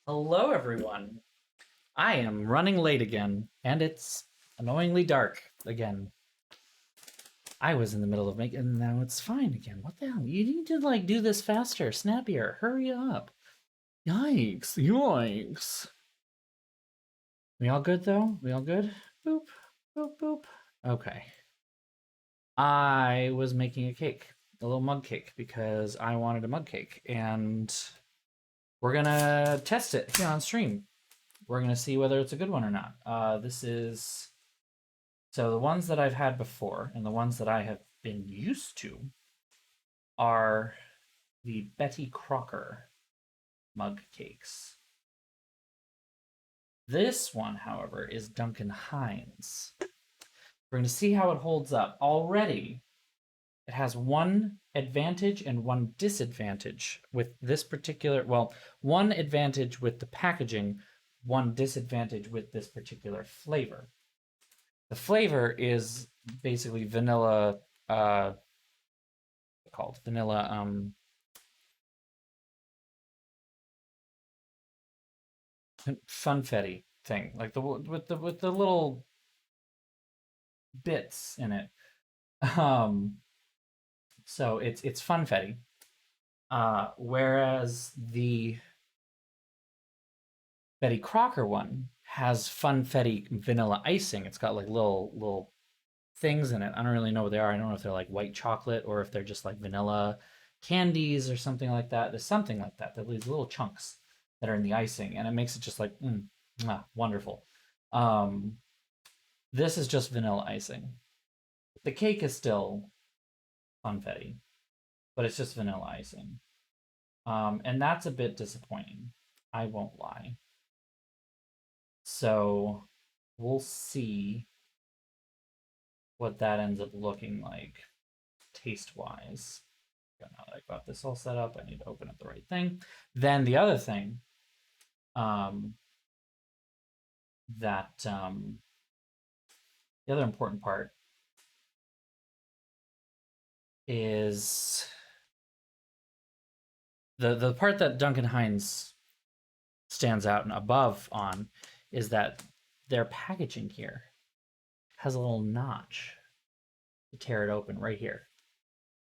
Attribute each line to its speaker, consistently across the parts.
Speaker 1: Hello, everyone. I am running late again, and it's annoyingly dark again. I was in the middle of making, and now it's fine again. What the hell? You need to do this faster, snappier. Hurry up! Yikes! Yikes! We all good though? We all good? Boop, boop, boop. Okay. I was making a cake, a little mug cake, because I wanted a mug cake, and we're gonna test it here on stream. We're gonna see whether it's a good one or not. This is So the ones that I've had before and the ones that I have been used to are the Betty Crocker mug cakes. This one, however, is Duncan Hines. We're going to see how it holds up. Already, it has one advantage and one disadvantage with this particular, well, one advantage with the packaging, one disadvantage with this particular flavor. The flavor is basically vanilla called vanilla funfetti thing, like the with the little bits in it. Um, so it's funfetti. Whereas the Betty Crocker one has funfetti vanilla icing. It's got like little things in it. I don't really know what they are. I don't know if they're like white chocolate or if they're just like vanilla candies or something like that. There's something like that. They're these little chunks that are in the icing, and it makes it just like wonderful. Um, this is just vanilla icing. The cake is still funfetti, but it's just vanilla icing. And that's a bit disappointing. I won't lie. So we'll see what that ends up looking like taste wise. Now that I've got this all set up, I need to open up the right thing. Then the other thing um, that the other important part is the part that Duncan Hines stands out and above on is that their packaging here has a little notch to tear it open right here,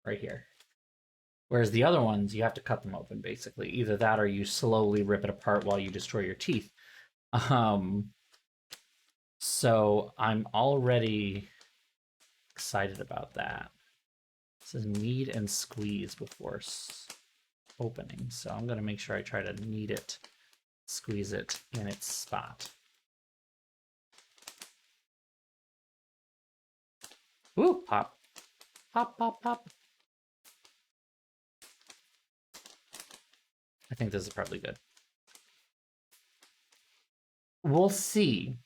Speaker 1: right here. Whereas the other ones, you have to cut them open basically. Either that or you slowly rip it apart while you destroy your teeth. Um, so I'm already excited about that. It says knead and squeeze before opening. So I'm going to make sure I try to knead it, squeeze it in its spot. Ooh, pop. Pop, pop, pop. I think this is probably good. We'll see.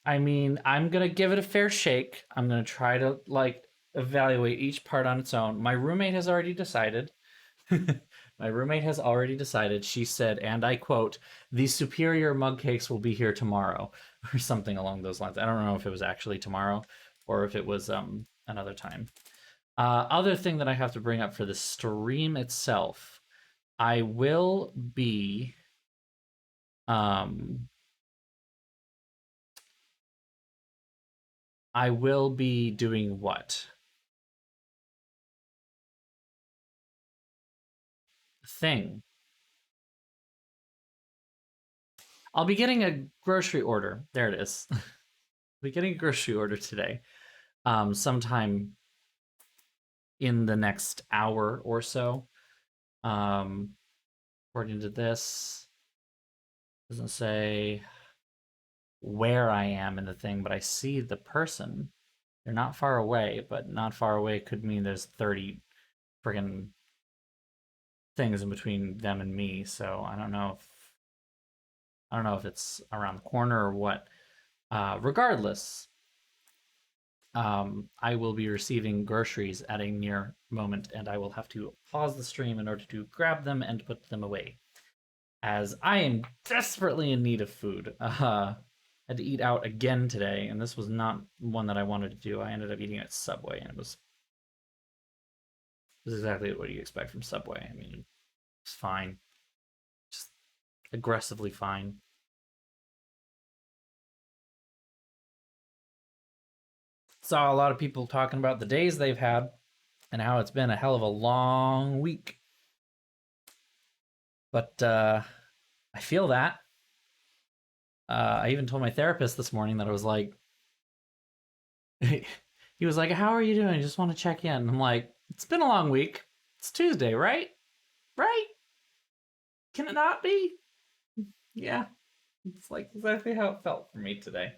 Speaker 1: I mean, I'm gonna give it a fair shake. I'm gonna try to evaluate each part on its own. My roommate has already decided. My roommate has already decided. She said, and I quote, "The superior mug cakes will be here tomorrow," or something along those lines. I don't know if it was actually tomorrow or if it was another time. Other thing that I have to bring up for the stream itself, I will be um I will be doing what? Thing. I'll be getting a grocery order. There it is. I'll be getting a grocery order today. Sometime in the next hour or so. Um, according to this, doesn't say where I am in the thing, but I see the person. They're not far away, but not far away could mean there's 30 friggin' things in between them and me. So I don't know if it's around the corner or what. Regardless, I will be receiving groceries at a near moment, and I will have to pause the stream in order to grab them and put them away, as I am desperately in need of food. Had to eat out again today, and this was not one that I wanted to do. I ended up eating at Subway, and it was exactly what you expect from Subway. I mean, it's fine. Just aggressively fine. Saw a lot of people talking about the days they've had and how it's been a hell of a long week. But I feel that. I even told my therapist this morning that I was like, he was like, "How are you doing? I just want to check in." I'm like, "It's been a long week. It's Tuesday, right? Right? Can it not be?" Yeah, it's like exactly how it felt for me today.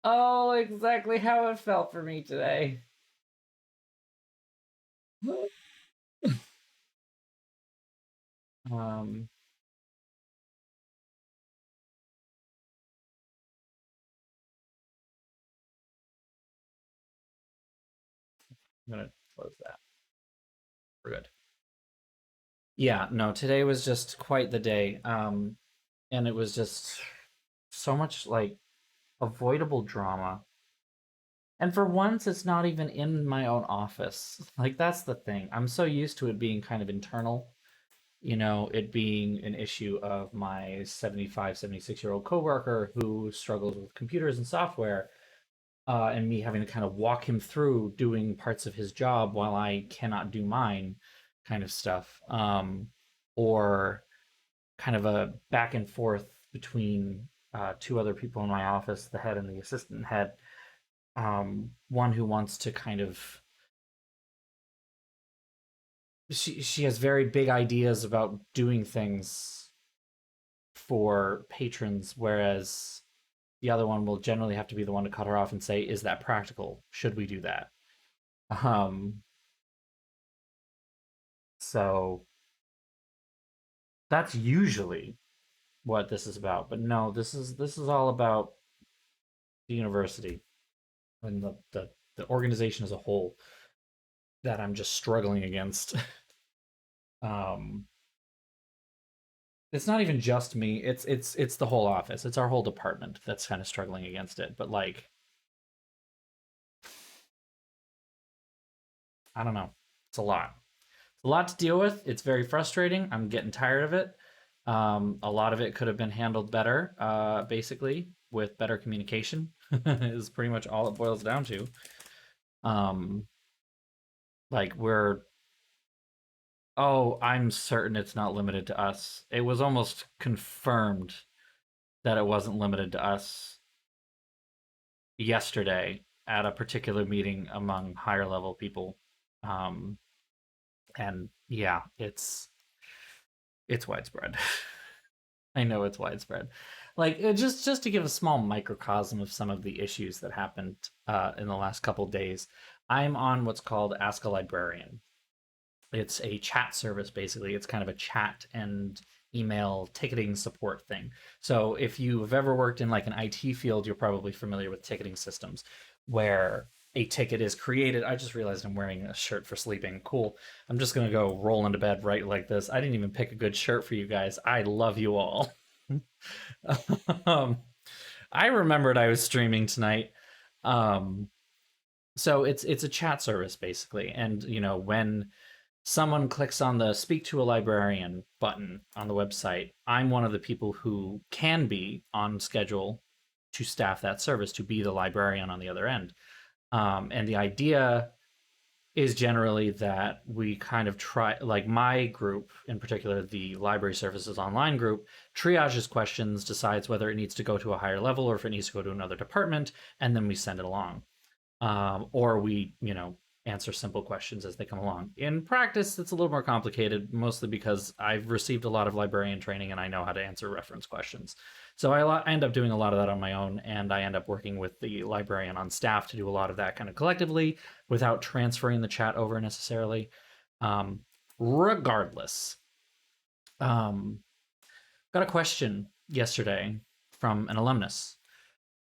Speaker 1: Oh, exactly how it felt for me today. Um, I'm gonna close that. We're good. Yeah, no, today was just quite the day. And it was just so much like avoidable drama. And for once, it's not even in my own office. Like, that's the thing. I'm so used to it being kind of internal, it being an issue of my 75, 76-year-old coworker who struggles with computers and software, and me having to kind of walk him through doing parts of his job while I cannot do mine kind of stuff. Or kind of a back and forth between two other people in my office, the head and the assistant head. One who wants to kind of she has very big ideas about doing things for patrons, whereas the other one will generally have to be the one to cut her off and say, "Is that practical? Should we do that?" Um, so that's usually what this is about. But no, this is all about the university and the organization as a whole that I'm just struggling against. um, it's not even just me. It's the whole office. It's our whole department that's kind of struggling against it. But like, I don't know. It's a lot. It's a lot to deal with. It's very frustrating. I'm getting tired of it. A lot of it could have been handled better, basically, with better communication, is pretty much all it boils down to. Um, like, oh, I'm certain it's not limited to us. It was almost confirmed that it wasn't limited to us yesterday at a particular meeting among higher level people. Um, and yeah, it's widespread. I know it's widespread. Like just to give a small microcosm of some of the issues that happened in the last couple days, I'm on what's called Ask a Librarian. It's a chat service, basically. It's kind of a chat and email ticketing support thing. So if you've ever worked in like an IT field, you're probably familiar with ticketing systems where a ticket is created. I just realized I'm wearing a shirt for sleeping. Cool. I'm just going to go roll into bed right like this. I didn't even pick a good shirt for you guys. I love you all. um, I remembered I was streaming tonight. Um, so it's a chat service basically. And when someone clicks on the speak to a librarian button on the website, I'm one of the people who can be on schedule to staff that service, to be the librarian on the other end. And the idea is generally that we kind of try, like my group in particular, the library services online group, triages questions, decides whether it needs to go to a higher level or if it needs to go to another department, and then we send it along. Or we, answer simple questions as they come along. In practice, it's a little more complicated, mostly because I've received a lot of librarian training and I know how to answer reference questions. So I end up doing a lot of that on my own, and I end up working with the librarian on staff to do a lot of that kind of collectively without transferring the chat over necessarily. Um, Regardless, um, got a question yesterday from an alumnus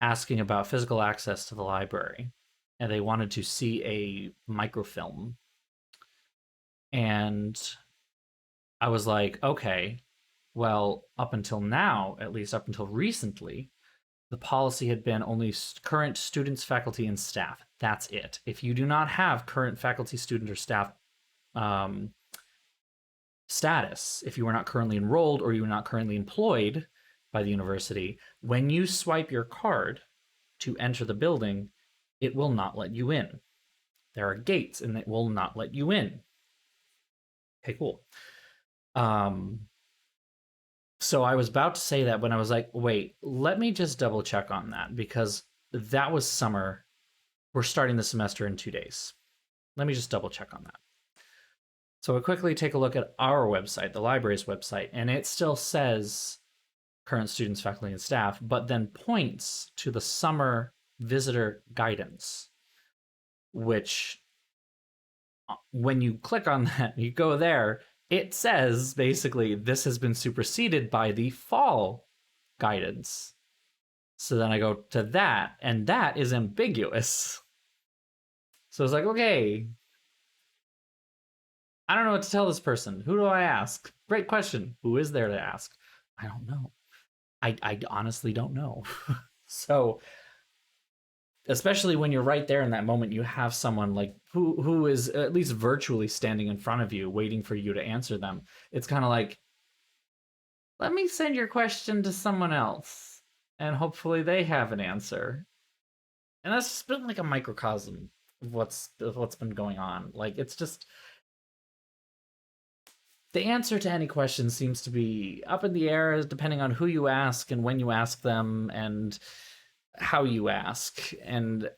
Speaker 1: asking about physical access to the library, and they wanted to see a microfilm. And I was like, okay, well, up until now, at least up until recently, the policy had been only current students, faculty, and staff. That's it. If you do not have current faculty, student, or staff um, status, if you are not currently enrolled or you are not currently employed by the university, when you swipe your card to enter the building, it will not let you in. There are gates and it will not let you in. Okay, cool. So I was about to say that when I was like, wait, let me just double check on that because that was summer. We're starting the semester in 2 days. Let me just double check on that. So I quickly take a look at our website, the library's website, and it still says current students, faculty, and staff, but then points to the summer visitor guidance, which when you click on that, you go there, it says basically this has been superseded by the fall guidance. So then I go to that, and that is ambiguous. So it's like, okay, I don't know what to tell this person. Who do I ask? Great question. Who is there to ask? I don't know. I honestly don't know. So especially when you're right there in that moment, you have someone like who is at least virtually standing in front of you, waiting for you to answer them. It's kind of like, let me send your question to someone else, and hopefully they have an answer. And that's just been like a microcosm of what's been going on. Like it's just the answer to any question seems to be up in the air depending on who you ask and when you ask them and how you ask. And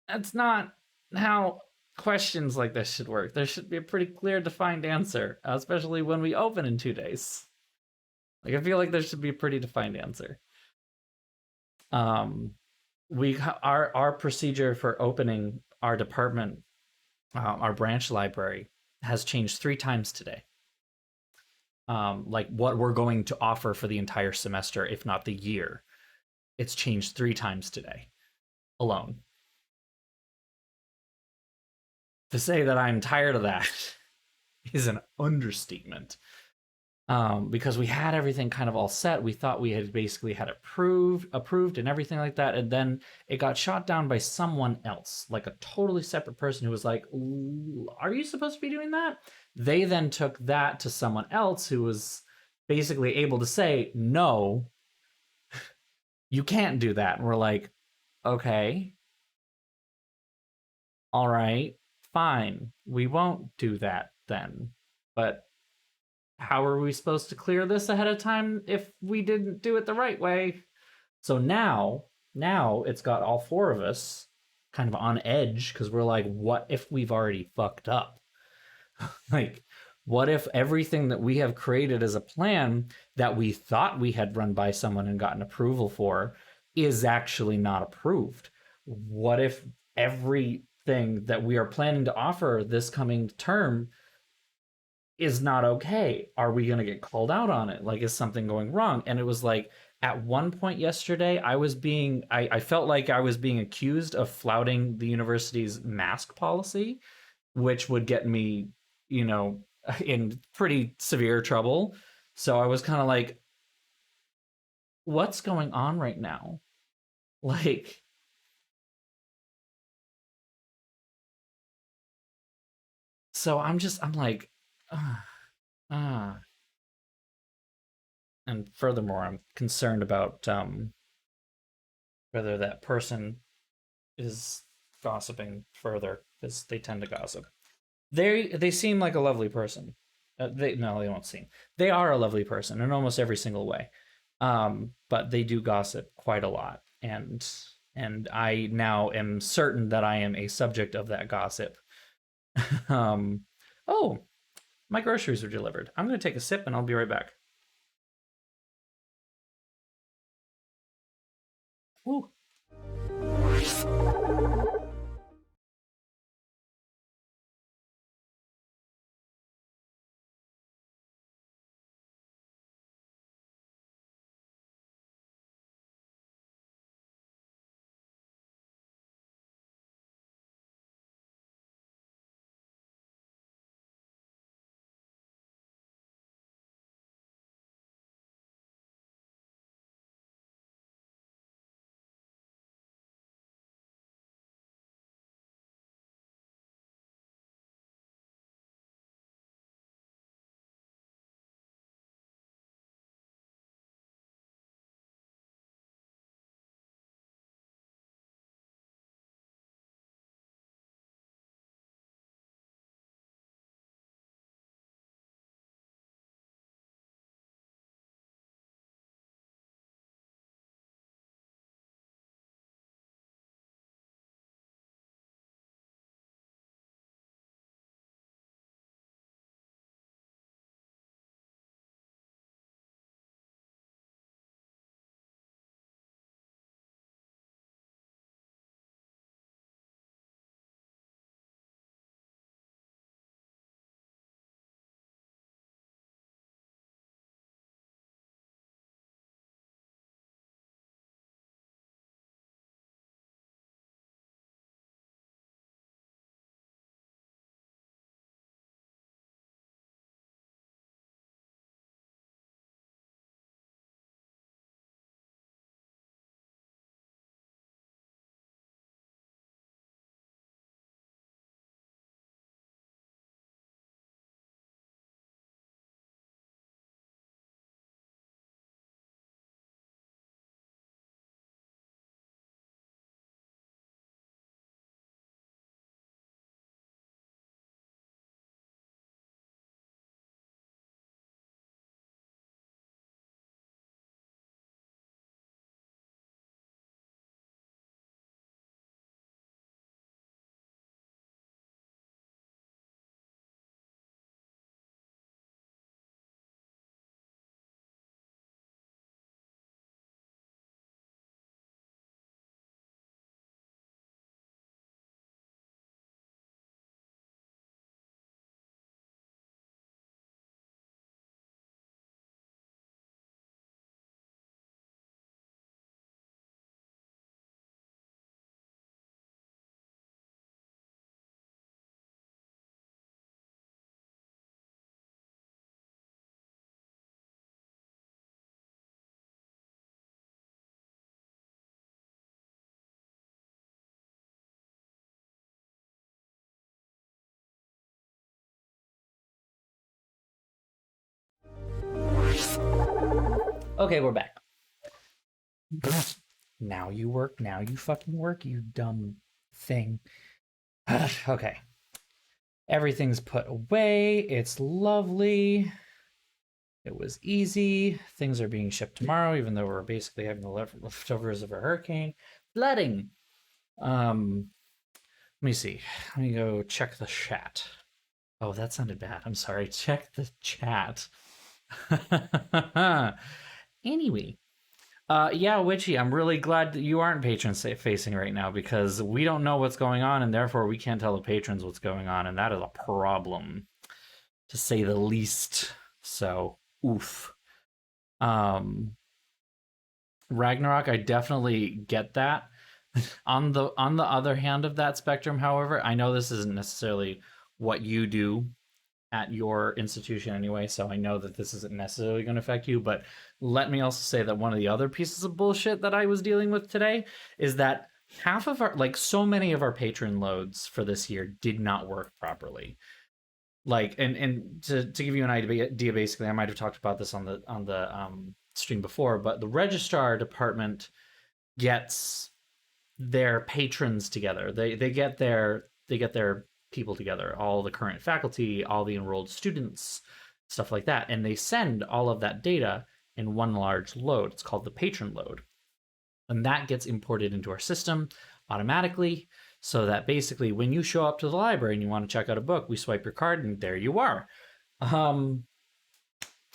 Speaker 1: that's not how questions like this should work. There should be a pretty clear, defined answer, especially when we open in 2 days. Like I feel like there should be a pretty defined answer. We our procedure for opening our department, our branch library, has changed 3 times today. Like what we're going to offer for the entire semester, if not the year, it's changed 3 times today alone. To say that I'm tired of that is an understatement. Because we had everything kind of all set. We thought we had basically had approved and everything like that. And then it got shot down by someone else, like a totally separate person who was like, are you supposed to be doing that? They then took that to someone else who was basically able to say, no, you can't do that. And we're like, okay, all right, fine. We won't do that then. But how are we supposed to clear this ahead of time if we didn't do it the right way? So now it's got all 4 of us kind of on edge because we're like, what if we've already fucked up? Like, what if everything that we have created as a plan that we thought we had run by someone and gotten approval for is actually not approved? What if everything that we are planning to offer this coming term is not okay? Are we going to get called out on it? Like, is something going wrong? And it was like, at one point yesterday, I felt like I was being accused of flouting the university's mask policy, which would get me, you know, in pretty severe trouble. So I was kind of like, what's going on right now? Like, so I'm like, ah, ah. And furthermore, I'm concerned about whether that person is gossiping further because they tend to gossip. They seem like a lovely person. They no, they don't seem. They are a lovely person in almost every single way. But they do gossip quite a lot, and I now am certain that I am a subject of that gossip. um, oh, my groceries were delivered. I'm going to take a sip, and I'll be right back. Woo. Okay, we're back. Now you work. Now you fucking work, you dumb thing. Okay. Everything's put away. It's lovely. It was easy. Things are being shipped tomorrow, even though we're basically having the leftovers of a hurricane. Flooding. Let me see. Let me go check the chat. Oh, that sounded bad. I'm sorry. Check the chat. Anyway, yeah, Witchy, I'm really glad that you aren't patron facing right now because we don't know what's going on, and therefore we can't tell the patrons what's going on, and that is a problem, to say the least. So, oof. Um, Ragnarok, I definitely get that. On the other hand of that spectrum, however, I know this isn't necessarily what you do at your institution anyway, so I know that this isn't necessarily going to affect you. But let me also say that one of the other pieces of bullshit that I was dealing with today is that half of our, like, so many of our patron loads for this year did not work properly. Like, and to give you an idea, basically, I might have talked about this on the stream before, but the registrar department gets their patrons together. They get their people together, all the current faculty, all the enrolled students, stuff like that, and they send all of that data in one large load. It's called the patron load, and that gets imported into our system automatically. So that basically, when you show up to the library and you want to check out a book, we swipe your card, and there you are. Um,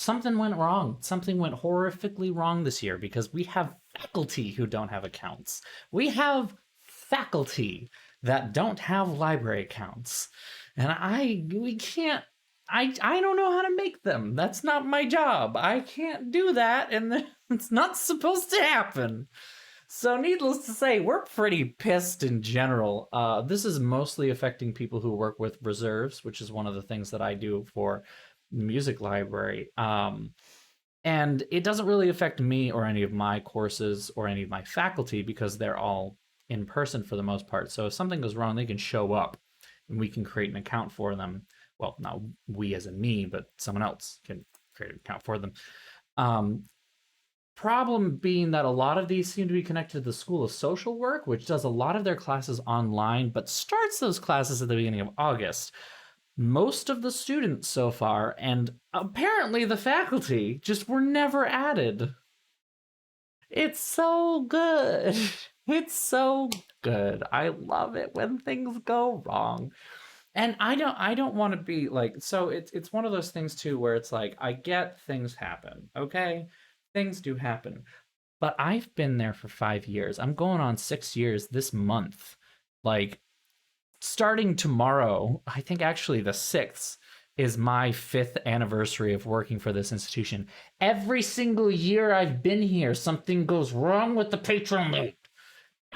Speaker 1: Something went wrong. Something went horrifically wrong this year because we have faculty who don't have accounts. We have faculty that don't have library accounts. And we can't, I don't know how to make them. That's not my job. I can't do that, and it's not supposed to happen. So, needless to say, we're pretty pissed in general. This is mostly affecting people who work with reserves, which is one of the things that I do for the music library. And it doesn't really affect me or any of my courses or any of my faculty because they're all in person for the most part. So, if something goes wrong, they can show up and we can create an account for them. Well, not we as in me, but someone else can create an account for them. Um, Problem being that a lot of these seem to be connected to the School of Social Work, which does a lot of their classes online, but starts those classes at the beginning of August. Most of the students so far, and apparently the faculty, just were never added. It's so good. It's so good. I love it when things go wrong. And I don't want to be like, so it's one of those things too where it's like I get things happen, okay? Things do happen. But I've been there for 5 years. I'm going on 6 years this month. Like, starting tomorrow, I think actually the 6th is my 5th anniversary of working for this institution. Every single year I've been here, something goes wrong with the patron loop.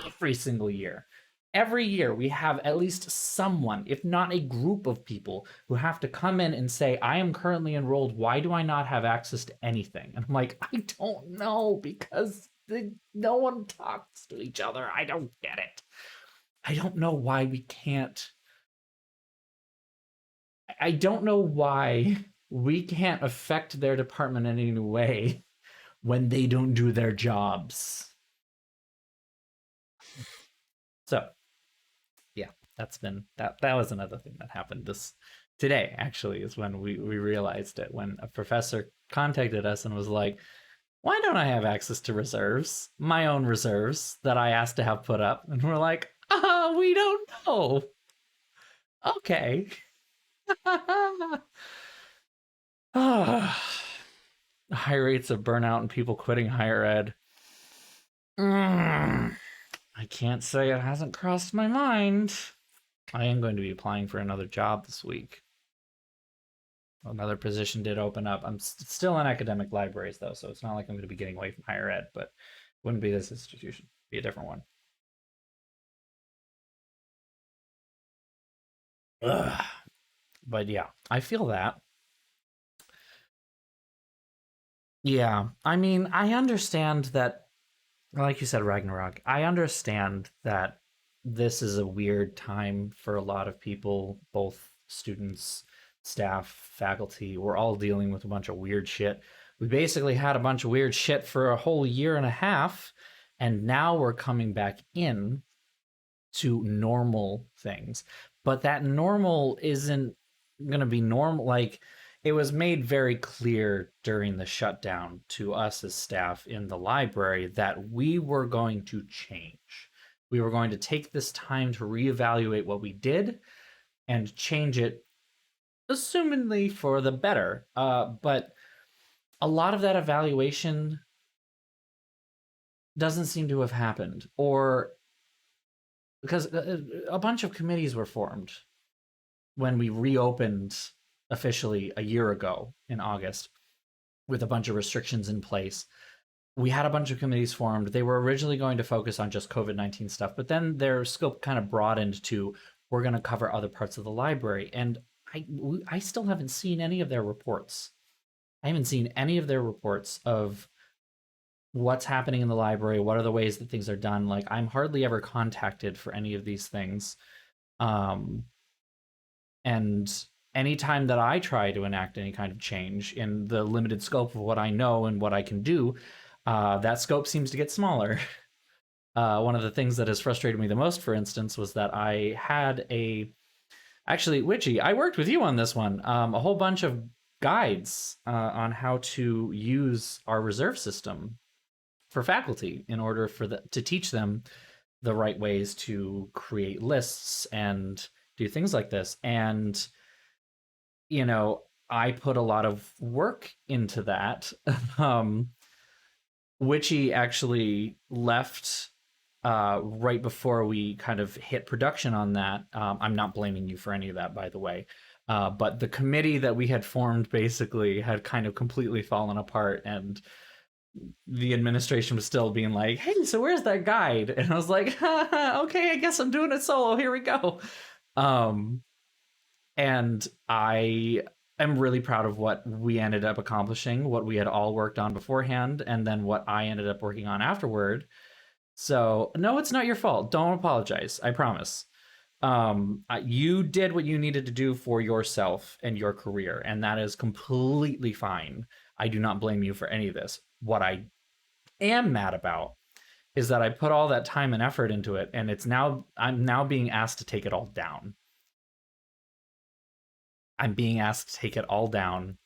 Speaker 1: Every single year. Every year we have at least someone, if not a group of people, who have to come in and say, I am currently enrolled. Why do I not have access to anything? And I'm like, I don't know, because no one talks to each other. I don't get it. I don't know why we can't. I don't know why we can't affect their department in any way when they don't do their jobs. So, yeah, that was another thing that happened this today, actually, is when we realized it, when a professor contacted us and was like, why don't I have access to reserves, my own reserves that I asked to have put up? And we're like, we don't know. Okay. High rates of burnout and people quitting higher ed. I can't say it hasn't crossed my mind. I am going to be applying for another job this week. Another position did open up. I'm still in academic libraries, though, so it's not like I'm going to be getting away from higher ed, but it wouldn't be this institution. It'd be a different one. Ugh. But yeah, I feel that. Yeah, I mean, I understand that, like you said, Ragnarok, I understand that this is a weird time for a lot of people, both students, staff, faculty. We're all dealing with a bunch of weird shit We basically had a bunch of weird shit for a whole year and a half, and now we're coming back in to normal things. But that normal isn't going to be normal. Like, it was made very clear during the shutdown to us as staff in the library that we were going to change. We were going to take this time to reevaluate what we did and change it, assumingly for the better. But a lot of that evaluation doesn't seem to have happened, or because a bunch of committees were formed when we reopened officially a year ago in August with a bunch of restrictions in place. We had a bunch of committees formed. They were originally going to focus on just COVID-19 stuff, but then their scope kind of broadened to we're going to cover other parts of the library. And I still haven't seen any of their reports. I haven't seen any of their reports of what's happening in the library, what are the ways that things are done. Like, I'm hardly ever contacted for any of these things. And anytime that I try to enact any kind of change in the limited scope of what I know and what I can do, that scope seems to get smaller. One of the things that has frustrated me the most, for instance, was that I had actually, Witchy, I worked with you on this one, a whole bunch of guides on how to use our reserve system for faculty in order to teach them the right ways to create lists and do things like this. And, I put a lot of work into that. Witchy actually left right before we kind of hit production on that. I'm not blaming you for any of that, by the way. But the committee that we had formed basically had kind of completely fallen apart, and the administration was still being like, hey, so where's that guide? And I was like, okay, I guess I'm doing it solo. Here we go. And I am really proud of what we ended up accomplishing, what we had all worked on beforehand, and then what I ended up working on afterward. So, no, it's not your fault. Don't apologize. I promise. You did what you needed to do for yourself and your career, and that is completely fine. I do not blame you for any of this. What I am mad about is that I put all that time and effort into it, and I'm now being asked to take it all down. I'm being asked to take it all down.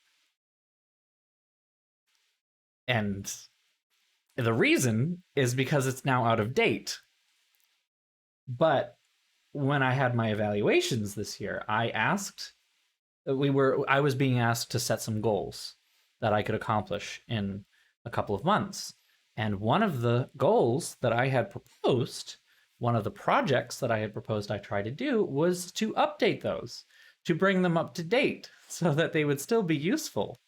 Speaker 1: And the reason is because it's now out of date. But when I had my evaluations this year, I was being asked to set some goals that I could accomplish in a couple of months. And one of the goals that I had proposed, one of the projects that I had proposed I try to do, was to update those, to bring them up to date so that they would still be useful.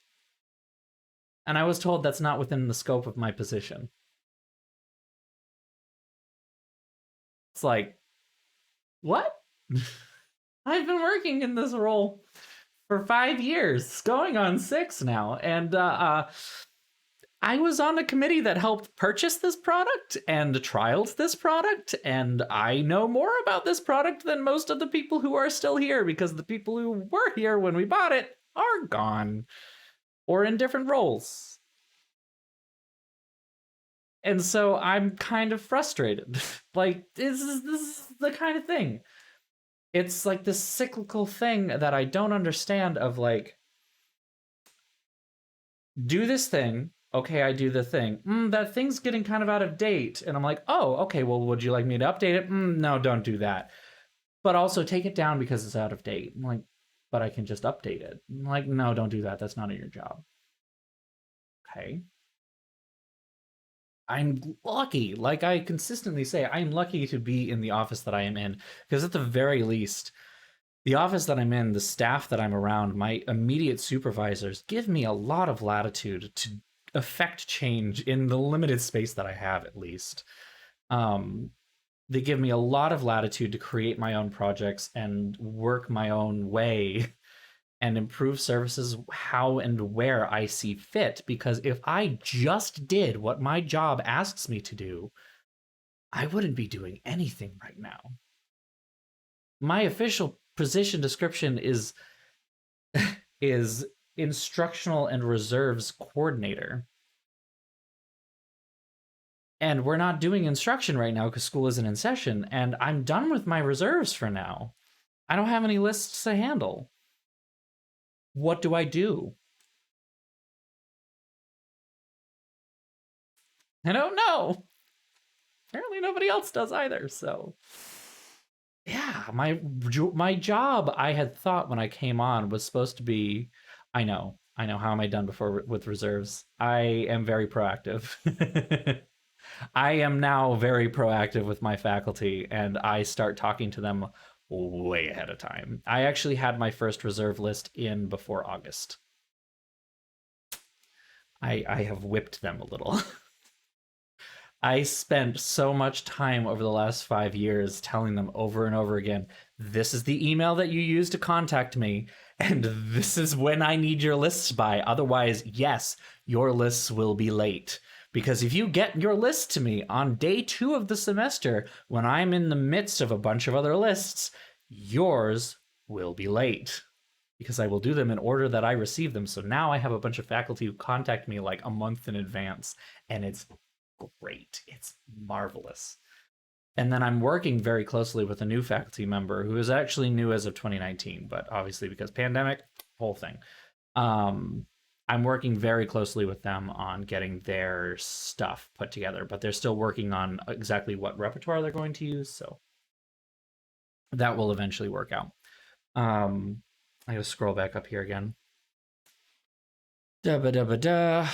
Speaker 1: And I was told that's not within the scope of my position. It's like, what? I've been working in this role for 5 years, going on 6 now, and I was on a committee that helped purchase this product and trialed this product, and I know more about this product than most of the people who are still here, because the people who were here when we bought it are gone or in different roles. And so I'm kind of frustrated. Like, this is the kind of thing. It's like this cyclical thing that I don't understand of, like, do this thing. Okay, I do the thing. That thing's getting kind of out of date. And I'm like, oh, okay, well, would you like me to update it? No, don't do that. But also take it down because it's out of date. I'm like, but I can just update it. I'm like, no, don't do that. That's not your job. Okay. I'm lucky, like I consistently say, I'm lucky to be in the office that I am in, because at the very least, the office that I'm in, the staff that I'm around, my immediate supervisors give me a lot of latitude to affect change in the limited space that I have, at least. They give me a lot of latitude to create my own projects and work my own way and improve services how and where I see fit. Because if I just did what my job asks me to do, I wouldn't be doing anything right now. My official position description is instructional and reserves coordinator. And we're not doing instruction right now because school isn't in session, and I'm done with my reserves for now. I don't have any lists to handle. What do I do? I don't know. Apparently nobody else does either, so yeah, my job I had thought when I came on was supposed to be I know how am I done before with reserves. I am very proactive. I am now very proactive with my faculty, and I start talking to them way ahead of time. I actually had my first reserve list in before August. I have whipped them a little. I spent so much time over the last 5 years telling them over and over again, this is the email that you use to contact me, and this is when I need your lists by. Otherwise, yes, your lists will be late. Because if you get your list to me on day 2 of the semester, when I'm in the midst of a bunch of other lists, yours will be late. Because I will do them in order that I receive them. So now I have a bunch of faculty who contact me like a month in advance, and it's great. It's marvelous. And then I'm working very closely with a new faculty member who is actually new as of 2019, but obviously because pandemic, whole thing. I'm working very closely with them on getting their stuff put together, but they're still working on exactly what repertoire they're going to use, so that will eventually work out. I gotta scroll back up here again. Da-ba-da-ba-da.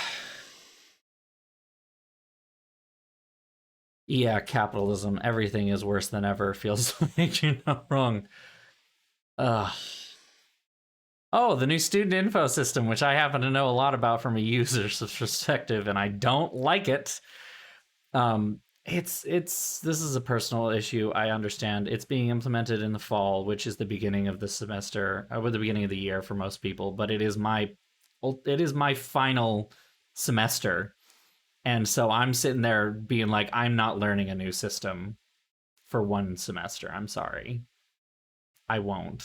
Speaker 1: Yeah, capitalism. Everything is worse than ever. Feels like you're not wrong. Ugh. Oh, the new student info system, which I happen to know a lot about from a user's perspective, and I don't like it. This is a personal issue. I understand it's being implemented in the fall, which is the beginning of the semester, or the beginning of the year for most people. But it is my final semester. And so I'm sitting there being like, I'm not learning a new system for one semester. I'm sorry. I won't.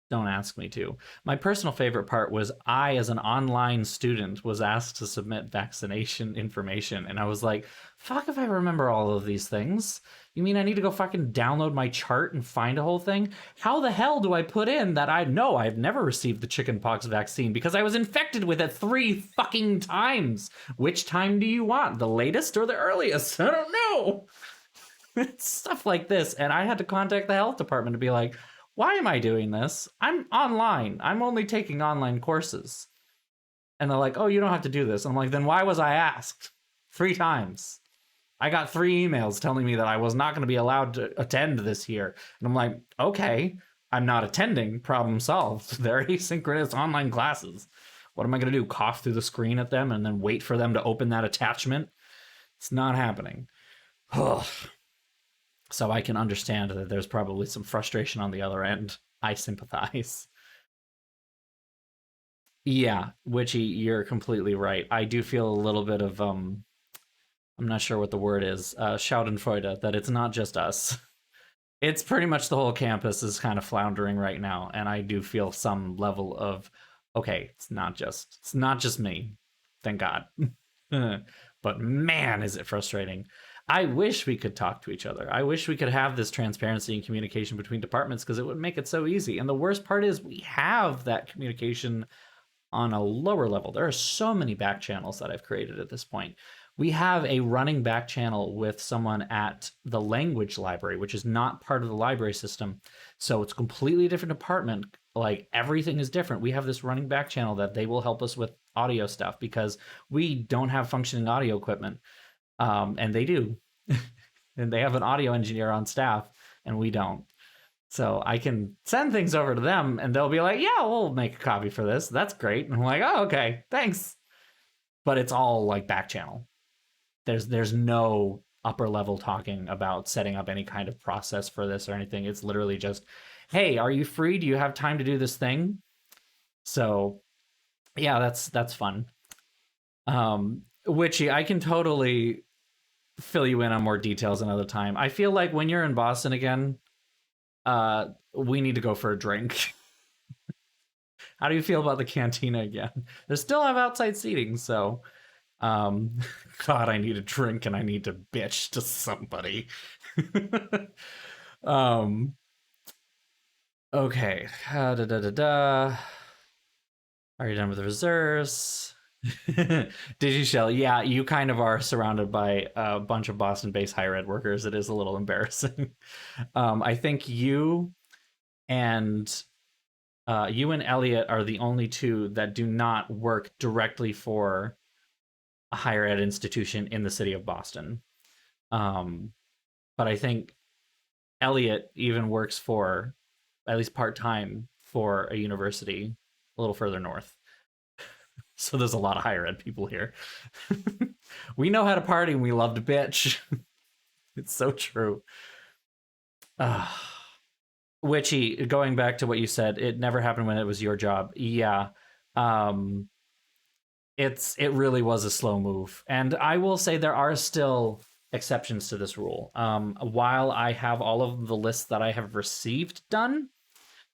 Speaker 1: Don't ask me to. My personal favorite part was I, as an online student, was asked to submit vaccination information. And I was like, fuck if I remember all of these things. You mean I need to go fucking download my chart and find a whole thing? How the hell do I put in that I know I've never received the chickenpox vaccine because I was infected with it 3 fucking times? Which time do you want? The latest or the earliest? I don't know. Stuff like this. And I had to contact the health department to be like, why am I doing this? I'm online. I'm only taking online courses. And they're like, oh, you don't have to do this. And I'm like, then why was I asked 3 times? I got 3 emails telling me that I was not going to be allowed to attend this year. And I'm like, okay, I'm not attending. Problem solved. They're asynchronous online classes. What am I going to do? Cough through the screen at them and then wait for them to open that attachment? It's not happening. So I can understand that there's probably some frustration on the other end. I sympathize. Yeah, Witchy, you're completely right. I do feel a little bit of I'm not sure what the word is, Schadenfreude, that it's not just us. It's pretty much the whole campus is kind of floundering right now, and I do feel some level of okay, it's not just me. Thank God. But man, is it frustrating. I wish we could talk to each other. I wish we could have this transparency and communication between departments because it would make it so easy. And the worst part is we have that communication on a lower level. There are so many back channels that I've created at this point. We have a running back channel with someone at the language library, which is not part of the library system. So it's a completely different department. Like everything is different. We have this running back channel that they will help us with audio stuff because we don't have functioning audio equipment. And they do. And they have an audio engineer on staff, and we don't. So I can send things over to them, and they'll be like, yeah, we'll make a copy for this. That's great. And I'm like, oh, okay, thanks. But it's all like back channel. There's no upper level talking about setting up any kind of process for this or anything. It's literally just, hey, are you free? Do you have time to do this thing? So yeah, that's fun. Witchy, I can totally fill you in on more details another time. I feel like when you're in Boston again, we need to go for a drink. How do you feel about the cantina again? They still have outside seating, so um God, I need a drink and I need to bitch to somebody. um okay. Da, da, da, da. Are you done with the reserves? Digishell, yeah, you kind of are surrounded by a bunch of Boston-based higher ed workers. It is a little embarrassing. I think and you and Elliot are the only two that do not work directly for a higher ed institution in the city of Boston. Um, but I think Elliot even works for, at least part time, for a university a little further north. So there's a lot of higher ed people here. We know how to party and we love to bitch. It's so true. Witchy, going back to what you said, it never happened when it was your job. Yeah. Um, it really was a slow move. And I will say there are still exceptions to this rule. While I have all of the lists that I have received done,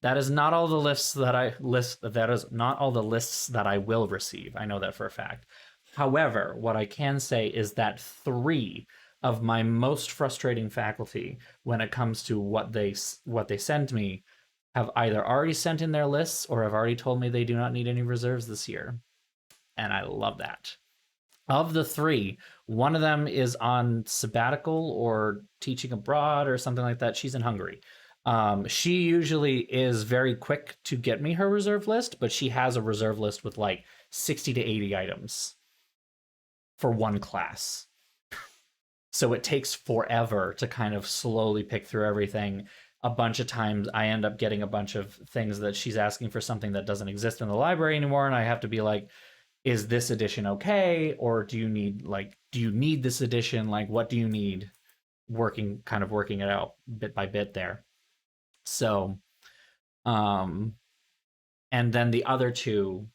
Speaker 1: that is not all the lists that I list. That is not all the lists that I will receive. I know that for a fact. However, what I can say is that 3 of my most frustrating faculty, when it comes to what they send me, have either already sent in their lists or have already told me they do not need any reserves this year, and I love that. Of the 3, one of them is on sabbatical or teaching abroad or something like that. She's in Hungary. She usually is very quick to get me her reserve list, but she has a reserve list with like 60 to 80 items for one class. So it takes forever to kind of slowly pick through everything. A bunch of times I end up getting a bunch of things that she's asking for something that doesn't exist in the library anymore, and I have to be like, is this edition okay, or do you need this edition? Like, what do you need? Working it out bit by bit there. So and then the other 2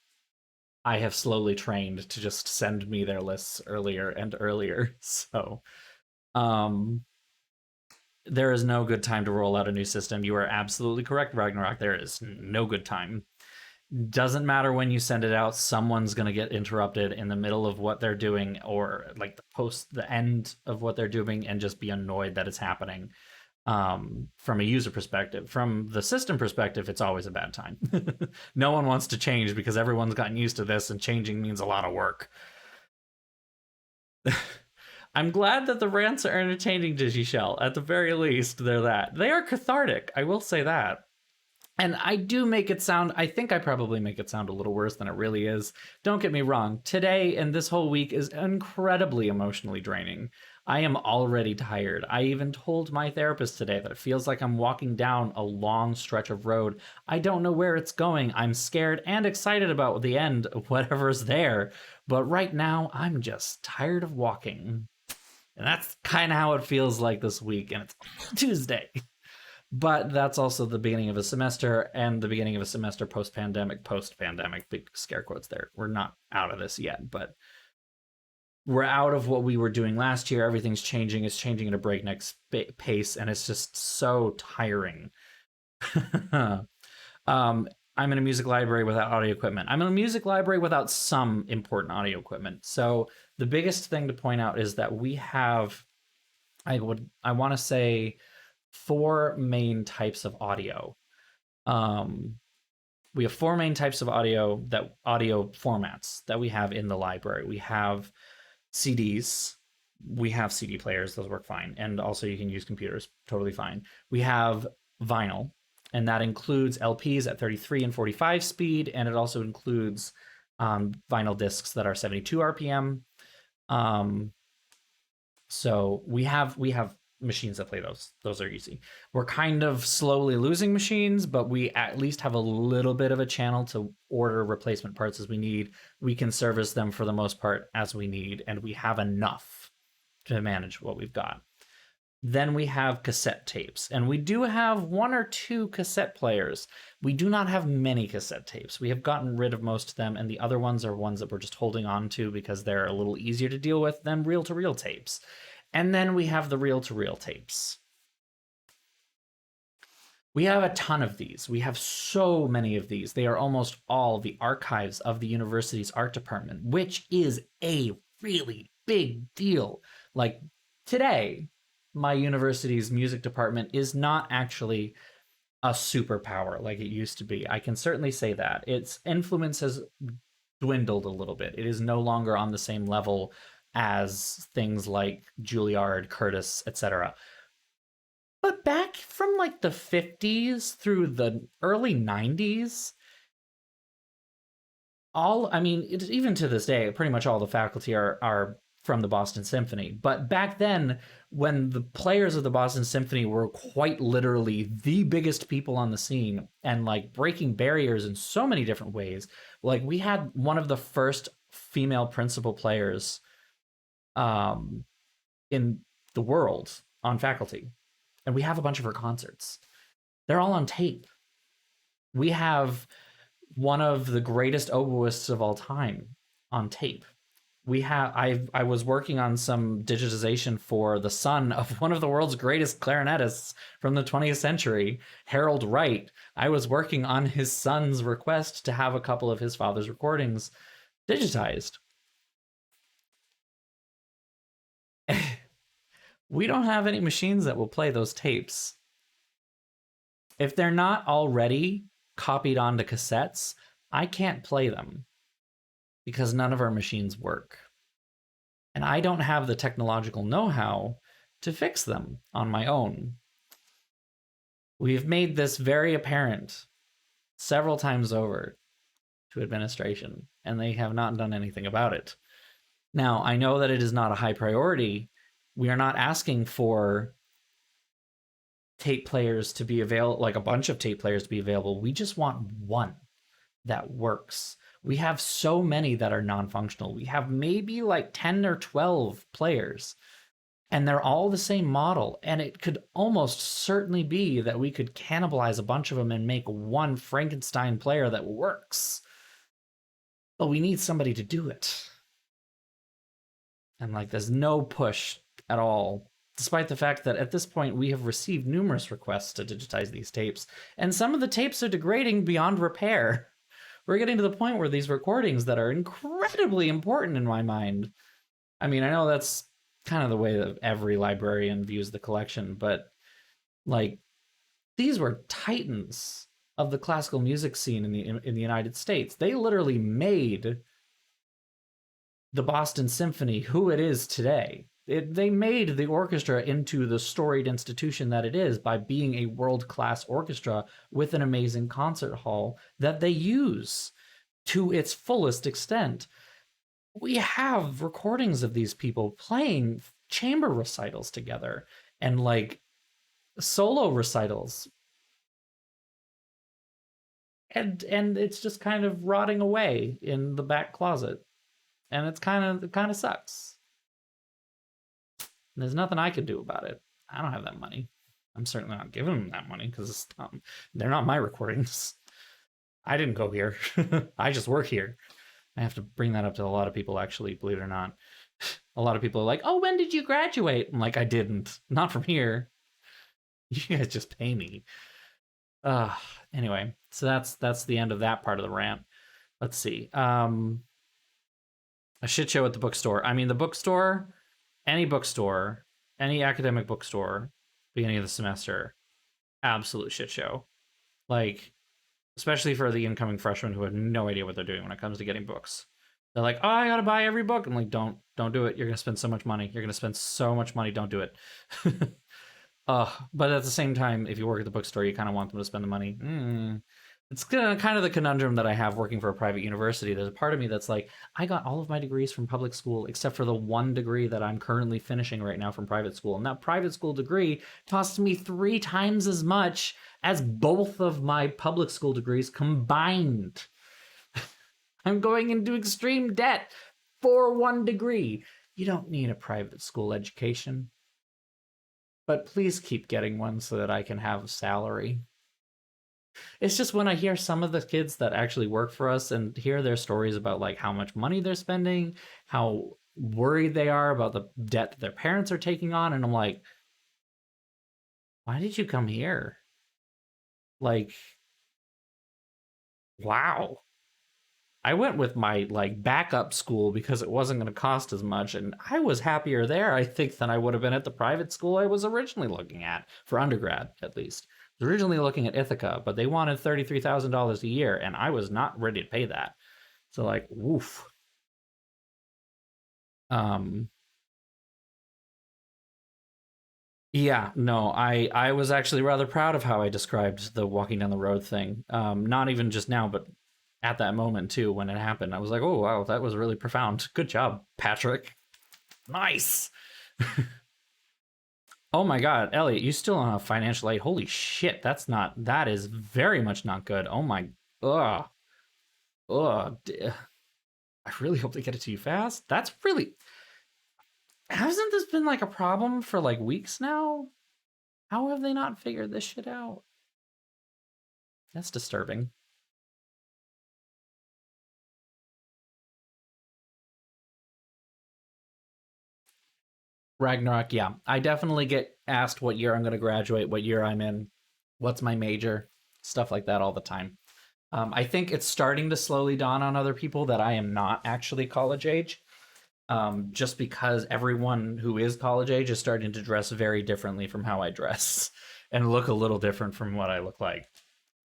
Speaker 1: I have slowly trained to just send me their lists earlier and earlier. So there is no good time to roll out a new system. You are absolutely correct, Ragnarok. There is no good time. Doesn't matter when you send it out, someone's going to get interrupted in the middle of what they're doing, or like the end of what they're doing, and just be annoyed that it's happening. From a user perspective. From the system perspective, it's always a bad time. No one wants to change because everyone's gotten used to this, and changing means a lot of work. I'm glad that the rants are entertaining, Digishell. At the very least, they're that. They are cathartic, I will say that. And I do make it sound, I think I probably make it sound a little worse than it really is. Don't get me wrong, today and this whole week is incredibly emotionally draining. I am already tired. I even told my therapist today that it feels like I'm walking down a long stretch of road. I don't know where it's going. I'm scared and excited about the end of whatever's there. But right now, I'm just tired of walking. And that's kind of how it feels like this week. And it's Tuesday. But that's also the beginning of a semester, and the beginning of a semester post-pandemic, big scare quotes there. We're not out of this yet, but we're out of what we were doing last year. Everything's changing. It's changing at a breakneck pace, and it's just so tiring. I'm in a music library without audio equipment. I'm in a music library without some important audio equipment. So the biggest thing to point out is that we have, I want to say, 4 main types of audio. We have 4 main types of audio formats that we have in the library. We have CDs, we have CD players, those work fine, and also you can use computers, totally fine. We have vinyl, and that includes LPs at 33 and 45 speed, and it also includes vinyl discs that are 72 RPM. So we have machines that play those. Those are easy. We're kind of slowly losing machines, but we at least have a little bit of a channel to order replacement parts as we need. We can service them for the most part as we need, and we have enough to manage what we've got. Then we have cassette tapes, and we do have 1 or 2 cassette players. We do not have many cassette tapes. We have gotten rid of most of them, and the other ones are ones that we're just holding on to because they're a little easier to deal with than reel-to-reel tapes. And then we have the reel-to-reel tapes, We have a ton of these. We have so many of these. They are almost all the archives of the university's art department, which is a really big deal. Like today, my university's music department is not actually a superpower like it used to be. I can certainly say that. Its influence has dwindled a little bit. It is no longer on the same level as things like Juilliard, Curtis, etc. But back from like the 50s through the early 90s, even to this day, pretty much all the faculty are from the Boston Symphony. But back then, when the players of the Boston Symphony were quite literally the biggest people on the scene and like breaking barriers in so many different ways, like we had one of the first female principal players um, in the world on faculty, and we have a bunch of her concerts. They're all on tape. We have one of the greatest oboists of all time on tape. I was working on some digitization for the son of one of the world's greatest clarinetists from the 20th century, Harold Wright. I was working on his son's request to have a couple of his father's recordings digitized. We don't have any machines that will play those tapes. If they're not already copied onto cassettes, I can't play them because none of our machines work. And I don't have the technological know-how to fix them on my own. We've made this very apparent several times over to administration, and they have not done anything about it. Now, I know that it is not a high priority. We are not asking for tape players to be available, like a bunch of tape players to be available. We just want one that works. We have so many that are non-functional. We have maybe like 10 or 12 players, and they're all the same model. And it could almost certainly be that we could cannibalize a bunch of them and make one Frankenstein player that works. But we need somebody to do it. And like, there's no push at all, despite the fact that at this point we have received numerous requests to digitize these tapes, and some of the tapes are degrading beyond repair. We're getting to the point where these recordings that are incredibly important in my mind. I mean, I know that's kind of the way that every librarian views the collection, but like, these were titans of the classical music scene in the United States. They literally made the Boston Symphony who it is today. They made the orchestra into the storied institution that it is by being a world-class orchestra with an amazing concert hall that they use to its fullest extent. We have recordings of these people playing chamber recitals together and like solo recitals. And it's just kind of rotting away in the back closet. And it kind of sucks. There's nothing I could do about it. I don't have that money. I'm certainly not giving them that money because they're not my recordings. I didn't go here. I just work here. I have to bring that up to a lot of people, actually, believe it or not. A lot of people are like, oh, when did you graduate? I'm like, I didn't. Not from here. You guys just pay me. Anyway, so that's the end of that part of the rant. Let's see. A shit show at the bookstore. I mean, the bookstore, any academic bookstore, beginning of the semester, absolute shit show. Like, especially for the incoming freshmen who have no idea what they're doing when it comes to getting books. They're like, oh, I gotta buy every book. I'm like, don't do it. You're gonna spend so much money. You're gonna spend so much money. Don't do it. But at the same time, if you work at the bookstore, you kind of want them to spend the money. It's kind of the conundrum that I have working for a private university. There's a part of me that's like, I got all of my degrees from public school, except for the one degree that I'm currently finishing right now from private school. And that private school degree cost me 3 times as much as both of my public school degrees combined. I'm going into extreme debt for one degree. You don't need a private school education. But please keep getting one so that I can have a salary. It's just when I hear some of the kids that actually work for us and hear their stories about like how much money they're spending, how worried they are about the debt that their parents are taking on, and I'm like, why did you come here? Like, wow. I went with my like backup school because it wasn't going to cost as much, and I was happier there, I think, than I would have been at the private school I was originally looking at for undergrad, at least. I was originally looking at Ithaca, but they wanted $33,000 a year, and I was not ready to pay that. So like, woof. Um, yeah, no, I was actually rather proud of how I described the walking down the road thing. Not even just now, but at that moment too when it happened. I was like, "Oh, wow, that was really profound. Good job, Patrick. Nice." Oh my god, Elliot, you still don't have financial aid. Holy shit, that is very much not good. Oh my ugh. Ugh. I really hope they get it to you fast. That's really hasn't this been like a problem for like weeks now? How have they not figured this shit out? That's disturbing. Ragnarok, yeah. I definitely get asked what year I'm going to graduate, what year I'm in, what's my major, stuff like that all the time. I think it's starting to slowly dawn on other people that I am not actually college age, just because everyone who is college age is starting to dress very differently from how I dress and look a little different from what I look like.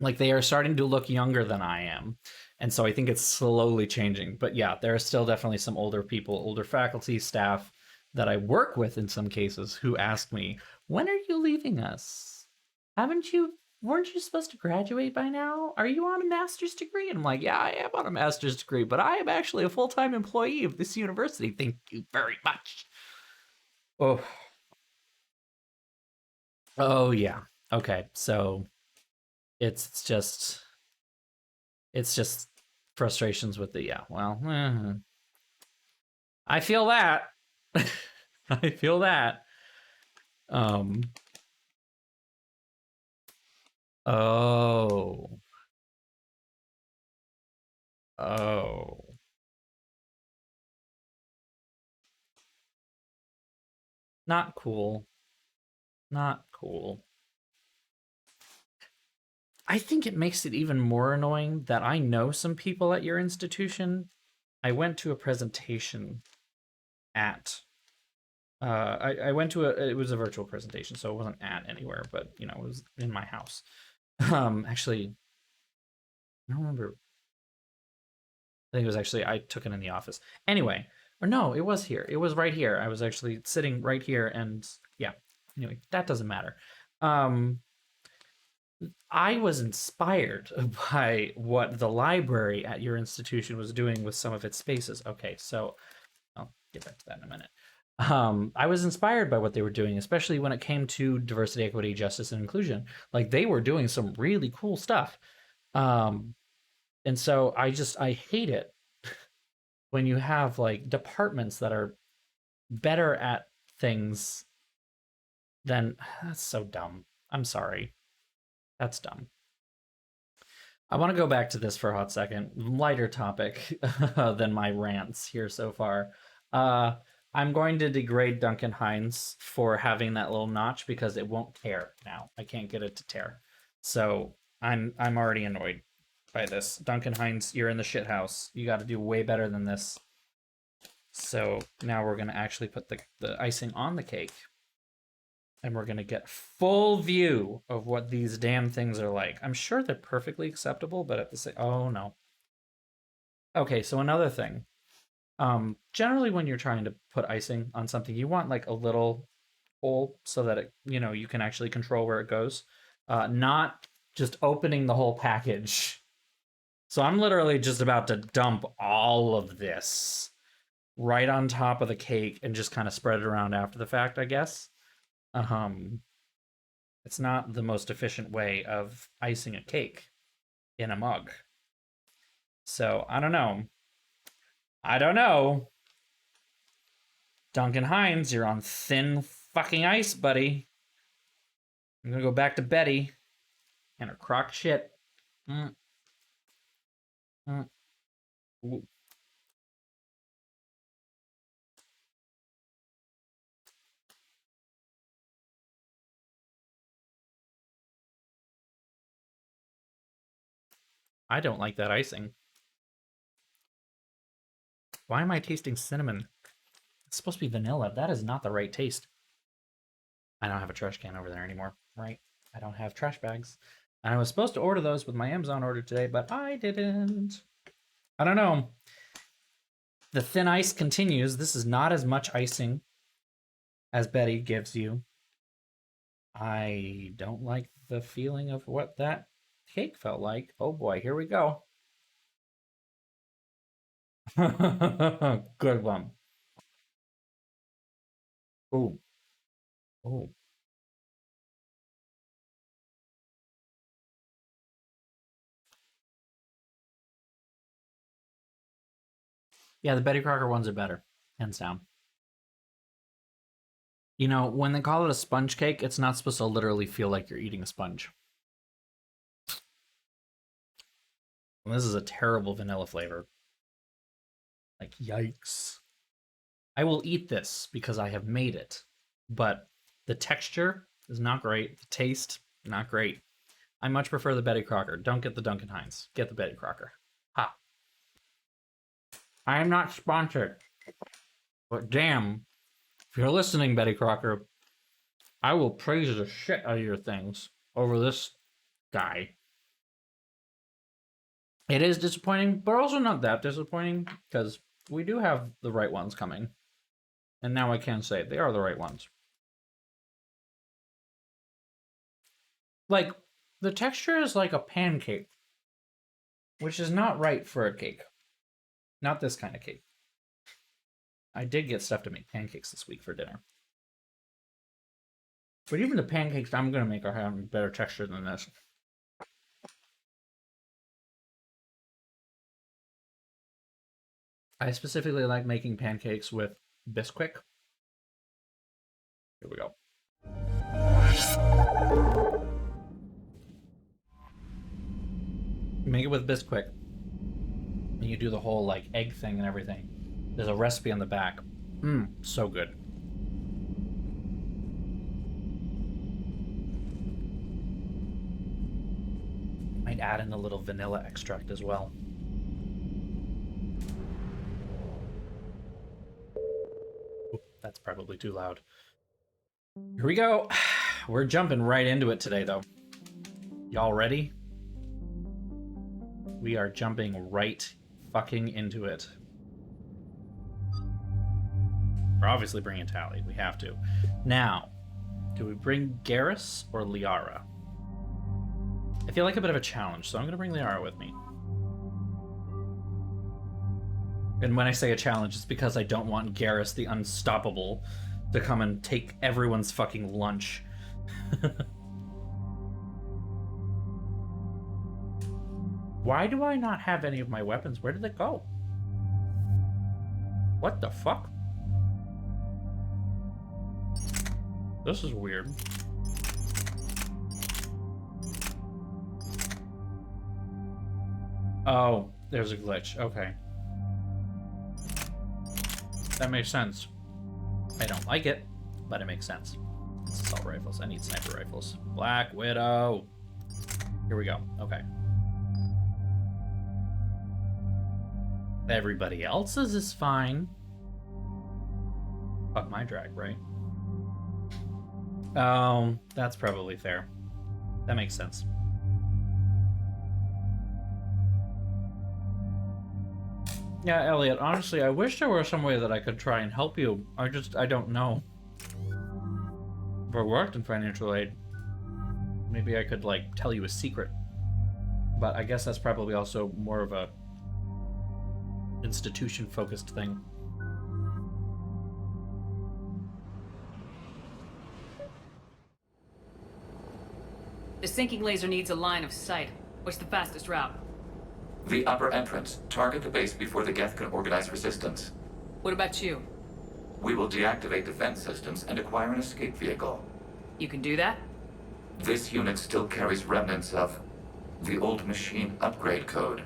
Speaker 1: Like they are starting to look younger than I am. And so I think it's slowly changing. But yeah, there are still definitely some older people, older faculty, staff that I work with in some cases who ask me, "When are you leaving us? Haven't you weren't you supposed to graduate by now? Are you on a master's degree?" And I'm like, "Yeah, I am on a master's degree, but I am actually a full-time employee of this university. Thank you very much." Oh, oh yeah. Okay. So it's just it's just frustrations with the yeah. Well, I feel that. I feel that. Um. Oh. Oh. Not cool. Not cool. I think it makes it even more annoying that I know some people at your institution. I went to a presentation at. I went to a. It was a virtual presentation, so it wasn't at anywhere, but you know, it was in my house. Actually, I don't remember. I think it was actually I took it in the office. Anyway, or no, it was here. It was right here. I was actually sitting right here, and yeah. Anyway, that doesn't matter. Um, I was inspired by what the library at your institution was doing with some of its spaces. Okay, so I'll get back to that in a minute. I was inspired by what they were doing, especially when it came to diversity, equity, justice, and inclusion. Like they were doing some really cool stuff. Um, and so I hate it when you have like departments that are better at things than that's so dumb. I'm sorry. That's dumb. I want to go back to this for a hot second. Lighter topic than my rants here so far. Uh, I'm going to degrade Duncan Hines for having that little notch because it won't tear now. I can't get it to tear. So I'm already annoyed by this. Duncan Hines, you're in the shit house. You got to do way better than this. So now we're gonna actually put the icing on the cake, and we're gonna get full view of what these damn things are like. I'm sure they're perfectly acceptable, but at the same, oh no. Okay, so another thing. Generally when you're trying to put icing on something, you want like a little hole so that it, you know, you can actually control where it goes. Not just opening the whole package. So I'm literally just about to dump all of this right on top of the cake and just kind of spread it around after the fact, I guess. Um, it's not the most efficient way of icing a cake in a mug. So I don't know. I don't know. Duncan Hines, you're on thin fucking ice, buddy. I'm gonna go back to Betty and her crock shit. Mm, mm. I don't like that icing. Why am I tasting cinnamon? It's supposed to be vanilla. That is not the right taste. I don't have a trash can over there anymore, right? I don't have trash bags. And I was supposed to order those with my Amazon order today, but I didn't. I don't know. The thin ice continues. This is not as much icing as Betty gives you. I don't like the feeling of what that cake felt like. Oh boy, here we go. Good one. Ooh. Ooh. Yeah, the Betty Crocker ones are better, hands down. You know, when they call it a sponge cake, it's not supposed to literally feel like you're eating a sponge. And this is a terrible vanilla flavor. Like, yikes. I will eat this because I have made it, but the texture is not great. The taste, not great. I much prefer the Betty Crocker. Don't get the Duncan Hines. Get the Betty Crocker. Ha. I am not sponsored. But damn, if you're listening, Betty Crocker, I will praise the shit out of your things over this guy. It is disappointing, but also not that disappointing, because we do have the right ones coming. And now I can say they are the right ones. Like, the texture is like a pancake, which is not right for a cake. Not this kind of cake. I did get stuff to make pancakes this week for dinner. But even the pancakes I'm going to make are having better texture than this. I specifically like making pancakes with Bisquick. Here we go. You make it with Bisquick. And you do the whole like egg thing and everything. There's a recipe on the back. So good. Might add in a little vanilla extract as well. Oop, that's probably too loud. Here we go. We're jumping right into it today, though. Y'all ready? We are jumping right fucking into it. We're obviously bringing Tally. We have to. Now, do we bring Garrus or Liara? I feel like a bit of a challenge, so I'm going to bring Liara with me. And when I say a challenge, it's because I don't want Garrus the Unstoppable to come and take everyone's fucking lunch. Why do I not have any of my weapons? Where did they go? What the fuck? This is weird. Oh, there's a glitch. Okay. That makes sense. I don't like it, but it makes sense. It's assault rifles. I need sniper rifles. Black Widow. Here we go. Okay. Everybody else's is fine. Fuck my drag, right? Oh, that's probably fair. That makes sense. Yeah, Elliot, honestly, I wish there were some way that I could try and help you. I don't know. If I worked in financial aid, maybe I could, like, tell you a secret. But I guess that's probably also more of a institution-focused thing.
Speaker 2: The sinking laser needs a line of sight. What's the fastest route?
Speaker 3: The upper entrance. Target the base before the Geth can organize resistance.
Speaker 2: What about you?
Speaker 3: We will deactivate defense systems and acquire an escape vehicle.
Speaker 2: You can do that?
Speaker 3: This unit still carries remnants of the old machine upgrade code.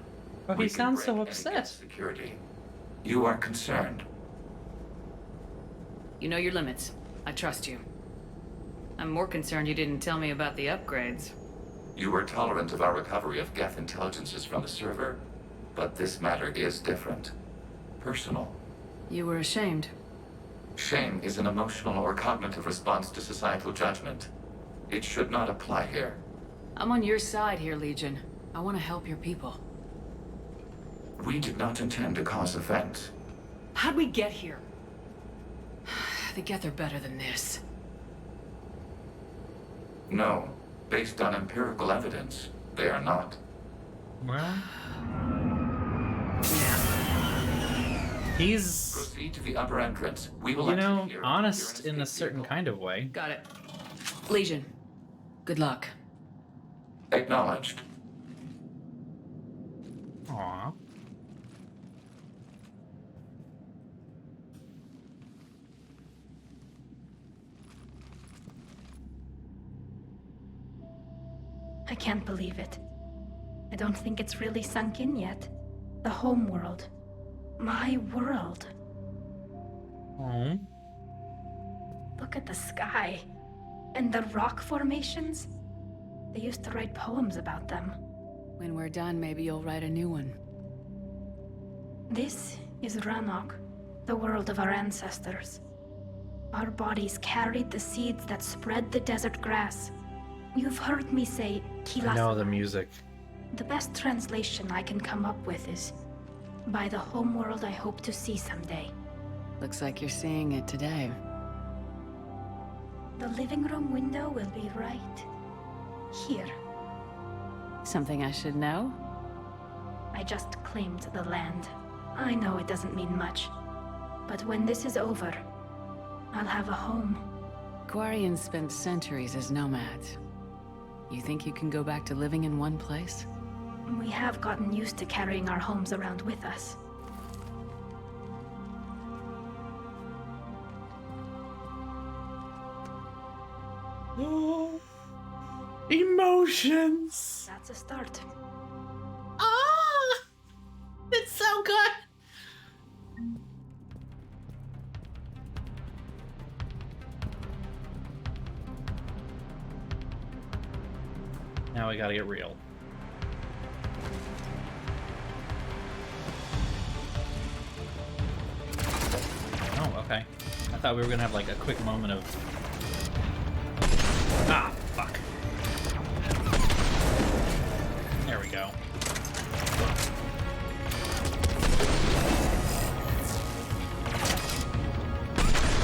Speaker 1: Oh, he sounds so upset.
Speaker 3: Security. You are concerned.
Speaker 2: You know your limits. I trust you. I'm more concerned you didn't tell me about the upgrades.
Speaker 3: You were tolerant of our recovery of Geth intelligences from the server, but this matter is different. Personal.
Speaker 2: You were ashamed.
Speaker 3: Shame is an emotional or cognitive response to societal judgment. It should not apply here.
Speaker 2: I'm on your side here, Legion. I want to help your people.
Speaker 3: We did not intend to cause offense.
Speaker 2: How'd we get here? The Geth are better than this.
Speaker 3: No. Based on empirical evidence, they are not.
Speaker 1: Well, he's,
Speaker 3: Proceed to the upper entrance. We will
Speaker 1: you
Speaker 3: exit
Speaker 1: know,
Speaker 3: here.
Speaker 1: honest
Speaker 3: You're
Speaker 1: in a
Speaker 3: safe
Speaker 1: certain
Speaker 3: vehicle.
Speaker 1: kind of way.
Speaker 2: Got it. Legion, good luck.
Speaker 3: Acknowledged.
Speaker 1: Aw.
Speaker 4: I can't believe it. I don't think it's really sunk in yet. The home world. My world.
Speaker 1: Home.
Speaker 4: Look at the sky. And the rock formations. They used to write poems about them.
Speaker 2: When we're done, maybe you'll write a new one.
Speaker 4: This is Ranok, the world of our ancestors. Our bodies carried the seeds that spread the desert grass. You've heard me say
Speaker 1: I know the
Speaker 4: Kilasama.
Speaker 1: music.
Speaker 4: The best translation I can come up with is, by the home world I hope to see someday.
Speaker 2: Looks like you're seeing it today.
Speaker 4: The living room window will be right here.
Speaker 2: Something I should know?
Speaker 4: I just claimed the land. I know it doesn't mean much, but when this is over, I'll have a home.
Speaker 2: Quarians spent centuries as nomads. You think you can go back to living in one place?
Speaker 4: We have gotten used to carrying our homes around with us.
Speaker 1: Emotions.
Speaker 4: That's a start.
Speaker 1: Ah, it's so good. Now we gotta get real. Oh, okay. I thought we were gonna have like a quick moment of. Ah, fuck. There we go.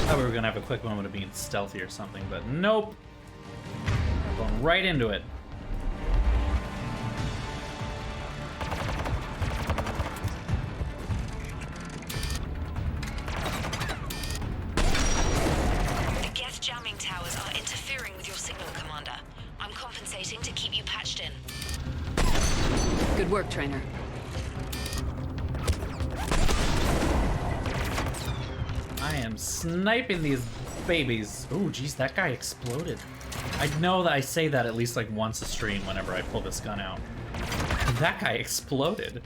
Speaker 1: Thought we were gonna have a quick moment of being stealthy or something, but nope. Going right into it.
Speaker 5: The Geth jamming towers are interfering with your signal, Commander. I'm compensating to keep you patched in.
Speaker 2: Good work, Trainer.
Speaker 1: I am sniping these babies. Oh, geez, that guy exploded. I know that I say that at least like once a stream whenever I pull this gun out. That guy exploded.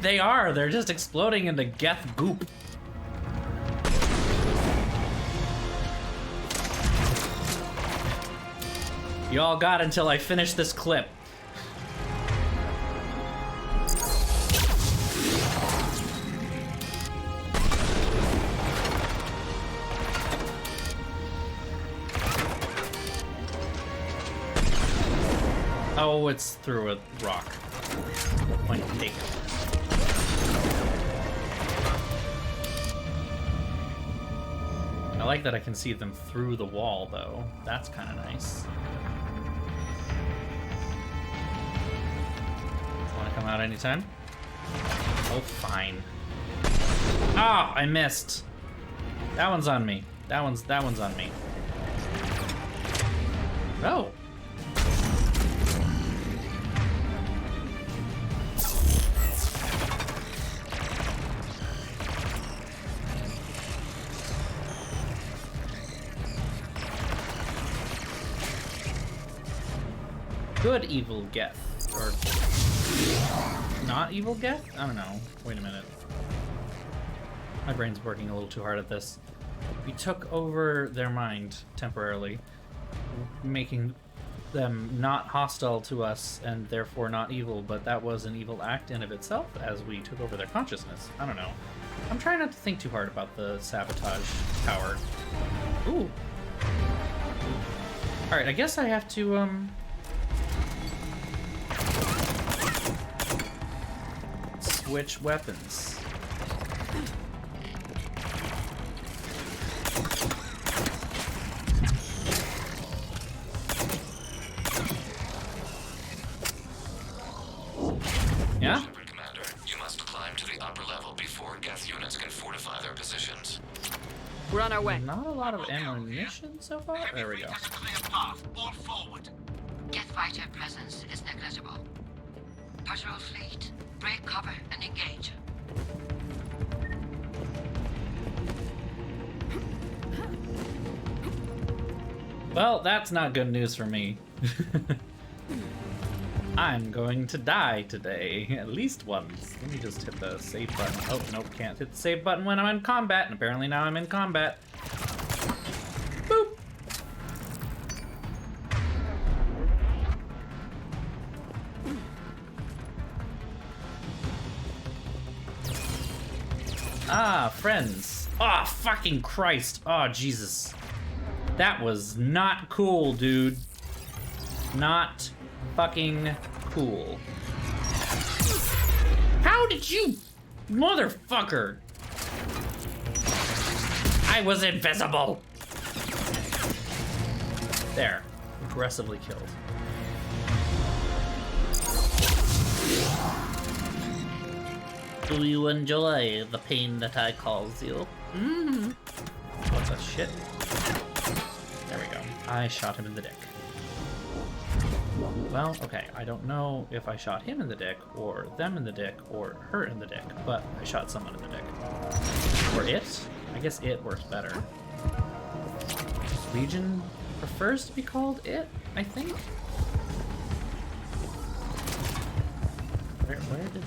Speaker 1: They are. They're just exploding into Geth goop. You all got until I finish this clip. Oh, it's through a rock. Point taken. I like that I can see them through the wall, though. That's kind of nice. Want to come out anytime? Oh, fine. Ah, I missed. That one's on me. That one's on me. Oh. Good evil Geth. Or not evil Geth? I don't know. Wait a minute. My brain's working a little too hard at this. We took over their mind temporarily, making them not hostile to us and therefore not evil, but that was an evil act in of itself as we took over their consciousness. I don't know. I'm trying not to think too hard about the sabotage tower. Ooh. Alright, I guess I have to, switch weapons. Yeah?
Speaker 3: Shepard Commander, you must climb to the upper level before Geth units can fortify their positions.
Speaker 2: We're on our way.
Speaker 1: Not a lot of ammunition so far. There we go.
Speaker 6: Has a clear path. All forward.
Speaker 7: Geth fighter presence is negligible. Patrol fleet, break cover and engage.
Speaker 1: Well, that's not good news for me. I'm going to die today, at least once. Let me just hit the save button. Oh, nope, can't hit the save button when I'm in combat, and apparently now I'm in combat. Boop! Ah, friends. Oh, fucking Christ. Oh, Jesus. That was not cool, dude. Not fucking cool. How did you... Motherfucker. I was invisible. There. Aggressively killed. Do you enjoy the pain that I cause you? Mm-hmm. What the shit? There we go. I shot him in the dick. Well, okay, I don't know if I shot him in the dick, or them in the dick, or her in the dick, but I shot someone in the dick. Or it? I guess it works better. Legion prefers to be called it, I think? Where did...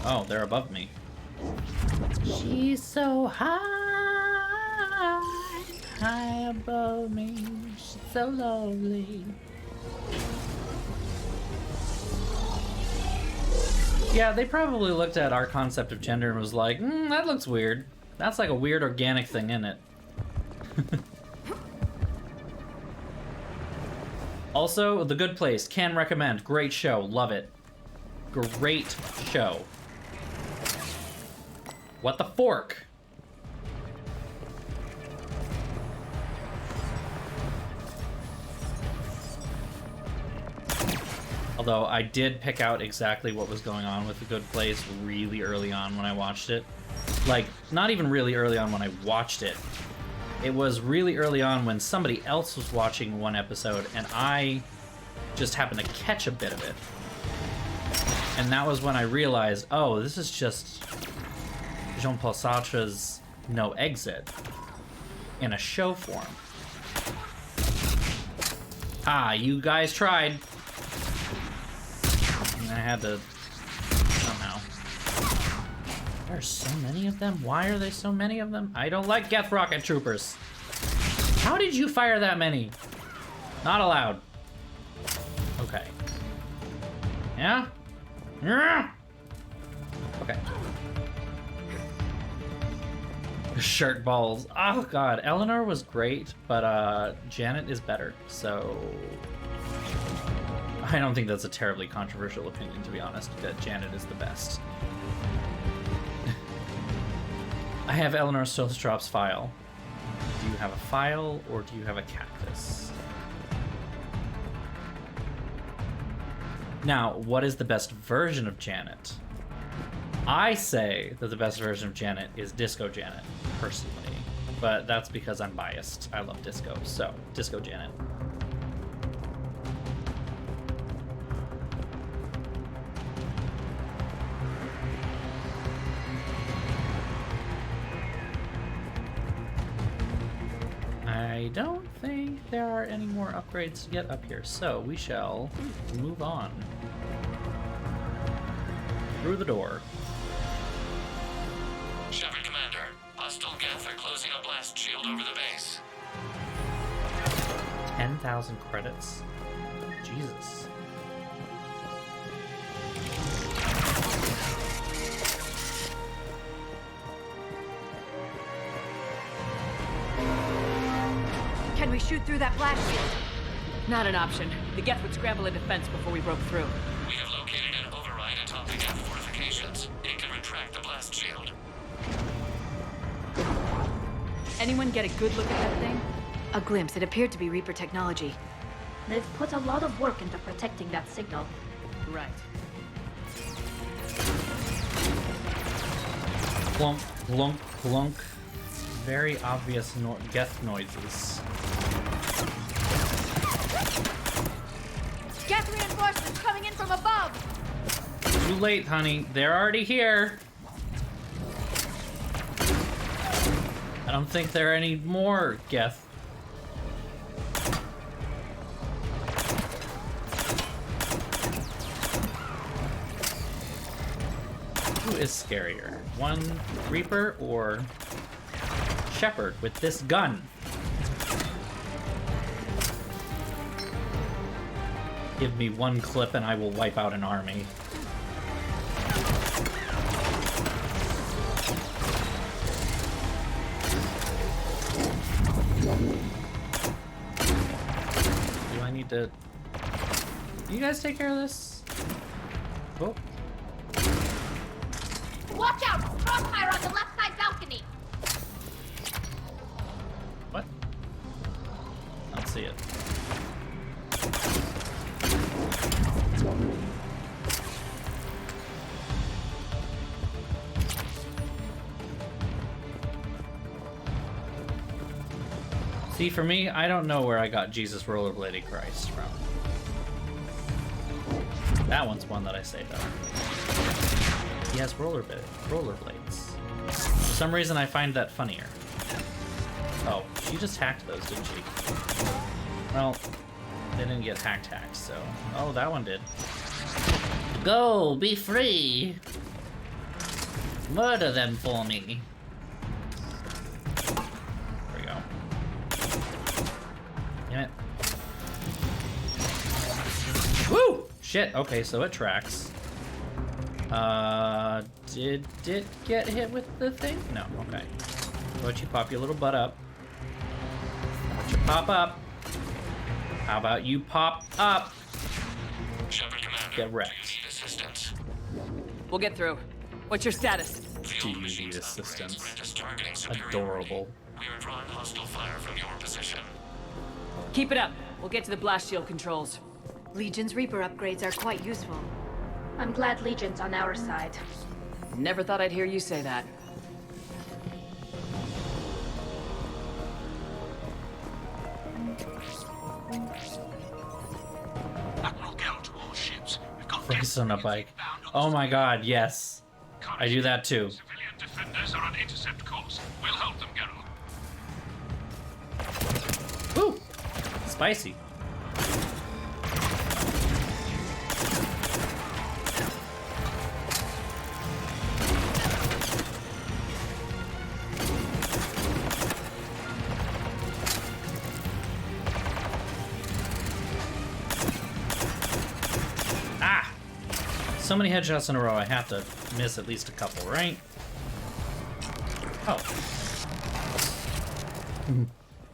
Speaker 1: Oh, they're above me. She's so high, high above me. She's so lovely. Yeah, they probably looked at our concept of gender and was like, that looks weird. That's like a weird organic thing, isn't it? Also, The Good Place, can recommend. Great show, love it. Great show. What the fork? Although I did pick out exactly what was going on with The Good Place really early on when I watched it. Like, not even really early on when I watched it. It was really early on when somebody else was watching one episode and I just happened to catch a bit of it. And that was when I realized, oh, this is just Jean-Paul Sartre's No Exit in a show form. Ah, you guys tried. And I had to somehow. There's so many of them? Why are there so many of them? I don't like Geth rocket troopers. How did you fire that many? Not allowed. Okay. Yeah? Yeah. Okay. Shirt balls. Oh god, Eleanor was great, but Janet is better. So I don't think that's a terribly controversial opinion, to be honest, that Janet is the best. I have Eleanor Stostrop's file. Do you have a file or do you have a cactus? Now, what is the best version of Janet? I say that the best version of Janet is Disco Janet, personally. But that's because I'm biased. I love disco, so Disco Janet. I don't think there are any more upgrades to get up here, so we shall move on. Through the door.
Speaker 3: Shepard Commander, hostile Geth are closing a blast shield over the base.
Speaker 1: 10 10,000 credits. Jesus.
Speaker 8: Can we shoot through that blast shield?
Speaker 2: Not an option. The Geth would scramble a defense before we broke through.
Speaker 3: We have located an override atop the Geth fortifications. It can retract the blast shield.
Speaker 2: Anyone get a good look at that thing?
Speaker 8: A glimpse. It appeared to be Reaper technology.
Speaker 4: They've put a lot of work into protecting that signal.
Speaker 2: Right.
Speaker 1: Plunk, plunk, plunk. Very obvious Geth noises.
Speaker 8: Geth reinforcements coming in from above!
Speaker 1: Too late, honey. They're already here. I don't think there are any more Geth. Who is scarier? One Reaper or Shepherd with this gun? Give me one clip and I will wipe out an army. Do I need to... You guys take care of this? Oh.
Speaker 4: Watch out! Crossfire on the left side balcony!
Speaker 1: What? I don't see it. See, for me, I don't know where I got Jesus Rollerblading Christ from. That one's one that I saved up. He has rollerblades. For some reason, I find that funnier. Oh, she just hacked those, didn't she? Well, they didn't get hacked, so... Oh, that one did. Go, be free! Murder them for me! There we go. Damn it. Woo! Shit, okay, so it tracks. Did it get hit with the thing? No, okay. Why don't you pop your little butt up? Why don't you pop up? How about you pop up?
Speaker 3: Shepard Commander,
Speaker 1: Get wrecked.
Speaker 3: do you need assistance?
Speaker 2: We'll get through. What's your status?
Speaker 3: The
Speaker 1: Do
Speaker 3: old
Speaker 1: you
Speaker 3: machine's
Speaker 1: need
Speaker 3: upgrades
Speaker 1: assistance?
Speaker 3: grant us targeting superiority.
Speaker 1: Adorable.
Speaker 3: We are drawing hostile fire from your position.
Speaker 2: Keep it up. We'll get to the blast shield controls.
Speaker 8: Legion's Reaper upgrades are quite useful.
Speaker 4: I'm glad Legion's on our side.
Speaker 2: Never thought I'd hear you say that.
Speaker 6: Admiral Gell to all ships. We've got
Speaker 1: Race on a bike. Oh my god, yes. I do that too.
Speaker 6: Civilian defenders are on intercept course. We'll help them, Geralt.
Speaker 1: Woo! Spicy. Ah! So many headshots in a row, I have to miss at least a couple, right? Oh.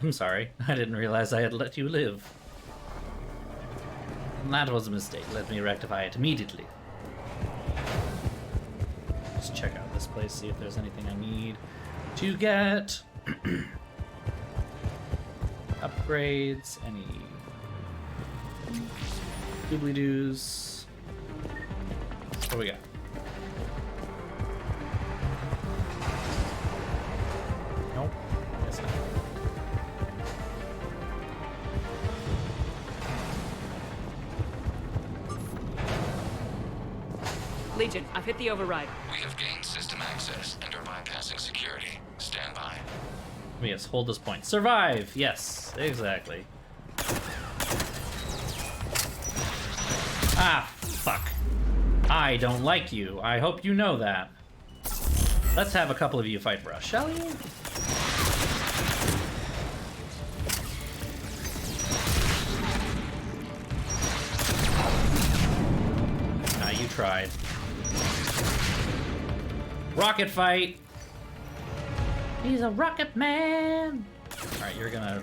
Speaker 1: I'm sorry. I didn't realize I had let you live. That was a mistake. Let me rectify it immediately. Let's check out this place, see if there's anything I need to get. Upgrades, any doobly-doos. What do we got? Nope. Guess not.
Speaker 2: Legion, I've hit the override.
Speaker 3: We have gained system access and are bypassing security. Stand by.
Speaker 1: Yes, hold this point. Survive! Yes, exactly. Ah, fuck. I don't like you. I hope you know that. Let's have a couple of you fight for us, shall you? tried. Rocket fight! He's a rocket man! Alright, you're gonna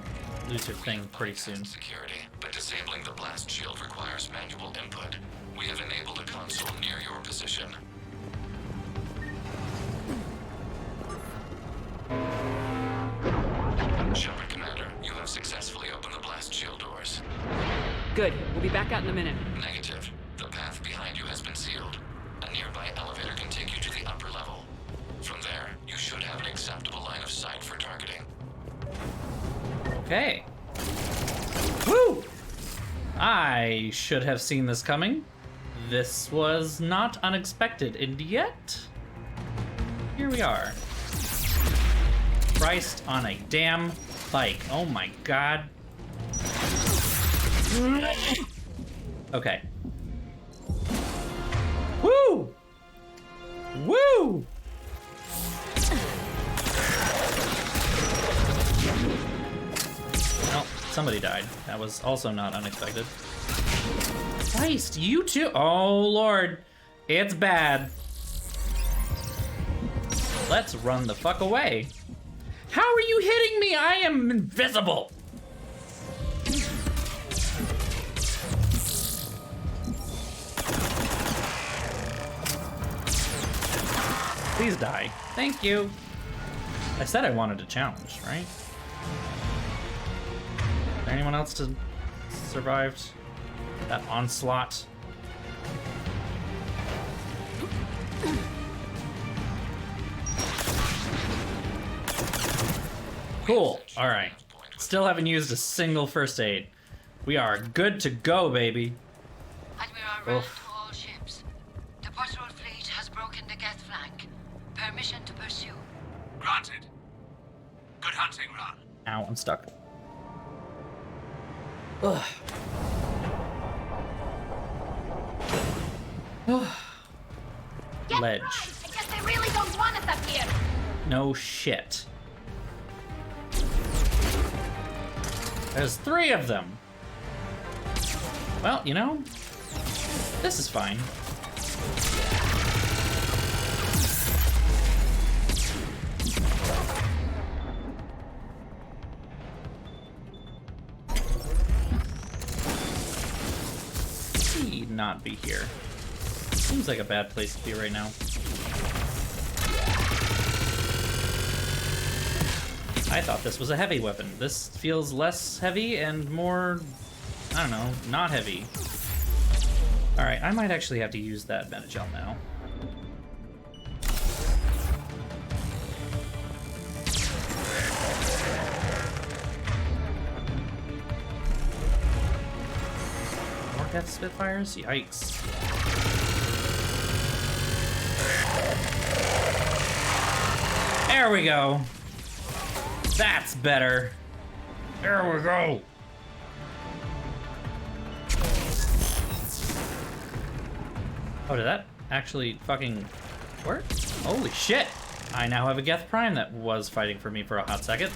Speaker 1: lose your thing pretty soon.
Speaker 3: Security, but disabling the blast shield requires manual input. We have enabled a console near your position. Shepard Commander, you have successfully opened the blast shield doors.
Speaker 2: Good. We'll be back out in a minute.
Speaker 3: Negative. The path behind you has been sealed. A nearby elevator can take you to the upper level. From there, you should have an acceptable line of sight for targeting.
Speaker 1: Okay. Woo! I should have seen this coming. This was not unexpected, and yet here we are. Christ on a damn bike. Oh my god. Okay. Woo! Woo! Well, somebody died. That was also not unexpected. Christ, you too? Oh, Lord. It's bad. Let's run the fuck away. How are you hitting me? I am invisible. Please die. Thank you. I said I wanted a challenge, right? Is there anyone else to survived that onslaught? Cool. All right. Still haven't used a single first aid. We are good to go, baby.
Speaker 7: Admiral Rand to all ships. The patrol fleet has broken the Geth flank. Permission to pursue.
Speaker 6: Granted. Good hunting, Ran.
Speaker 1: Ow, I'm stuck. Ugh. Ledge.
Speaker 4: I guess they really don't want us up here.
Speaker 1: No shit. There's 3 of them. Well, you know, this is fine. Need not be here. Seems like a bad place to be right now. I thought this was a heavy weapon. This feels less heavy and more, I don't know, not heavy. Alright, I might actually have to use that Benadryl now. More Death Spitfires? Yikes. There we go. That's better. There we go. Oh, did that actually fucking work? Holy shit. I now have a Geth Prime that was fighting for me for a hot second.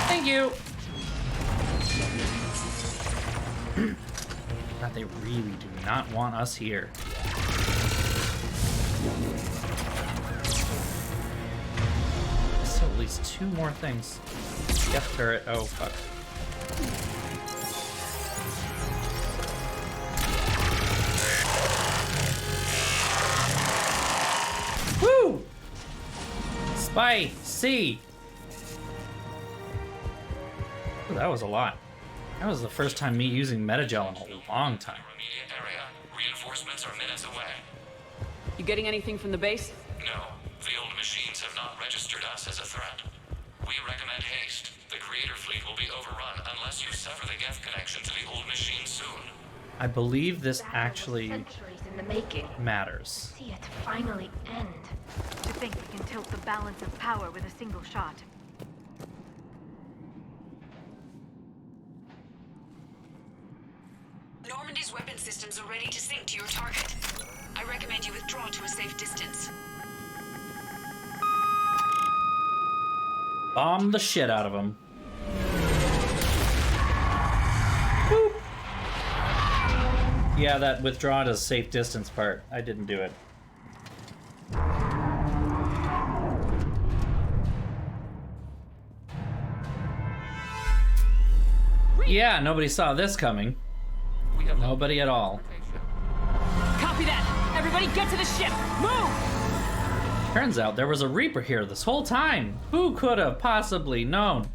Speaker 1: Thank you. God, they really do not want us here. So at least 2 more things. Death turret. Oh fuck. Woo! Spicy. Ooh, that was a lot. That was the first time me using Metagel in a long time.
Speaker 3: Immediate area. Reinforcements are minutes away.
Speaker 2: You getting anything from the base?
Speaker 3: No, the old machines have not registered us as a threat. We recommend haste. The Creator fleet will be overrun unless you sever the Geth connection to the old machine soon.
Speaker 1: I believe this actually
Speaker 4: Centuries in the making.
Speaker 1: matters.
Speaker 4: See it finally end.
Speaker 8: To think we can tilt the balance of power with a single shot.
Speaker 5: Normandy's weapon systems are ready to sync to your target. I recommend you withdraw out to a safe distance.
Speaker 1: Bomb the shit out of him. Boop. Yeah, that withdraw to safe distance part. I didn't do it. Yeah, nobody saw this coming. Nobody at all.
Speaker 9: Copy that! Everybody get to the ship! Move!
Speaker 1: Turns out there was a Reaper here this whole time. Who could have possibly known?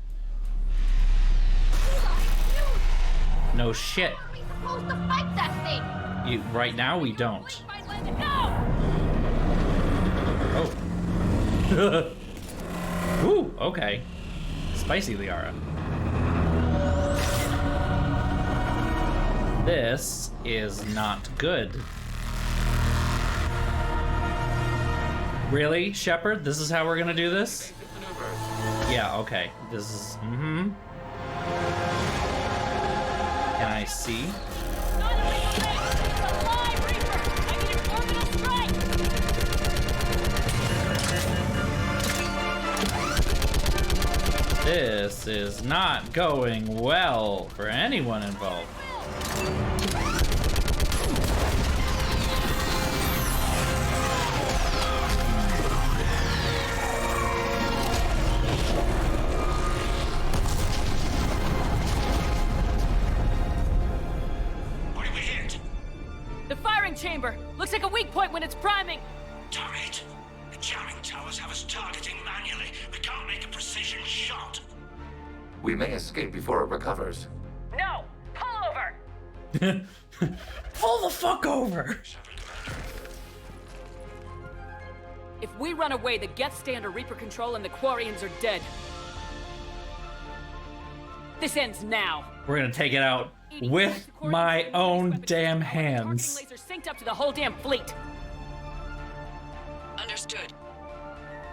Speaker 1: No shit.
Speaker 10: We're supposed to fight that thing.
Speaker 1: Right now we don't. Oh. Ooh, okay. Spicy Liara. This is not good. Really, Shepard? This is how we're gonna do this? Yeah, okay. This is, Can I see? This is not going well for anyone involved.
Speaker 6: What did we hit?
Speaker 9: The firing chamber! Looks like a weak point when it's priming!
Speaker 6: Damn it! The jamming towers have us targeting manually. We can't make a precision shot.
Speaker 3: We may escape before it recovers.
Speaker 9: No! Pull over!
Speaker 1: Pull the fuck over!
Speaker 9: If we run away, the Geth stay under Reaper control and the Quarians are dead. This ends now.
Speaker 1: We're gonna take it out with my own damn hands.
Speaker 9: Laser synced up to the whole damn fleet.
Speaker 5: Understood.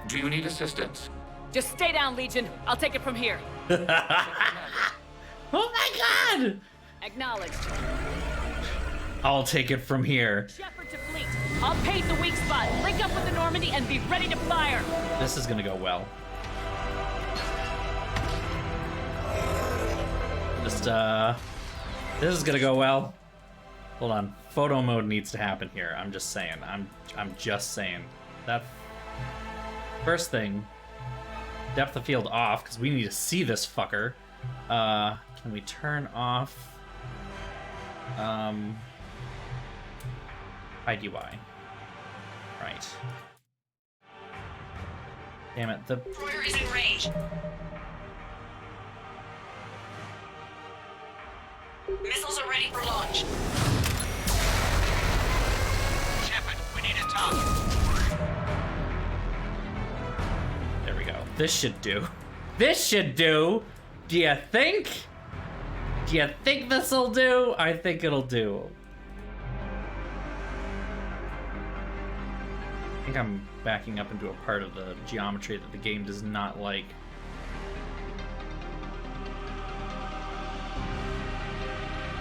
Speaker 3: Do you need assistance?
Speaker 9: Just stay down, Legion. I'll take it from here.
Speaker 1: Oh my god!
Speaker 9: Acknowledged.
Speaker 1: I'll take it from here.
Speaker 9: Shepard to fleet. I'll pave the weak spot, link up with the Normandy, and be ready to fire.
Speaker 1: This is gonna go well. This is gonna go well. Hold on. Photo mode needs to happen here. I'm just saying. I'm just saying. That first thing, depth of field off, because we need to see this fucker. Can we turn off IDY? Right. Damn it, the
Speaker 5: Destroyer is in range. Missiles are ready for launch.
Speaker 6: Shepard, we need a target.
Speaker 1: there we go. This should do. This should do. Do you think? Do you think this'll do? I think it'll do. I think I'm backing up into a part of the geometry that the game does not like.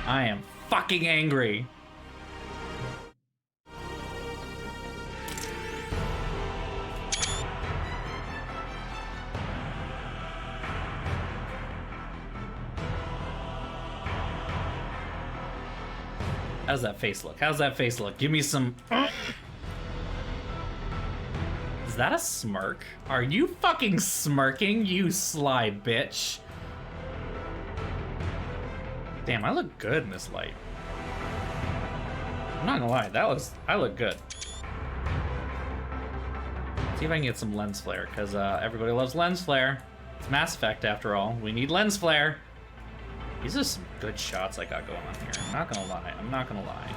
Speaker 1: I am fucking angry. How's that face look? How's that face look? Give me some... Is that a smirk? Are you fucking smirking, you sly bitch? Damn, I look good in this light. I'm not gonna lie, I look good. See if I can get some lens flare, because everybody loves lens flare. It's Mass Effect after all. We need lens flare. These are some good shots I got going on here. I'm not gonna lie. I'm not gonna lie.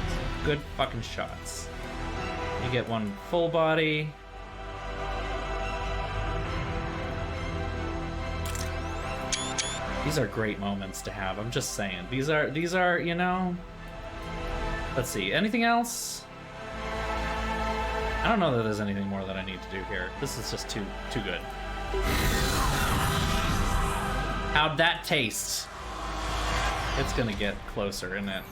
Speaker 1: Some good fucking shots. You get one full body. These are great moments to have. I'm just saying. These are, you know. Let's see. Anything else? I don't know that there's anything more that I need to do here. This is just too good. How'd that taste? It's gonna get closer, isn't it?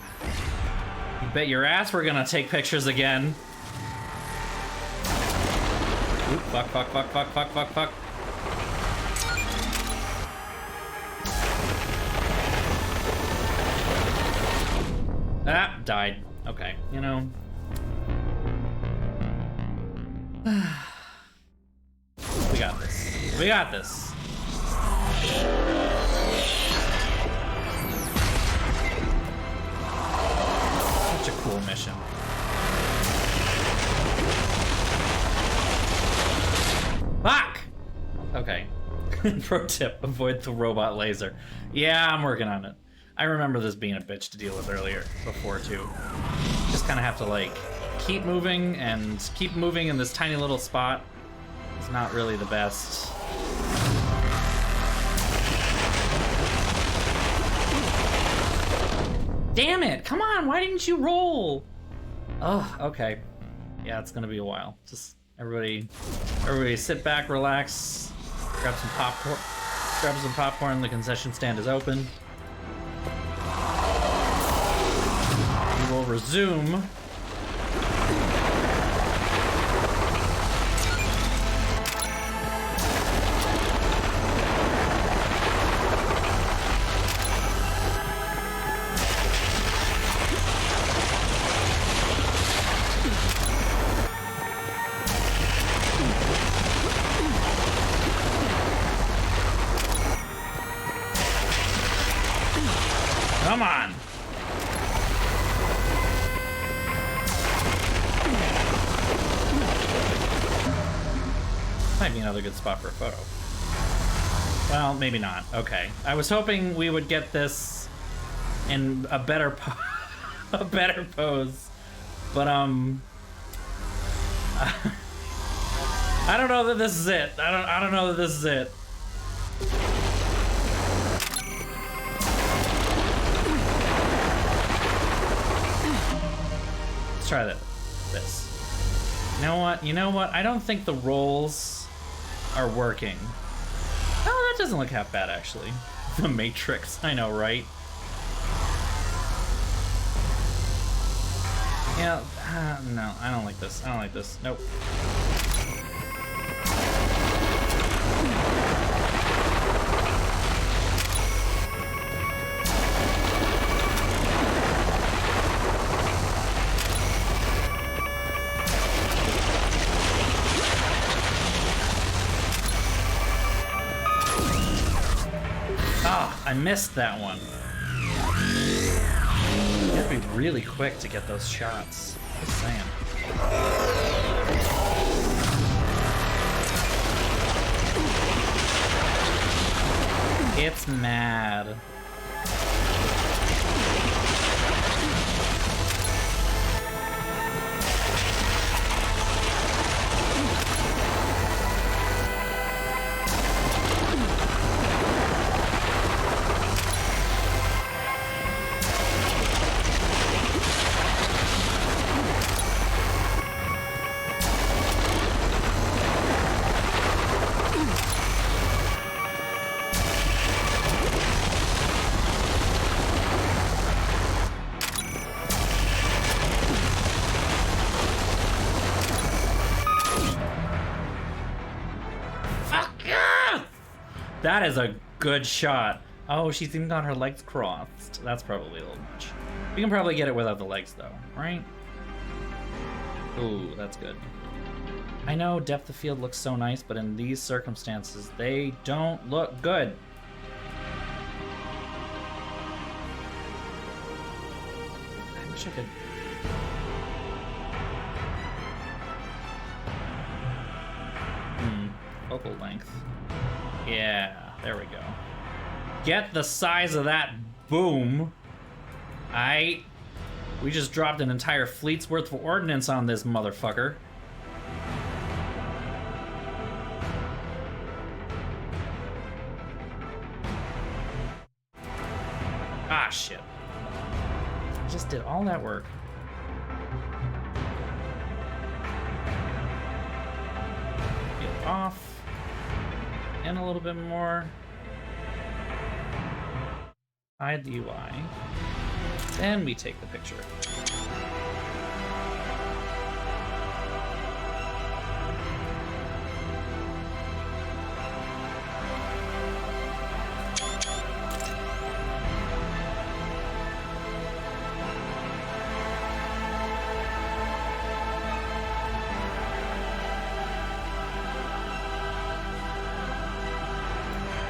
Speaker 1: You bet your ass we're gonna take pictures again. Oop, fuck, fuck, fuck, fuck, fuck, fuck, fuck. Ah, died. Okay, you know. We got this. We got this. Such a cool mission. Fuck! Okay. Pro tip, avoid the robot laser. Yeah, I'm working on it. I remember this being a bitch to deal with before too. Just kind of have to like keep moving in this tiny little spot. It's not really the best. Damn it! Come on, why didn't you roll? Oh, okay. Yeah, it's gonna be a while. Just everybody sit back, relax, grab some popcorn. Grab some popcorn, the concession stand is open. We will resume. Come on! Might be another good spot for a photo. Well, maybe not. Okay. I was hoping we would get this in a better a better pose. But I don't know that this is it. I don't know that this is it. Let's try this. You know what? I don't think the rolls are working. Oh, that doesn't look half bad, actually. The Matrix, I know, right? Yeah, no, I don't like this. I don't like this. Nope. I missed that one. You have to be really quick to get those shots. Just saying. It's mad. That is a good shot. Oh, she's even got her legs crossed. That's probably a little much. We can probably get it without the legs, though, right? Ooh, that's good. I know depth of field looks so nice, but in these circumstances, they don't look good. I wish I could... Focal length. Yeah, there we go. Get the size of that boom. Aight. We just dropped an entire fleet's worth of ordnance on this motherfucker. Ah, shit. I just did all that work. Get off. And a little bit more. Hide the UI. Then we take the picture.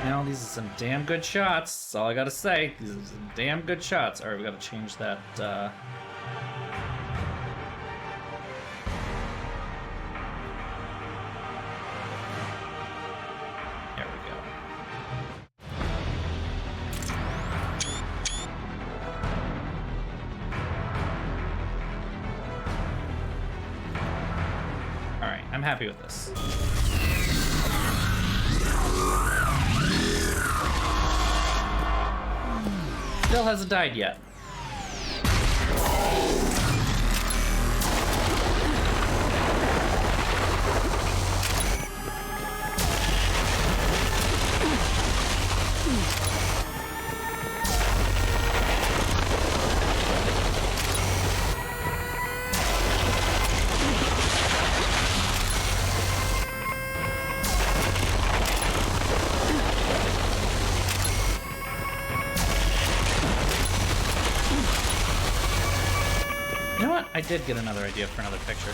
Speaker 1: Now, these are some damn good shots. That's all I gotta say. These are some damn good shots. Alright, we gotta change that, There we go. Alright, I'm happy with this. Still hasn't died yet. You know what? I did get another idea for another picture.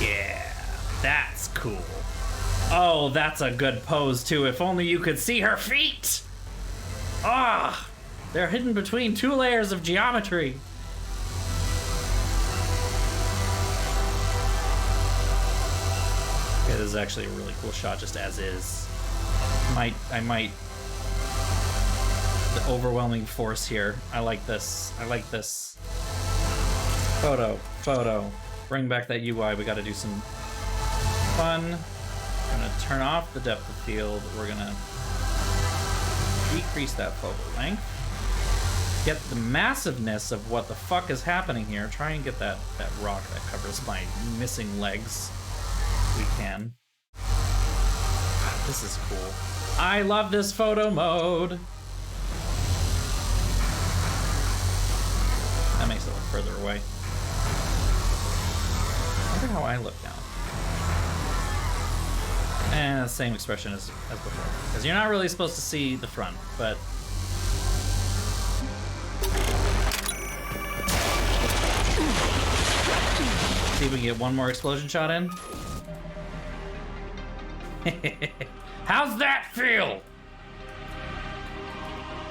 Speaker 1: Yeah, that's cool. Oh, that's a good pose too. If only you could see her feet! Ah! They're hidden between 2 layers of geometry. Okay, this is actually a really cool shot just as is. I might... The overwhelming force here. I like this. I like this. Photo. Bring back that UI. We gotta do some fun. We're gonna turn off the depth of field. We're gonna decrease that focal length. Get the massiveness of what the fuck is happening here. Try and get that rock that covers my missing legs. We can. This is cool. I love this photo mode. That makes it look further away. I wonder how I look now. And same expression as before. Because you're not really supposed to see the front, but... See if we can get one more explosion shot in. How's that feel?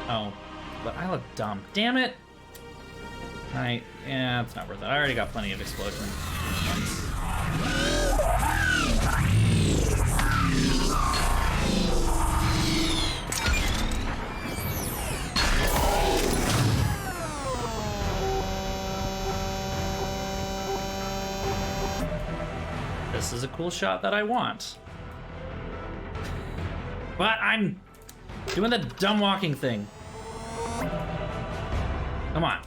Speaker 1: Oh, but I look dumb. Damn it! Alright, yeah, it's not worth it. I already got plenty of explosion ones. This is a cool shot that I want. But I'm doing the dumb walking thing. Come on.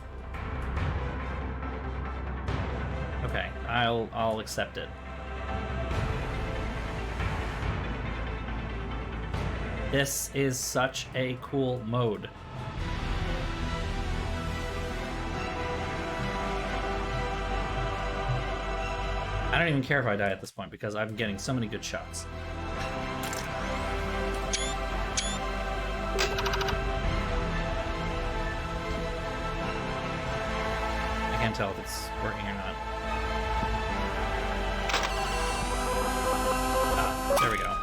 Speaker 1: Okay, I'll accept it. This is such a cool mode. I don't even care if I die at this point because I'm getting so many good shots. I can't tell if it's working or not. Ah, there we go.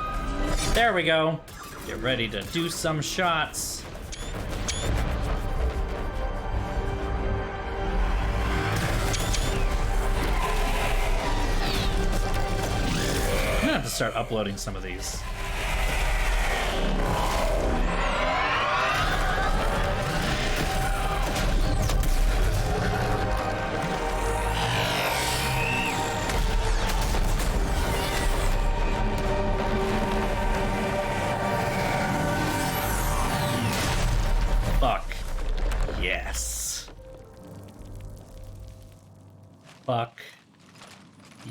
Speaker 1: There we go. Get ready to do some shots. I'm gonna have to start uploading some of these. Fuck. Yes. Fuck.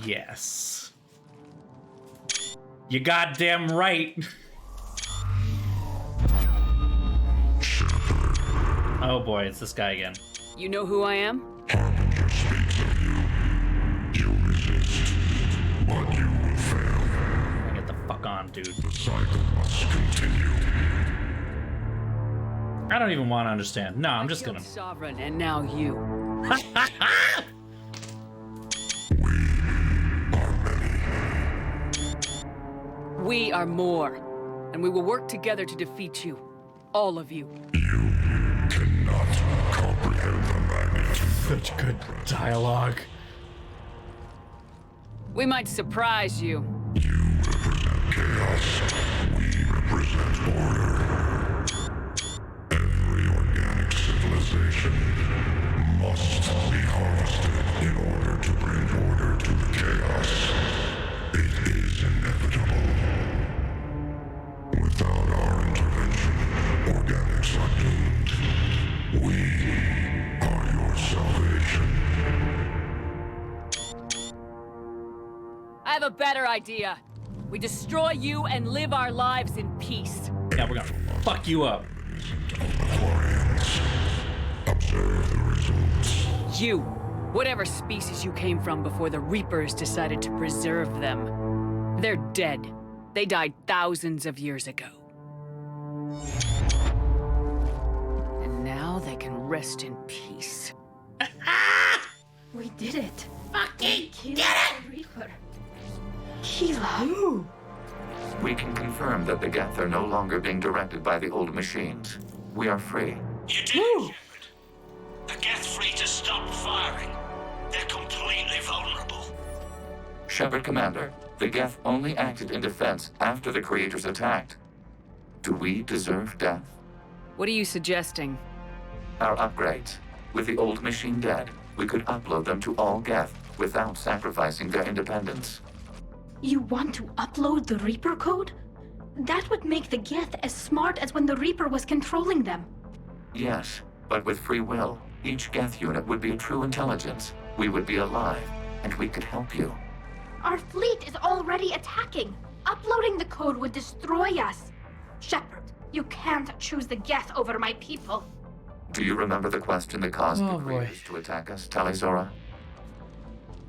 Speaker 1: Yes. You goddamn right. Oh boy, it's this guy again.
Speaker 9: You know who I am?
Speaker 3: Harbinger speaks of you. You resist, but you will fail.
Speaker 1: Get the fuck on, dude.
Speaker 3: The cycle must continue.
Speaker 1: I don't even want to understand. No, I'm just
Speaker 2: Killed
Speaker 1: gonna.
Speaker 2: Sovereign, and now you. We are more, and we will work together to defeat you. All of you.
Speaker 11: Cannot comprehend the magnitude.
Speaker 1: Such good dialogue.
Speaker 2: We might surprise you.
Speaker 11: You represent chaos. We represent order. Every organic civilization must be harvested in order to bring order to the chaos. It is inevitable. Without our intervention, organics are doomed. We are your salvation.
Speaker 9: I have a better idea. We destroy you and live our lives in peace.
Speaker 1: Yeah, we're gonna fuck you up.
Speaker 11: Observe the results.
Speaker 2: You. Whatever species you came from before the Reapers decided to preserve them. They're dead. They died thousands of years ago. And now they can rest in peace.
Speaker 4: We did it. Fucking did it! Reaper. Kila.
Speaker 3: We can confirm that the Geth are no longer being directed by the old machines. We are free.
Speaker 6: You did it, Shepard. The Geth free to stop firing. They're completely vulnerable.
Speaker 3: Shepard Commander, the Geth only acted in defense after the Creators attacked. Do we deserve death?
Speaker 2: What are you suggesting?
Speaker 3: Our upgrades. With the old machine dead, we could upload them to all Geth without sacrificing their independence.
Speaker 4: You want to upload the Reaper code? That would make the Geth as smart as when the Reaper was controlling them.
Speaker 3: Yes, but with free will, each Geth unit would be a true intelligence. We would be alive, and we could help you.
Speaker 4: Our fleet is already attacking. Uploading the code would destroy us. Shepard, you can't choose the Geth over my people.
Speaker 3: Do you remember the question that caused the
Speaker 1: boy.
Speaker 3: Creators to attack us, Talizora?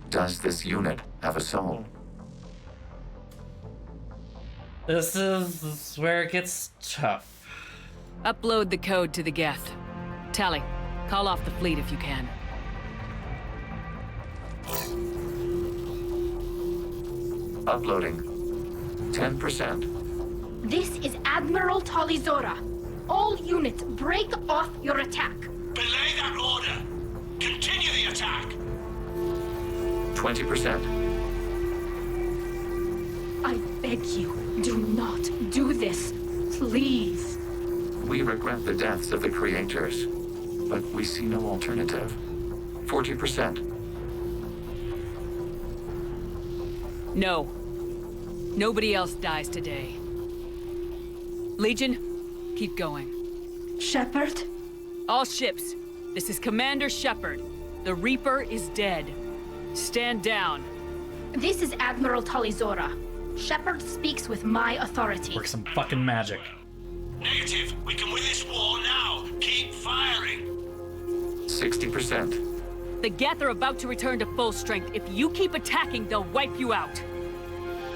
Speaker 3: Does this unit have a soul?
Speaker 1: This is where it gets tough.
Speaker 2: Upload the code to the Geth. Tally, call off the fleet if you can.
Speaker 3: Uploading. 10%.
Speaker 4: This is Admiral Talizora. All units, break off your attack.
Speaker 6: Belay that order. Continue the attack.
Speaker 3: 20%.
Speaker 4: I beg you, do not do this. Please.
Speaker 3: We regret the deaths of the Creators, but we see no alternative. 40%.
Speaker 2: No. Nobody else dies today. Legion, keep going.
Speaker 4: Shepard?
Speaker 2: All ships, this is Commander Shepard. The Reaper is dead. Stand down.
Speaker 4: This is Admiral Talizora. Shepard speaks with my authority.
Speaker 1: Work some fucking magic.
Speaker 6: Negative. We can win this war now. Keep firing.
Speaker 3: 60%.
Speaker 2: The Geth are about to return to full strength. If you keep attacking, they'll wipe you out.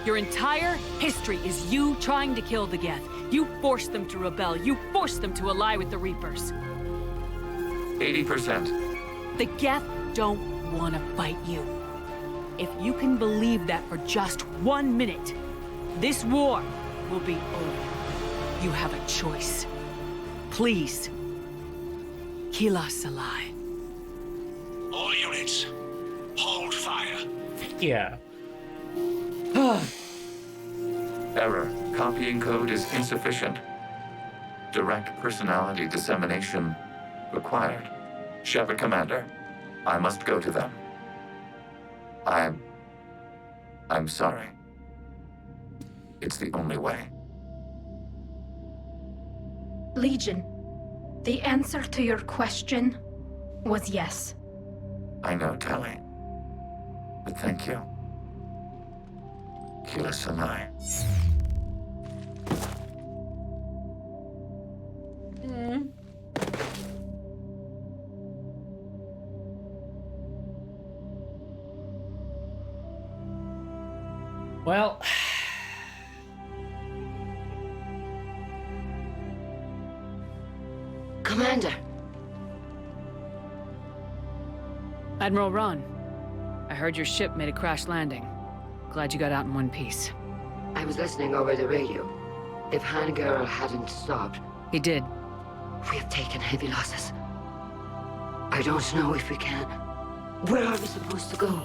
Speaker 2: Your entire history is you trying to kill the Geth. You forced them to rebel. You forced them to ally with the Reapers.
Speaker 3: 80%.
Speaker 2: The Geth don't want to fight you. If you can believe that for just 1 minute, this war will be over. You have a choice. Please. Kila Salai.
Speaker 6: All units, hold fire.
Speaker 1: Yeah.
Speaker 3: Error. Copying code is insufficient. Direct personality dissemination required. Shepard Commander, I must go to them. I'm sorry. It's the only way.
Speaker 4: Legion, the answer to your question was yes.
Speaker 3: I know, Tally. But thank you. Kila Sanai.
Speaker 1: Well,
Speaker 7: Commander.
Speaker 2: Admiral Ron, I heard your ship made a crash landing. Glad you got out in one piece.
Speaker 7: I was listening over the radio. If Hangirl hadn't stopped...
Speaker 2: He did.
Speaker 7: We have taken heavy losses. I don't know if we can. Where are we supposed to go?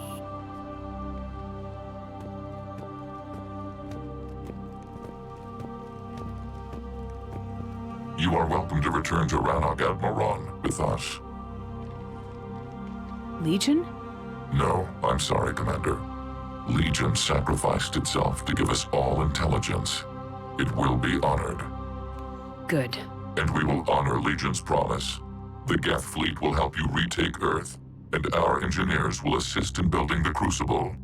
Speaker 11: You are welcome to return to Rannoch, Admiral Ron, with us.
Speaker 2: Legion?
Speaker 11: No, I'm sorry, Commander. Legion sacrificed itself to give us all intelligence. It will be honored.
Speaker 2: Good.
Speaker 11: And we will honor Legion's promise. The Geth fleet will help you retake Earth, and our engineers will assist in building the Crucible.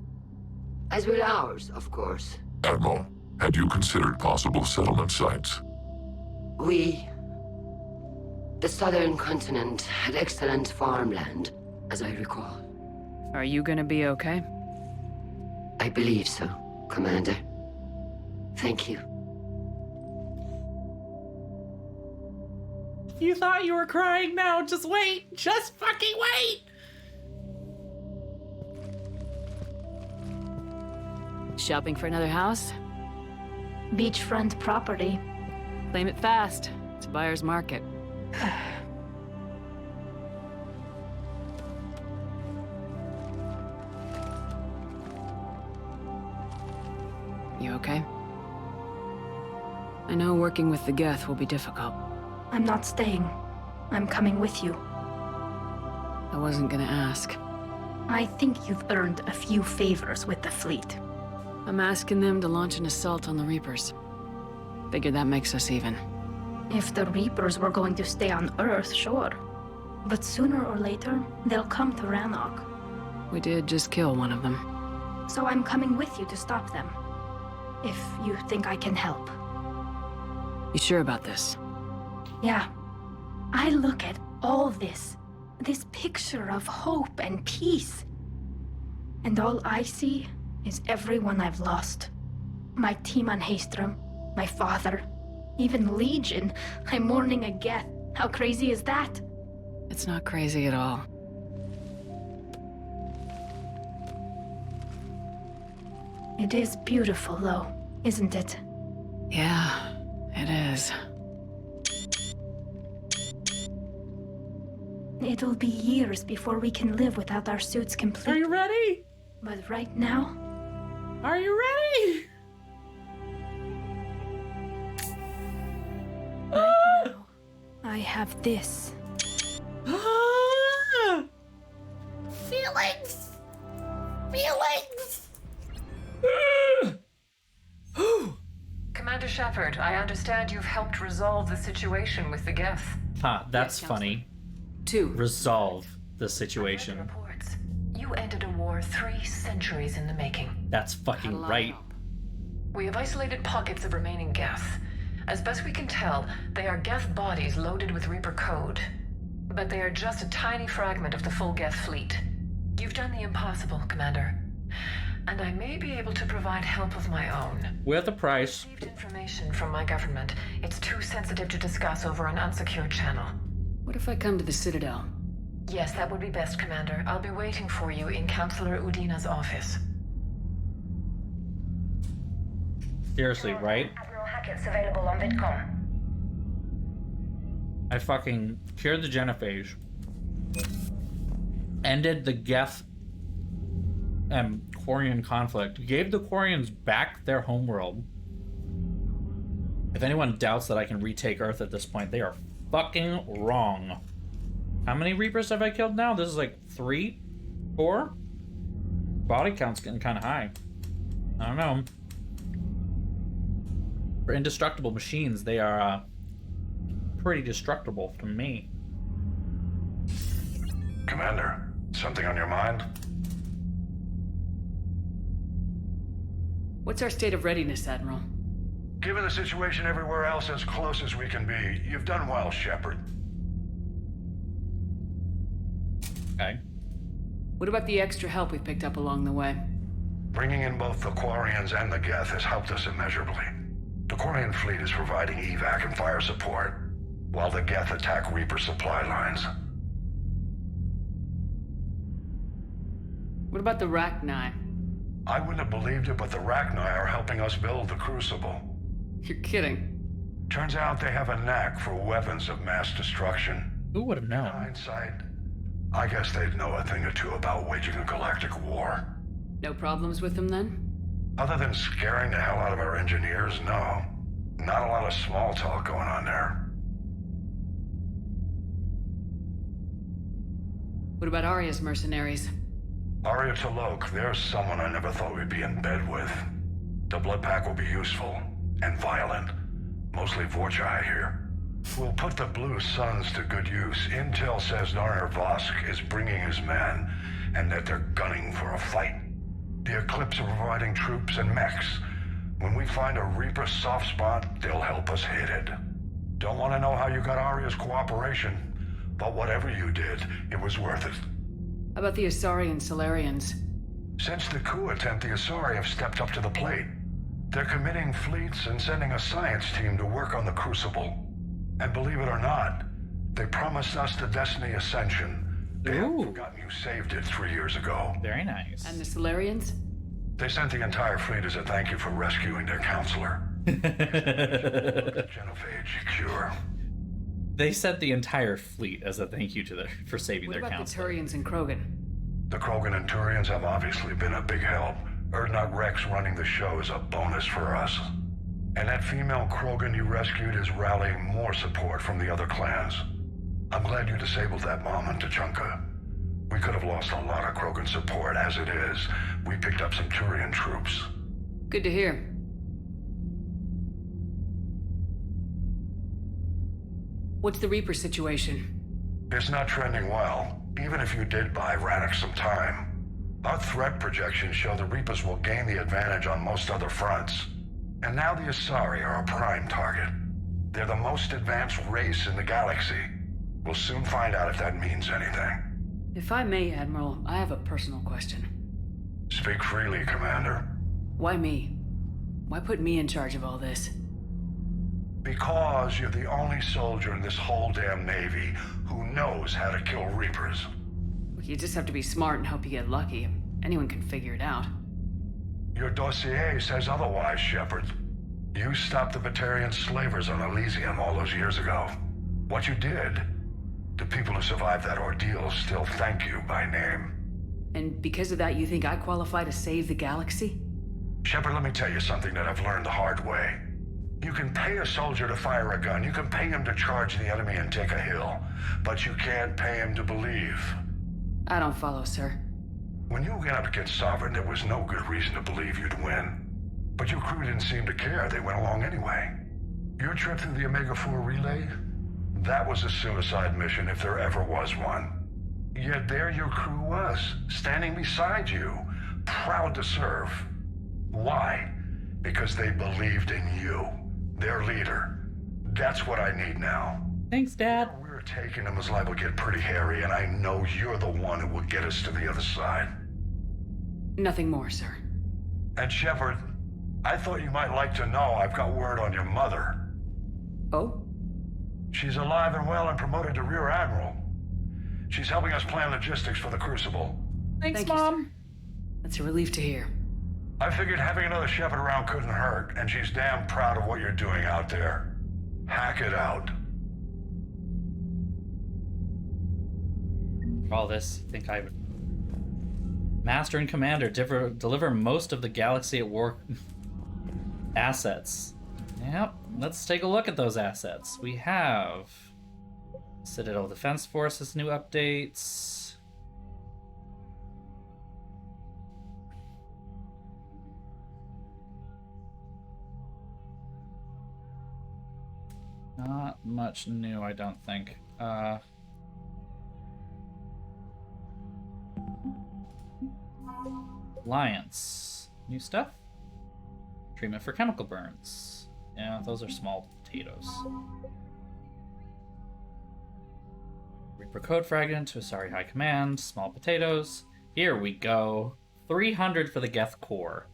Speaker 7: As will ours, of course.
Speaker 11: Admiral, had you considered possible settlement sites?
Speaker 7: The southern continent had excellent farmland, as I recall.
Speaker 2: Are you gonna be okay?
Speaker 7: I believe so, Commander. Thank you.
Speaker 1: You thought you were crying now. Just wait. Just fucking wait.
Speaker 2: Shopping for another house?
Speaker 4: Beachfront property.
Speaker 2: Claim it fast. It's a buyer's market. You okay? I know working with the Geth will be difficult.
Speaker 4: I'm not staying. I'm coming with you.
Speaker 2: I wasn't gonna ask.
Speaker 4: I think you've earned a few favors with the fleet.
Speaker 2: I'm asking them to launch an assault on the Reapers. Figure that makes us even.
Speaker 4: If the Reapers were going to stay on Earth, sure. But sooner or later, they'll come to Rannoch.
Speaker 2: We did just kill one of them.
Speaker 4: So I'm coming with you to stop them. If you think I can help.
Speaker 2: You sure about this?
Speaker 4: Yeah. I look at all this picture of hope and peace. And all I see is everyone I've lost. My team on Haestrom, my father, even Legion. I'm mourning a Geth. How crazy is that?
Speaker 2: It's not crazy at all.
Speaker 4: It is beautiful, though, isn't it?
Speaker 2: Yeah, it is.
Speaker 4: It'll be years before we can live without our suits complete.
Speaker 1: Are you ready?
Speaker 4: But right now...
Speaker 1: Are you ready?
Speaker 4: Right now, I have this.
Speaker 1: Feelings! Feelings!
Speaker 12: Commander Shepard, I understand you've helped resolve the situation with the Geth.
Speaker 1: Huh, that's
Speaker 2: Yes,
Speaker 1: funny.
Speaker 2: 2.
Speaker 1: Resolve the situation.
Speaker 12: Reports. You ended a war 3 centuries in the making.
Speaker 1: That's fucking right.
Speaker 12: We have isolated pockets of remaining Geth. As best we can tell, they are Geth bodies loaded with Reaper code. But they are just a tiny fragment of the full Geth fleet. You've done the impossible, Commander. And I may be able to provide help of my own.
Speaker 1: With a price.
Speaker 12: I received information from my government. It's too sensitive to discuss over an unsecured channel.
Speaker 2: What if I come to the Citadel?
Speaker 12: Yes, that would be best, Commander. I'll be waiting for you in Councilor Udina's office.
Speaker 1: Seriously, right?
Speaker 10: Admiral Hackett's available on VidCom.
Speaker 1: I fucking cured the genophage. Ended the Geth and Quarian conflict. Gave the Quarians back their homeworld. If anyone doubts that I can retake Earth at this point, they are fucking wrong. How many Reapers have I killed now? This is like 3? 4? Body count's getting kind of high. I don't know. For indestructible machines, they are pretty destructible to me.
Speaker 11: Commander, something on your mind?
Speaker 2: What's our state of readiness, Admiral?
Speaker 11: Given the situation everywhere else, as close as we can be, you've done well, Shepard.
Speaker 1: Okay.
Speaker 2: What about the extra help we picked up along the way?
Speaker 11: Bringing in both the Quarians and the Geth has helped us immeasurably. The Quarian fleet is providing evac and fire support.
Speaker 13: while the Geth attack Reaper supply lines.
Speaker 2: What about the Rachni?
Speaker 13: I wouldn't have believed it, but the Rachni are helping us build the Crucible.
Speaker 2: You're kidding.
Speaker 13: Turns out they have a knack for weapons of mass destruction.
Speaker 1: Who would have known?
Speaker 13: In hindsight, I guess they'd know a thing or two about waging a galactic war.
Speaker 2: No problems with them then?
Speaker 13: Other than scaring the hell out of our engineers, no. Not a lot of small talk going on there.
Speaker 2: What about Arya's mercenaries?
Speaker 13: Arya T'Loak, there's someone I never thought we'd be in bed with. The Blood Pack will be useful and violent. Mostly Vorcha, I hear. We'll put the Blue Suns to good use. Intel says Narner Vosk is bringing his men, and that they're gunning for a fight. The Eclipse are providing troops and mechs. When we find a Reaper soft spot, they'll help us hit it. Don't want to know how you got Arya's cooperation, but whatever you did, it was worth it.
Speaker 2: How about the Asari and Solarians?
Speaker 13: Since the coup attempt, the Asari have stepped up to the plate. They're committing fleets and sending a science team to work on the Crucible. And believe it or not, they promised us the Destiny Ascension. They haven't forgotten you saved it 3 years ago.
Speaker 1: Very nice.
Speaker 2: And the Solarians?
Speaker 13: They sent the entire fleet as a thank you for rescuing their counselor. Genophage cure.
Speaker 1: They sent the entire fleet as a thank you to for saving their
Speaker 2: counselor.
Speaker 1: counselor.
Speaker 2: What about the Turians and Krogan?
Speaker 13: The Krogan and Turians have obviously been a big help. Urdnot Rex running the show is a bonus for us. And that female Krogan you rescued is rallying more support from the other clans. I'm glad you disabled that bomb on Tachanka. We could have lost a lot of Krogan support. As it is, we picked up some Turian troops.
Speaker 2: Good to hear. What's the Reaper situation?
Speaker 13: It's not trending well, even if you did buy Radix some time. Our threat projections show the Reapers will gain the advantage on most other fronts. And now the Asari are a prime target. They're the most advanced race in the galaxy. We'll soon find out if that means anything.
Speaker 2: If I may, Admiral, I have a personal question.
Speaker 13: Speak freely, Commander.
Speaker 2: Why me? Why put me in charge of all this?
Speaker 13: Because you're the only soldier in this whole damn Navy who knows how to kill Reapers.
Speaker 2: You just have to be smart and hope you get lucky. Anyone can figure it out.
Speaker 13: Your dossier says otherwise, Shepard. You stopped the Batarian slavers on Elysium all those years ago. What you did, the people who survived that ordeal still thank you by name.
Speaker 2: And because of that, you think I qualify to save the galaxy?
Speaker 13: Shepard, let me tell you something that I've learned the hard way. You can pay a soldier to fire a gun, you can pay him to charge the enemy and take a hill, but you can't pay him to believe.
Speaker 2: I don't follow, sir.
Speaker 13: When you went up against Sovereign, there was no good reason to believe you'd win. But your crew didn't seem to care. They went along anyway. Your trip through the Omega-4 relay? That was a suicide mission if there ever was one. Yet there your crew was, standing beside you, proud to serve. Why? Because they believed in you, their leader. That's what I need now.
Speaker 1: Thanks, Dad.
Speaker 13: We're taking them as liable to get pretty hairy, and I know you're the one who will get us to the other side.
Speaker 2: Nothing more, sir.
Speaker 13: And Shepard, I thought you might like to know I've got word on your mother.
Speaker 2: Oh?
Speaker 13: She's alive and well and promoted to Rear Admiral. She's helping us plan logistics for the Crucible.
Speaker 1: Thanks, Mom.
Speaker 2: You, that's a relief to hear.
Speaker 13: I figured having another Shepard around couldn't hurt, and she's damn proud of what you're doing out there. Hack it out.
Speaker 1: For all this, I think I would... Master and Commander, deliver most of the Galaxy at War assets. Yep, let's take a look at those assets. We have Citadel Defense Forces new updates. Not much new, I don't think. Alliance. New stuff? Treatment for chemical burns. Yeah, those are small potatoes. Reaper Code Fragment to Asari High Command. Small potatoes. Here we go. 300 for the Geth Core.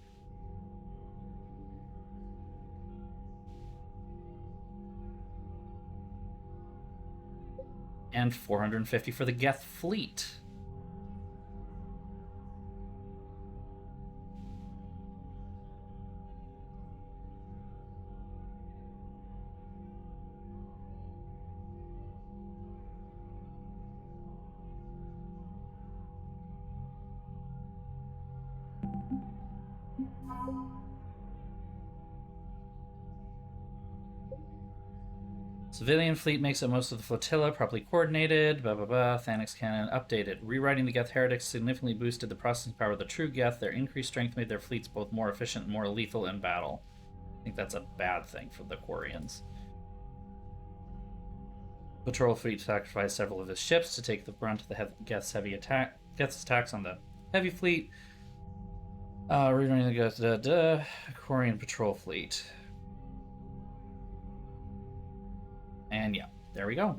Speaker 1: and 450 for the Geth fleet. Civilian fleet makes up most of the flotilla, properly coordinated, blah blah blah. Thanix cannon updated. Rewriting the Geth heretics significantly boosted the processing power of the true Geth. Their increased strength made their fleets both more efficient and more lethal in battle. I think that's a bad thing for the Quarians. Patrol fleet sacrificed several of his ships to take the brunt of the Geth's Geth's attacks on the heavy fleet. Rewriting the Geth, Quarian patrol fleet. And yeah, there we go.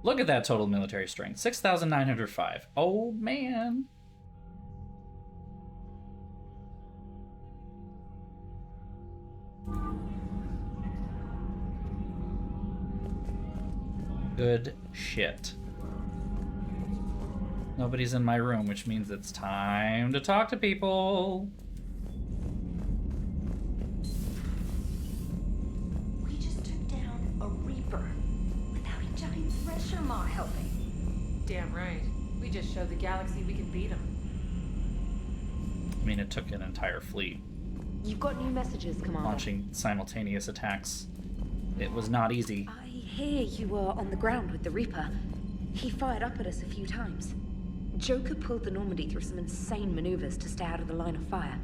Speaker 1: Look at that total military strength. 6,905. Oh, man. Good shit. Nobody's in my room, which means it's time to talk to people.
Speaker 14: Helping. Damn right. We just showed the galaxy we can beat them.
Speaker 1: I mean, it took an entire fleet.
Speaker 15: You've got new messages, Commander.
Speaker 1: Launching simultaneous attacks. It was not easy.
Speaker 15: I hear you were on the ground with the Reaper. He fired up at us a few times. Joker pulled the Normandy through some insane maneuvers to stay out of the line of fire.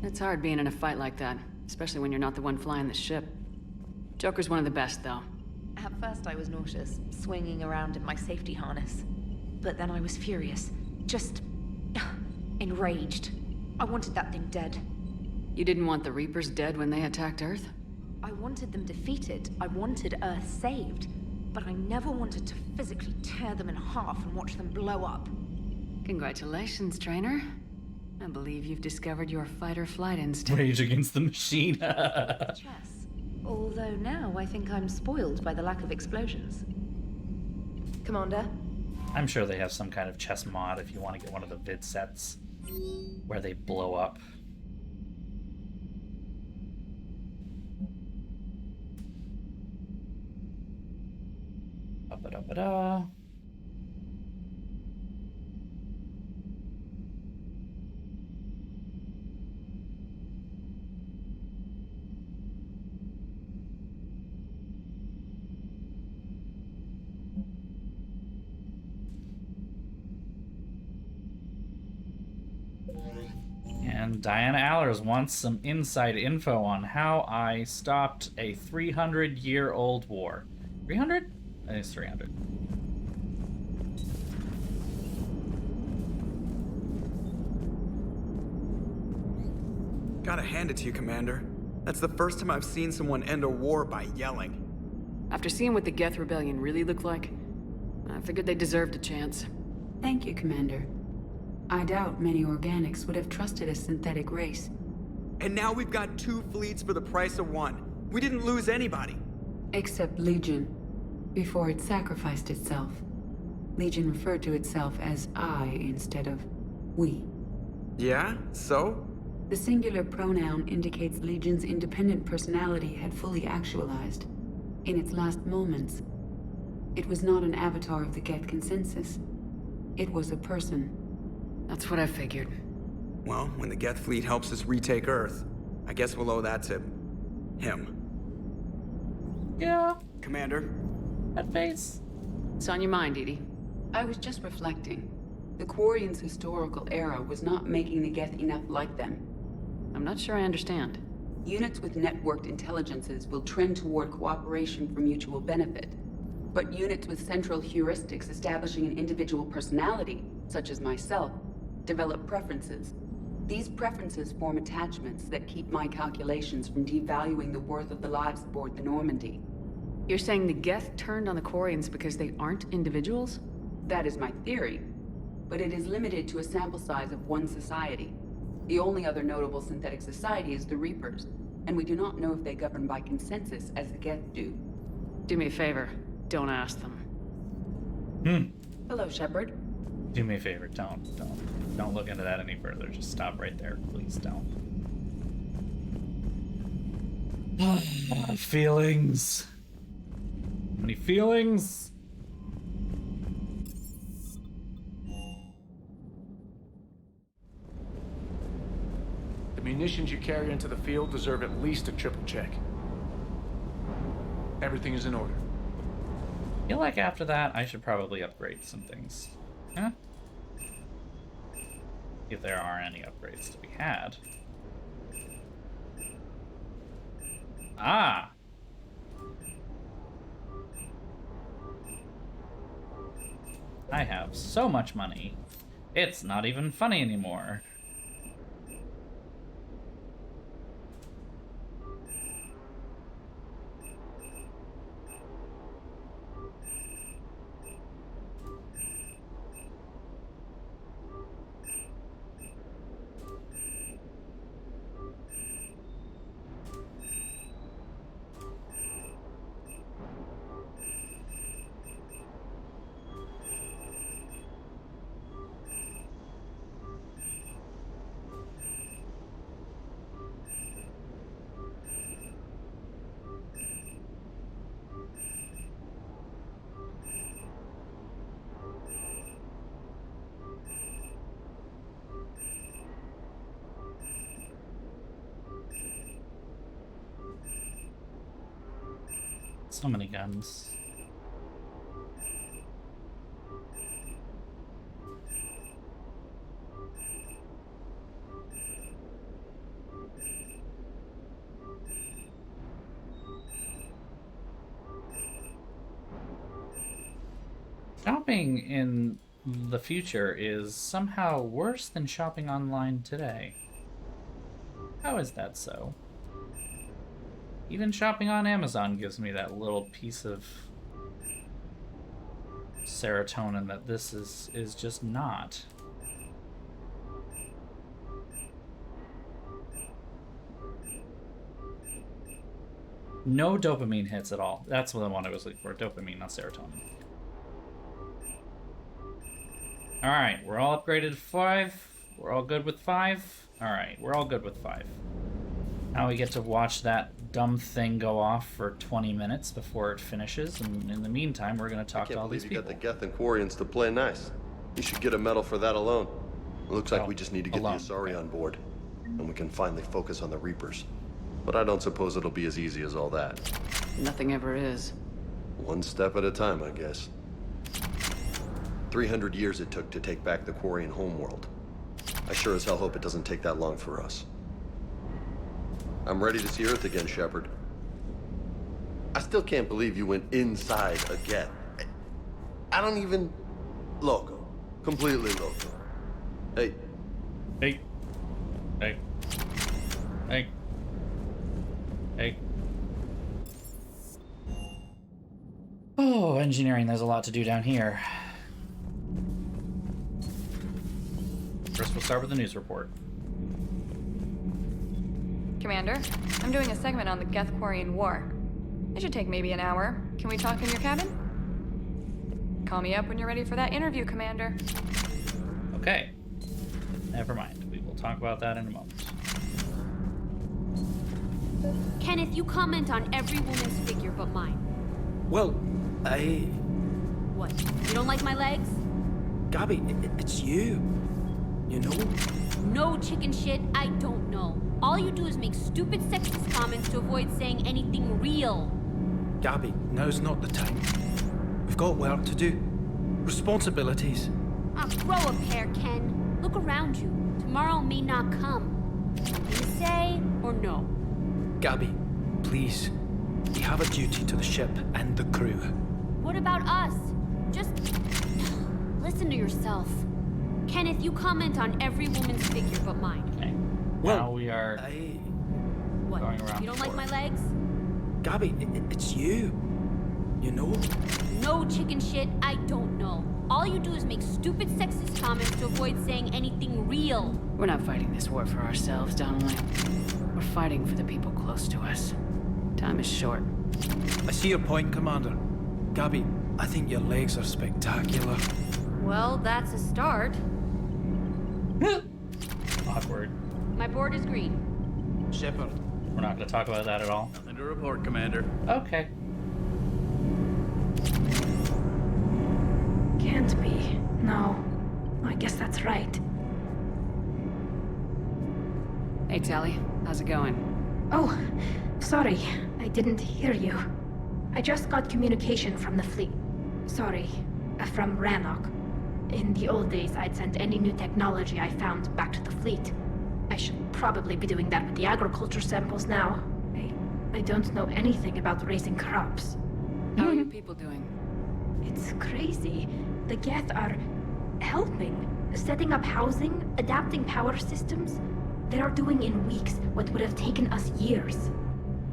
Speaker 2: It's hard being in a fight like that, especially when you're not the one flying the ship. Joker's one of the best, though.
Speaker 15: At first I was nauseous, swinging around in my safety harness. But then I was furious. Just... enraged. I wanted that thing dead.
Speaker 2: You didn't want the Reapers dead when they attacked Earth?
Speaker 15: I wanted them defeated. I wanted Earth saved. But I never wanted to physically tear them in half and watch them blow up.
Speaker 2: Congratulations, trainer. I believe you've discovered your fight-or-flight instinct.
Speaker 1: Rage against the machine.
Speaker 15: Chess. Although now I think I'm spoiled by the lack of explosions. Commander?
Speaker 1: I'm sure they have some kind of chess mod if you want to get one of the vid sets where they blow up. Ba-da-ba-da. And Diana Allers wants some inside info on how I stopped a 300-year-old war. 300? I think it's 300.
Speaker 16: Gotta hand it to you, Commander. That's the first time I've seen someone end a war by yelling.
Speaker 2: After seeing what the Geth Rebellion really looked like, I figured they deserved a chance.
Speaker 17: Thank you, Commander. I doubt many organics would have trusted a synthetic race.
Speaker 16: And now we've got 2 fleets for the price of 1. We didn't lose anybody.
Speaker 17: Except Legion, before it sacrificed itself. Legion referred to itself as I instead of we.
Speaker 16: Yeah? So?
Speaker 17: The singular pronoun indicates Legion's independent personality had fully actualized. In its last moments, it was not an avatar of the Geth consensus. It was a person.
Speaker 2: That's what I figured.
Speaker 16: Well, when the Geth fleet helps us retake Earth, I guess we'll owe that to... him.
Speaker 1: Yeah.
Speaker 16: Commander?
Speaker 1: That face.
Speaker 2: It's on your mind, Edie.
Speaker 17: I was just reflecting. The Quarians' historical era was not making the Geth enough like them.
Speaker 2: I'm not sure I understand.
Speaker 17: Units with networked intelligences will trend toward cooperation for mutual benefit. But units with central heuristics establishing an individual personality, such as myself, develop preferences. These preferences form attachments that keep my calculations from devaluing the worth of the lives aboard the Normandy.
Speaker 2: You're saying the Geth turned on the Quarians because they aren't individuals?
Speaker 17: That is my theory, but it is limited to a sample size of one society. The only other notable synthetic society is the Reapers, and we do not know if they govern by consensus as the Geth do.
Speaker 2: Do me a favor, don't ask them.
Speaker 17: Hello, Shepard.
Speaker 1: Do me a favor, don't look into that any further. Just stop right there. Please don't. Feelings. Many feelings.
Speaker 18: The munitions you carry into the field deserve at least a triple check. Everything is in order.
Speaker 1: I feel like after that, I should probably upgrade some things. Huh? If there are any upgrades to be had. Ah! I have so much money. It's not even funny anymore. So many guns. Shopping in the future is somehow worse than shopping online today. How is that so? Even shopping on Amazon gives me that little piece of serotonin that this is just not. No dopamine hits at all. That's the one I was looking for. Dopamine, not serotonin. Alright, we're all upgraded to 5. We're all good with 5. Alright, we're all good with 5. Now we get to watch that dumb thing go off for 20 minutes before it finishes, and in the meantime, we're going to talk to all these people.
Speaker 19: You got the Geth and Quarians to play nice. You should get a medal for that alone. It looks like we just need to get the Asari on board, and we can finally focus on the Reapers. But I don't suppose it'll be as easy as all that.
Speaker 20: Nothing ever is.
Speaker 19: One step at a time, I guess. 300 years it took to take back the Quarian homeworld. I sure as hell hope it doesn't take that long for us. I'm ready to see Earth again, Shepard. I still can't believe you went inside a Geth. I don't even... Loco. Completely loco. Hey.
Speaker 1: Hey. Hey. Hey. Hey. Oh, engineering, there's a lot to do down here. First, we'll start with the news report.
Speaker 21: Commander, I'm doing a segment on the Geth-Quarian War. It should take maybe an hour. Can we talk in your cabin? Call me up when you're ready for that interview, Commander.
Speaker 1: Okay. Never mind. We will talk about that in a moment.
Speaker 22: Kenneth, you comment on every woman's figure but mine.
Speaker 23: Well,
Speaker 22: What? You don't like my legs?
Speaker 23: Gabby, it's you. You know?
Speaker 22: No chicken shit, I don't know. All you do is make stupid sexist comments to avoid saying anything real.
Speaker 23: Gabby, now's not the time. We've got work to do. Responsibilities.
Speaker 22: Ah, grow a pair, Ken. Look around you. Tomorrow may not come. You say or no?
Speaker 23: Gabby, please. We have a duty to the ship and the crew.
Speaker 22: What about us? Just listen to yourself. Kenneth, you comment on every woman's figure but mine.
Speaker 1: Okay.
Speaker 23: Well,
Speaker 1: now we are
Speaker 22: What?
Speaker 1: going around.
Speaker 22: You don't like my legs?
Speaker 23: Gabby, it's you. You know?
Speaker 22: No chicken shit, I don't know. All you do is make stupid sexist comments to avoid saying anything real.
Speaker 20: We're not fighting this war for ourselves, Donnelly. We're fighting for the people close to us. Time is short.
Speaker 23: I see your point, Commander. Gabby, I think your legs are spectacular.
Speaker 21: Well, that's a start.
Speaker 1: Awkward.
Speaker 21: My board is green.
Speaker 18: Shepard.
Speaker 1: We're not going to talk about that at all.
Speaker 18: Nothing to report, Commander.
Speaker 1: Okay.
Speaker 4: Can't be. No. I guess that's right.
Speaker 20: Hey, Tally. How's it going?
Speaker 4: Oh, sorry. I didn't hear you. I just got communication from the fleet. Sorry. From Rannoch. In the old days, I'd sent any new technology I found back to the fleet. I should probably be doing that with the agriculture samples now. I don't know anything about raising crops.
Speaker 20: How are your people doing?
Speaker 4: It's crazy. The Geth are helping. Setting up housing, adapting power systems. They are doing in weeks what would have taken us years.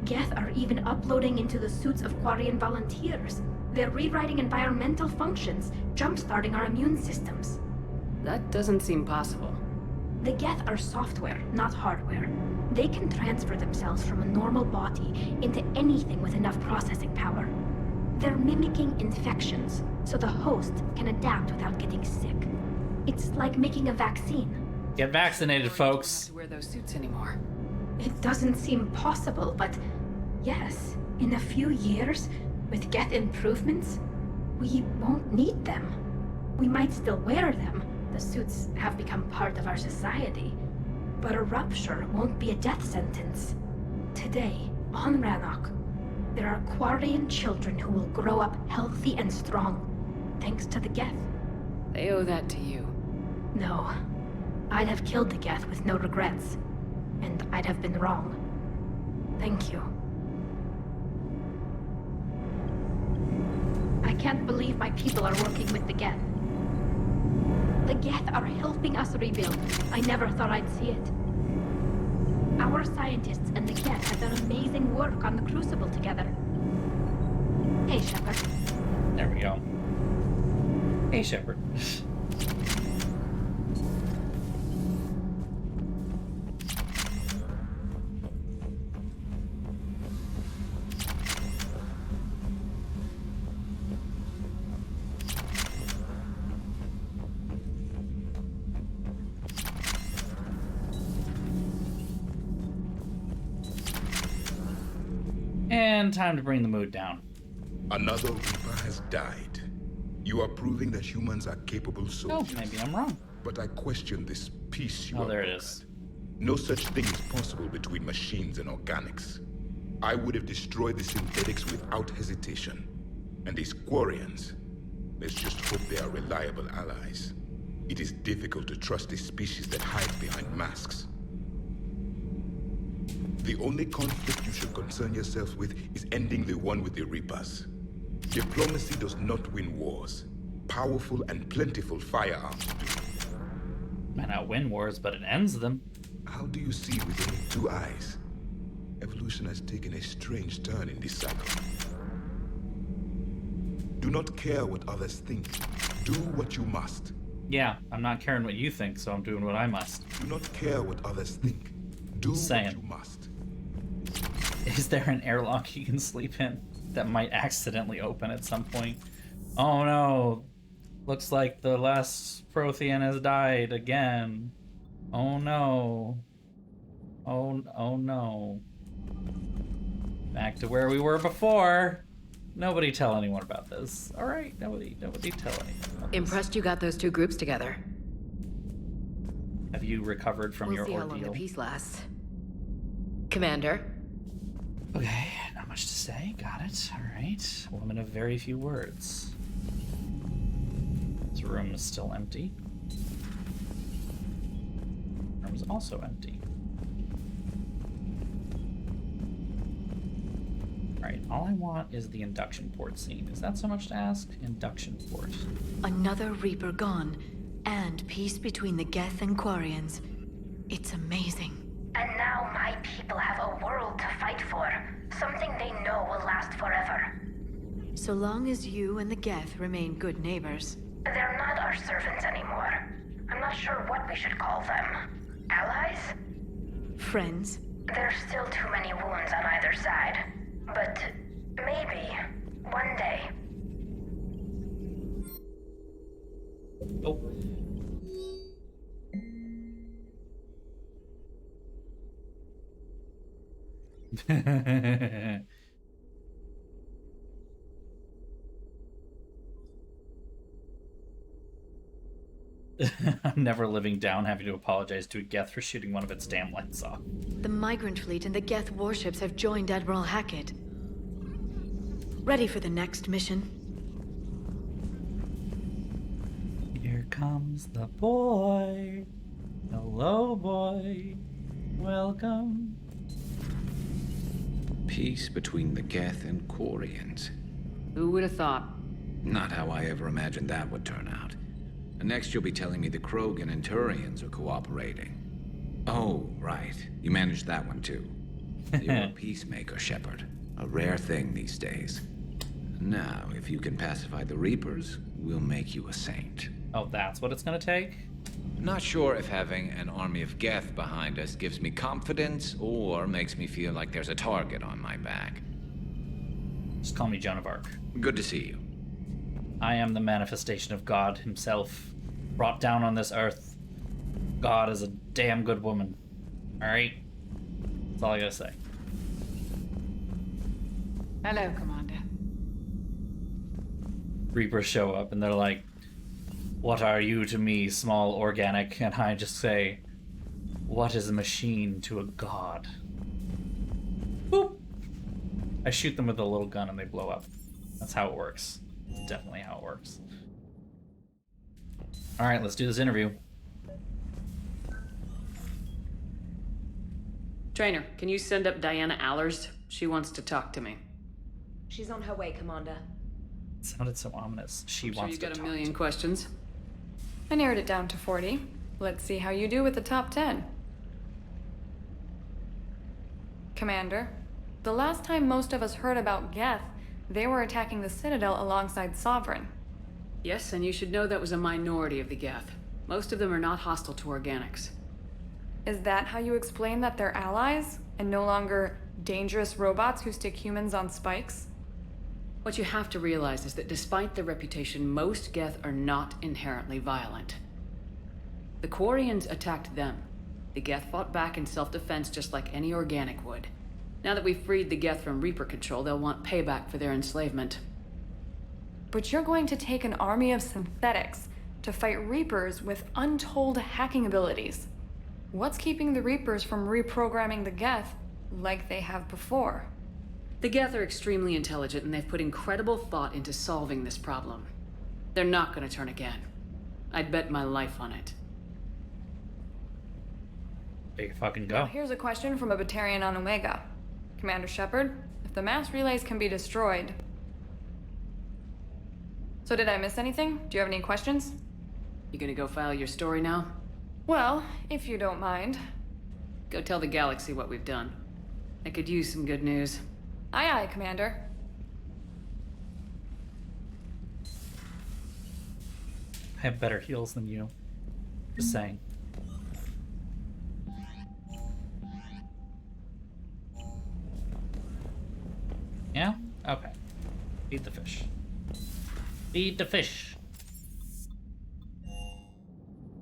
Speaker 4: Geth are even uploading into the suits of Quarian volunteers. They're rewriting environmental functions, jump-starting our immune systems.
Speaker 20: That doesn't seem possible.
Speaker 4: The Geth are software, not hardware. They can transfer themselves from a normal body into anything with enough processing power. They're mimicking infections, so the host can adapt without getting sick. It's like making a vaccine.
Speaker 1: Get vaccinated, folks.
Speaker 20: To wear those suits anymore.
Speaker 4: It doesn't seem possible, but yes, in a few years, with Geth improvements, we won't need them. We might still wear them. The suits have become part of our society. But a rupture won't be a death sentence. Today, on Rannoch, there are Quarian children who will grow up healthy and strong, thanks to the Geth.
Speaker 20: They owe that to you.
Speaker 4: No. I'd have killed the Geth with no regrets. And I'd have been wrong. Thank you. I can't believe my people are working with the Geth. The Geth are helping us rebuild. I never thought I'd see it. Our scientists and the Geth have done amazing work on the Crucible together. Hey, Shepard.
Speaker 1: There we go. Hey, Shepard. And time to bring the mood down.
Speaker 5: Another Reaper has died. You are proving that humans are capable soldiers.
Speaker 1: Oh, maybe I'm wrong.
Speaker 5: But I question this peace you
Speaker 1: Oh,
Speaker 5: are
Speaker 1: there it
Speaker 5: brokered.
Speaker 1: is.
Speaker 5: No such thing is possible between machines and organics. I would have destroyed the synthetics without hesitation. And these Quarians, let's just hope they are reliable allies. It is difficult to trust a species that hides behind masks. The only conflict you should concern yourselves with is ending the one with the Reapers. Diplomacy does not win wars. Powerful and plentiful firearms do.
Speaker 1: Might not win wars, but it ends them.
Speaker 5: How do you see with only two eyes? Evolution has taken a strange turn in this cycle. Do not care what others think. Do what you must.
Speaker 1: Yeah, I'm not caring what you think, so I'm doing what I must.
Speaker 5: Do not care what others think. Do what you must.
Speaker 1: Is there an airlock you can sleep in that might accidentally open at some point? Oh no. Looks like the last Prothean has died again. Oh no. Oh no. Back to where we were before. Nobody tell anyone about this. Alright, nobody tell anyone about
Speaker 8: Impressed you got those two groups together.
Speaker 1: Have you recovered from your
Speaker 8: We'll see how long the
Speaker 1: ordeal?
Speaker 8: peace lasts. Commander.
Speaker 1: Okay, not much to say. Got it. Alright. Woman of very few words. This room is still empty. Room is also empty. Alright, all I want is the induction port scene. Is that so much to ask? Induction port.
Speaker 2: Another Reaper gone, and peace between the Geth and Quarians. It's amazing.
Speaker 10: And now my people have a world to fight for. Something they know will last forever.
Speaker 2: So long as you and the Geth remain good neighbors.
Speaker 10: They're not our servants anymore. I'm not sure what we should call them. Allies?
Speaker 2: Friends?
Speaker 10: There's still too many wounds on either side. But maybe, one day.
Speaker 1: Oh. I'm never living down having to apologize to a Geth for shooting one of its damn lights off.
Speaker 2: The migrant fleet and the Geth warships have joined Admiral Hackett. Ready for the next mission?
Speaker 1: Here comes the boy. Hello, boy. Welcome.
Speaker 3: Peace between the Geth and Quarians.
Speaker 20: Who would have thought?
Speaker 3: Not how I ever imagined that would turn out. And next you'll be telling me the Krogan and Turians are cooperating. Oh, right. You managed that one too. You're a peacemaker, Shepard. A rare thing these days. Now, if you can pacify the Reapers, we'll make you a saint.
Speaker 1: Oh, that's what it's gonna take?
Speaker 3: Not sure if having an army of Geth behind us gives me confidence or makes me feel like there's a target on my back.
Speaker 1: Just call me Joan of Arc.
Speaker 3: Good to see you.
Speaker 1: I am the manifestation of God himself, brought down on this earth. God is a damn good woman. Alright? That's all I gotta say.
Speaker 20: Hello, Commander.
Speaker 1: Reapers show up and they're like, "What are you to me, small organic?" And I just say, "What is a machine to a god?" Boop! I shoot them with a little gun and they blow up. That's how it works. That's definitely how it works. Alright, let's do this interview.
Speaker 20: Trainer, can you send up Diana Allers? She wants to talk to me.
Speaker 15: She's on her way, Commander.
Speaker 1: It sounded so ominous. She
Speaker 20: I'm sure
Speaker 1: wants
Speaker 20: you
Speaker 1: to
Speaker 20: got a
Speaker 1: talk
Speaker 20: million
Speaker 1: to me.
Speaker 20: questions.
Speaker 21: I narrowed it down to 40. Let's see how you do with the top 10. Commander, the last time most of us heard about Geth, they were attacking the Citadel alongside Sovereign.
Speaker 20: Yes, and you should know that was a minority of the Geth. Most of them are not hostile to organics.
Speaker 21: Is that how you explain that they're allies, and no longer dangerous robots who stick humans on spikes?
Speaker 20: What you have to realize is that despite their reputation, most Geth are not inherently violent. The Quarians attacked them. The Geth fought back in self-defense just like any organic would. Now that we've freed the Geth from Reaper control, they'll want payback for their enslavement.
Speaker 21: But you're going to take an army of synthetics to fight Reapers with untold hacking abilities. What's keeping the Reapers from reprogramming the Geth like they have before?
Speaker 20: The Geth are extremely intelligent, and they've put incredible thought into solving this problem. They're not gonna turn again. I'd bet my life on it.
Speaker 1: Big fucking go.
Speaker 21: Here's a question from a Batarian on Omega. Commander Shepard, if the mass relays can be destroyed... So did I miss anything? Do you have any questions?
Speaker 20: You gonna go file your story now?
Speaker 21: Well, if you don't mind.
Speaker 20: Go tell the galaxy what we've done. I could use some good news.
Speaker 21: Aye, aye, Commander.
Speaker 1: I have better heals than you. Just saying. Yeah? Okay. Feed the fish. Feed the fish.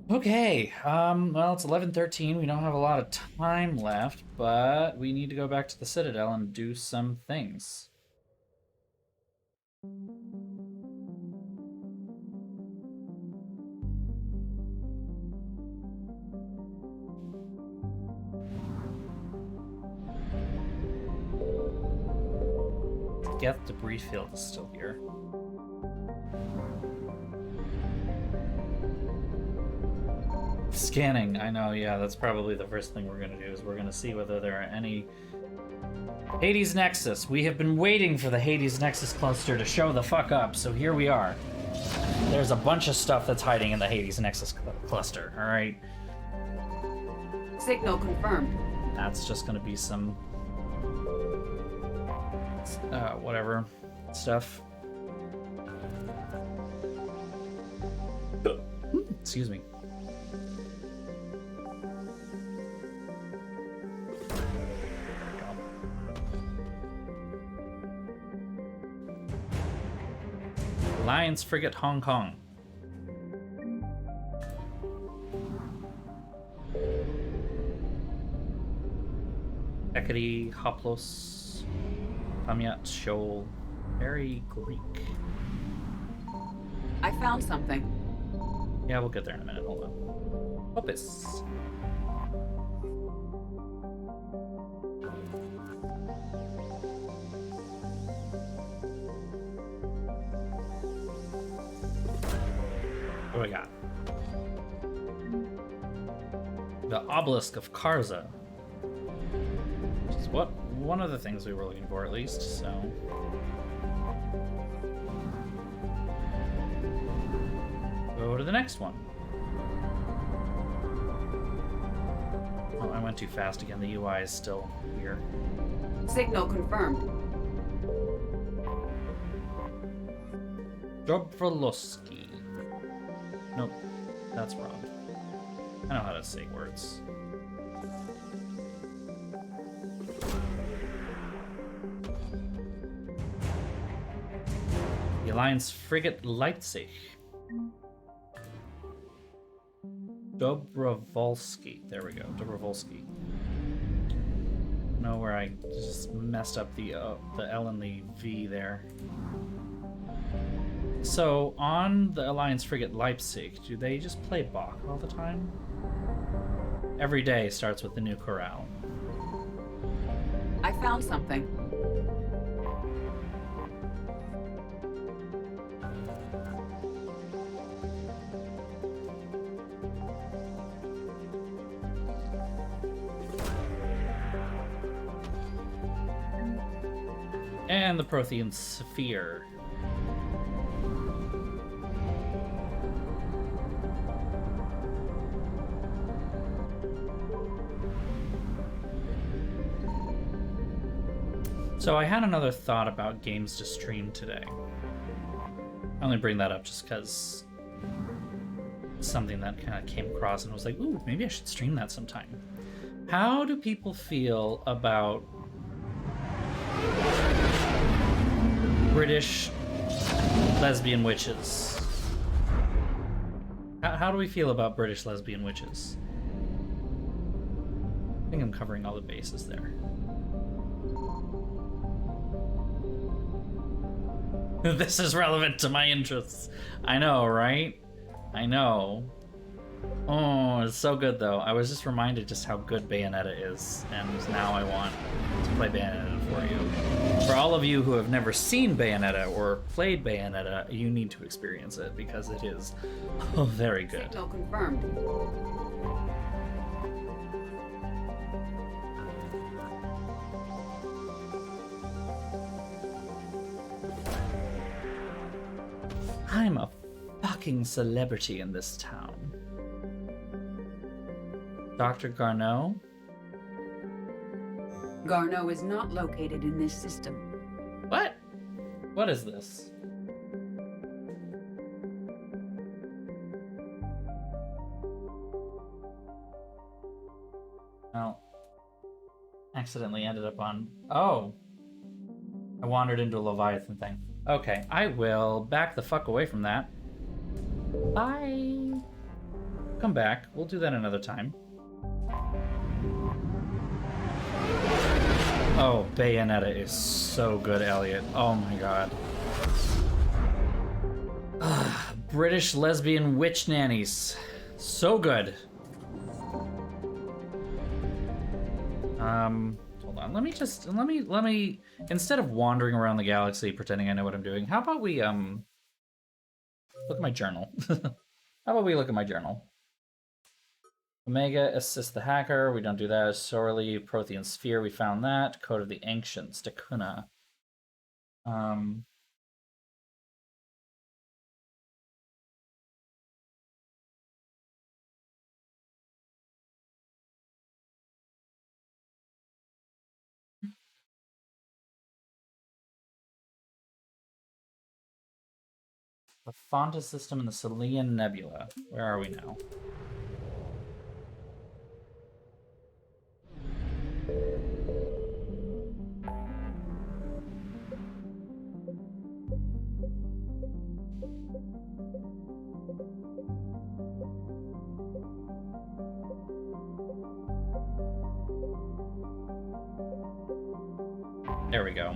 Speaker 1: Okay, well, it's 11:13. We don't have a lot of time left, but we need to go back to the Citadel and do some things. The Geth debris field is still here. Scanning, I know, yeah, that's probably the first thing we're gonna do, is we're gonna see whether there are any... Hades Nexus. We have been waiting for the Hades Nexus cluster to show the fuck up, so here we are. There's a bunch of stuff that's hiding in the Hades Nexus cluster, alright?
Speaker 17: Signal confirmed.
Speaker 1: That's just gonna be some... whatever stuff. Excuse me. Alliance Frigate Hong Kong. Hecate, Hoplos, Pamiat, Shoal. Very Greek.
Speaker 17: I found something.
Speaker 1: Yeah, we'll get there in a minute. Hold on. Opus. What do we got? The Obelisk of Karza. Which is what one of the things we were looking for, at least, so. Go to the next one. Oh, I went too fast again. The UI is still weird.
Speaker 17: Signal confirmed.
Speaker 1: Dobroloski. Nope, that's wrong. I know how to say words. The Alliance Frigate Leipzig. Dobrovolsky. There we go. Dobrovolsky. Know where I just messed up the L and the V there. So on the Alliance Frigate Leipzig, do they just play Bach all the time? Every day starts with the new chorale.
Speaker 17: I found something.
Speaker 1: And the Prothean Sphere. So I had another thought about games to stream today. I only bring that up just because something that kind of came across and was like, ooh, maybe I should stream that sometime. How do people feel about British lesbian witches? How do we feel about British lesbian witches? I think I'm covering all the bases there. This is relevant to my interests. I know, right? I know. Oh, it's so good though. I was just reminded just how good Bayonetta is, and now I want to play Bayonetta for you. For all of you who have never seen Bayonetta or played Bayonetta, you need to experience it because it is very good.
Speaker 17: Signal confirmed.
Speaker 1: I'm a fucking celebrity in this town. Dr. Garneau?
Speaker 17: Garneau is not located in this system.
Speaker 1: What? What is this? Oh. Accidentally ended up on... Oh! I wandered into a Leviathan thing. Okay, I will back the fuck away from that. Bye! Come back. We'll do that another time. Oh, Bayonetta is so good, Elliot. Oh my god. British lesbian witch nannies. So good. Hold on. Let me instead of wandering around the galaxy pretending I know what I'm doing, how about we look at my journal. How about we look at my journal? Omega, assist the hacker. We don't do that. Sorely, Prothean Sphere. We found that. Code of the Ancients. Dakuna. The Fonta system and the Selian Nebula. Where are we now? There we go.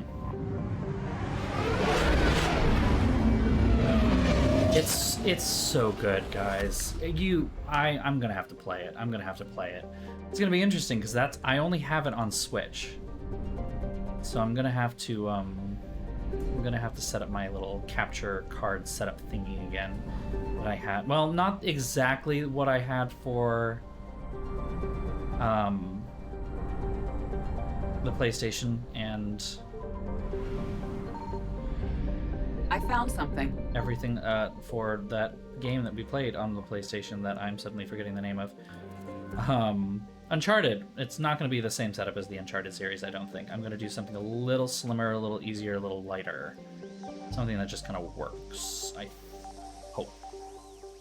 Speaker 1: It's so good, guys. I'm gonna have to play it. I'm gonna have to play it. It's gonna be interesting because I only have it on Switch, so I'm gonna have to set up my little capture card setup thingy again that I had. Well, not exactly what I had for the PlayStation and
Speaker 17: I found something.
Speaker 1: Everything for that game that we played on the PlayStation that I'm suddenly forgetting the name of. Uncharted. It's not going to be the same setup as the Uncharted series, I don't think. I'm going to do something a little slimmer, a little easier, a little lighter. Something that just kind of works, I hope.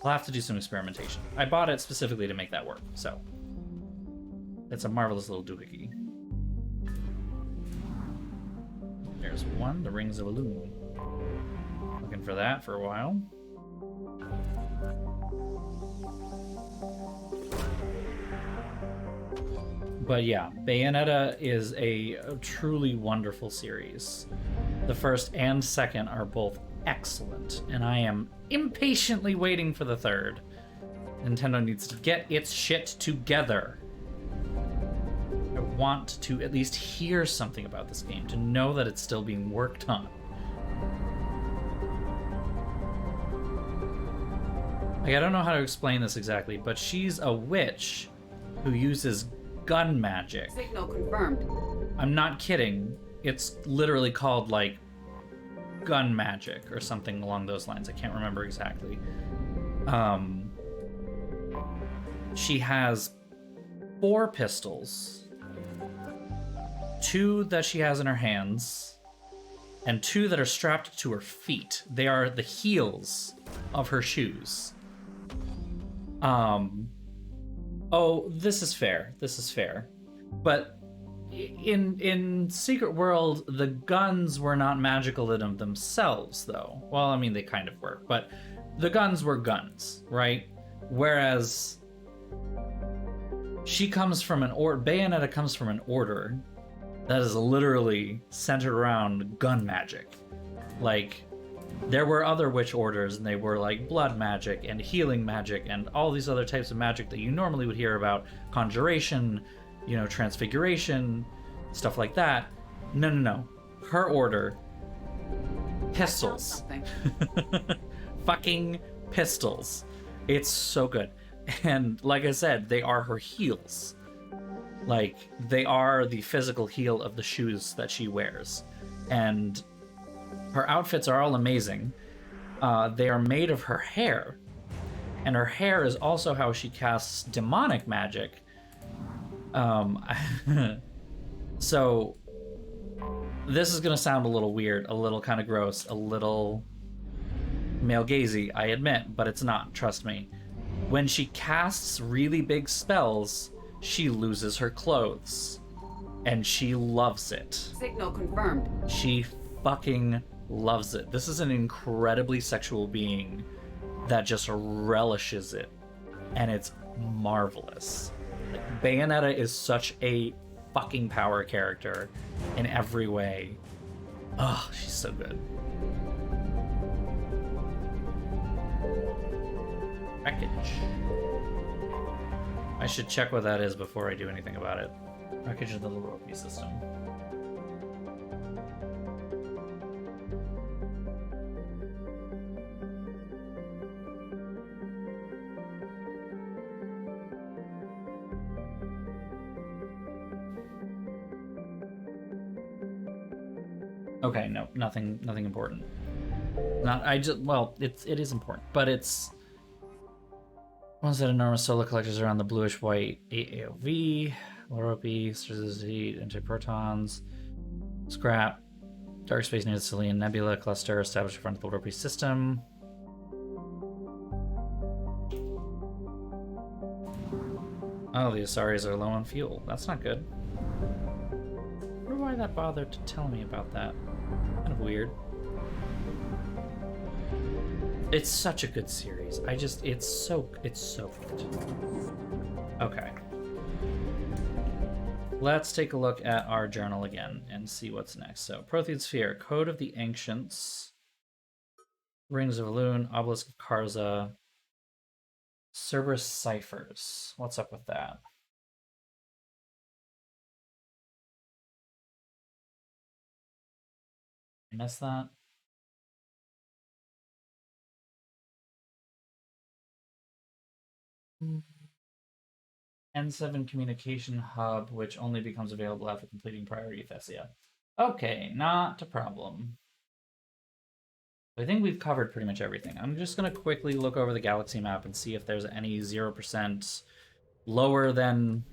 Speaker 1: I'll have to do some experimentation. I bought it specifically to make that work, so. It's a marvelous little doohickey. There's one, the Rings of Illusion. Looking for that for a while. But yeah, Bayonetta is a truly wonderful series. The first and second are both excellent, and I am impatiently waiting for the third. Nintendo needs to get its shit together. I want to at least hear something about this game, to know that it's still being worked on. Like, I don't know how to explain this exactly, but she's a witch who uses gun magic.
Speaker 17: Signal confirmed.
Speaker 1: I'm not kidding. It's literally called, like, gun magic or something along those lines. I can't remember exactly. She has 4 pistols. 2 that she has in her hands, and 2 that are strapped to her feet. They are the heels of her shoes. Oh, this is fair. This is fair. But in Secret World, the guns were not magical in of themselves, though. Well, I mean, they kind of were, but the guns were guns, right? Whereas she comes from Bayonetta comes from an order that is literally centered around gun magic. Like, there were other witch orders, and they were like blood magic and healing magic and all these other types of magic that you normally would hear about. Conjuration, you know, transfiguration, stuff like that. No. Her order, pistols. Fucking pistols. It's so good. And like I said, they are her heels. Like, they are the physical heel of the shoes that she wears. And her outfits are all amazing. They are made of her hair. And her hair is also how she casts demonic magic. So, this is going to sound a little weird, a little kind of gross, a little male-gazy, I admit, but it's not, trust me. When she casts really big spells, she loses her clothes. And she loves it.
Speaker 17: Signal confirmed.
Speaker 1: She fucking loves it. This is an incredibly sexual being that just relishes it. And it's marvelous. Like, Bayonetta is such a fucking power character in every way. Oh, she's so good. Wreckage. I should check what that is before I do anything about it. Wreckage of the Loropi system. Okay, no, nothing important. It is important, but it's ones that enormous solar collectors around the bluish white AOV, Loropi, antiprotons, scrap, dark space near the Cillian Nebula cluster established in front of the Loropi system. Oh, the Asaris are low on fuel. That's not good. I wonder why that bothered to tell me about that. Kind of weird. It's such a good series. It's so good. Okay. Let's take a look at our journal again and see what's next. So, Prothean Sphere, Code of the Ancients, Rings of Elune, Obelisk of Karza, Cerberus Ciphers. What's up with that? Missed that? N7 Communication Hub, which only becomes available after completing Priority Thessia. Okay, not a problem. I think we've covered pretty much everything. I'm just going to quickly look over the galaxy map and see if there's any 0% lower than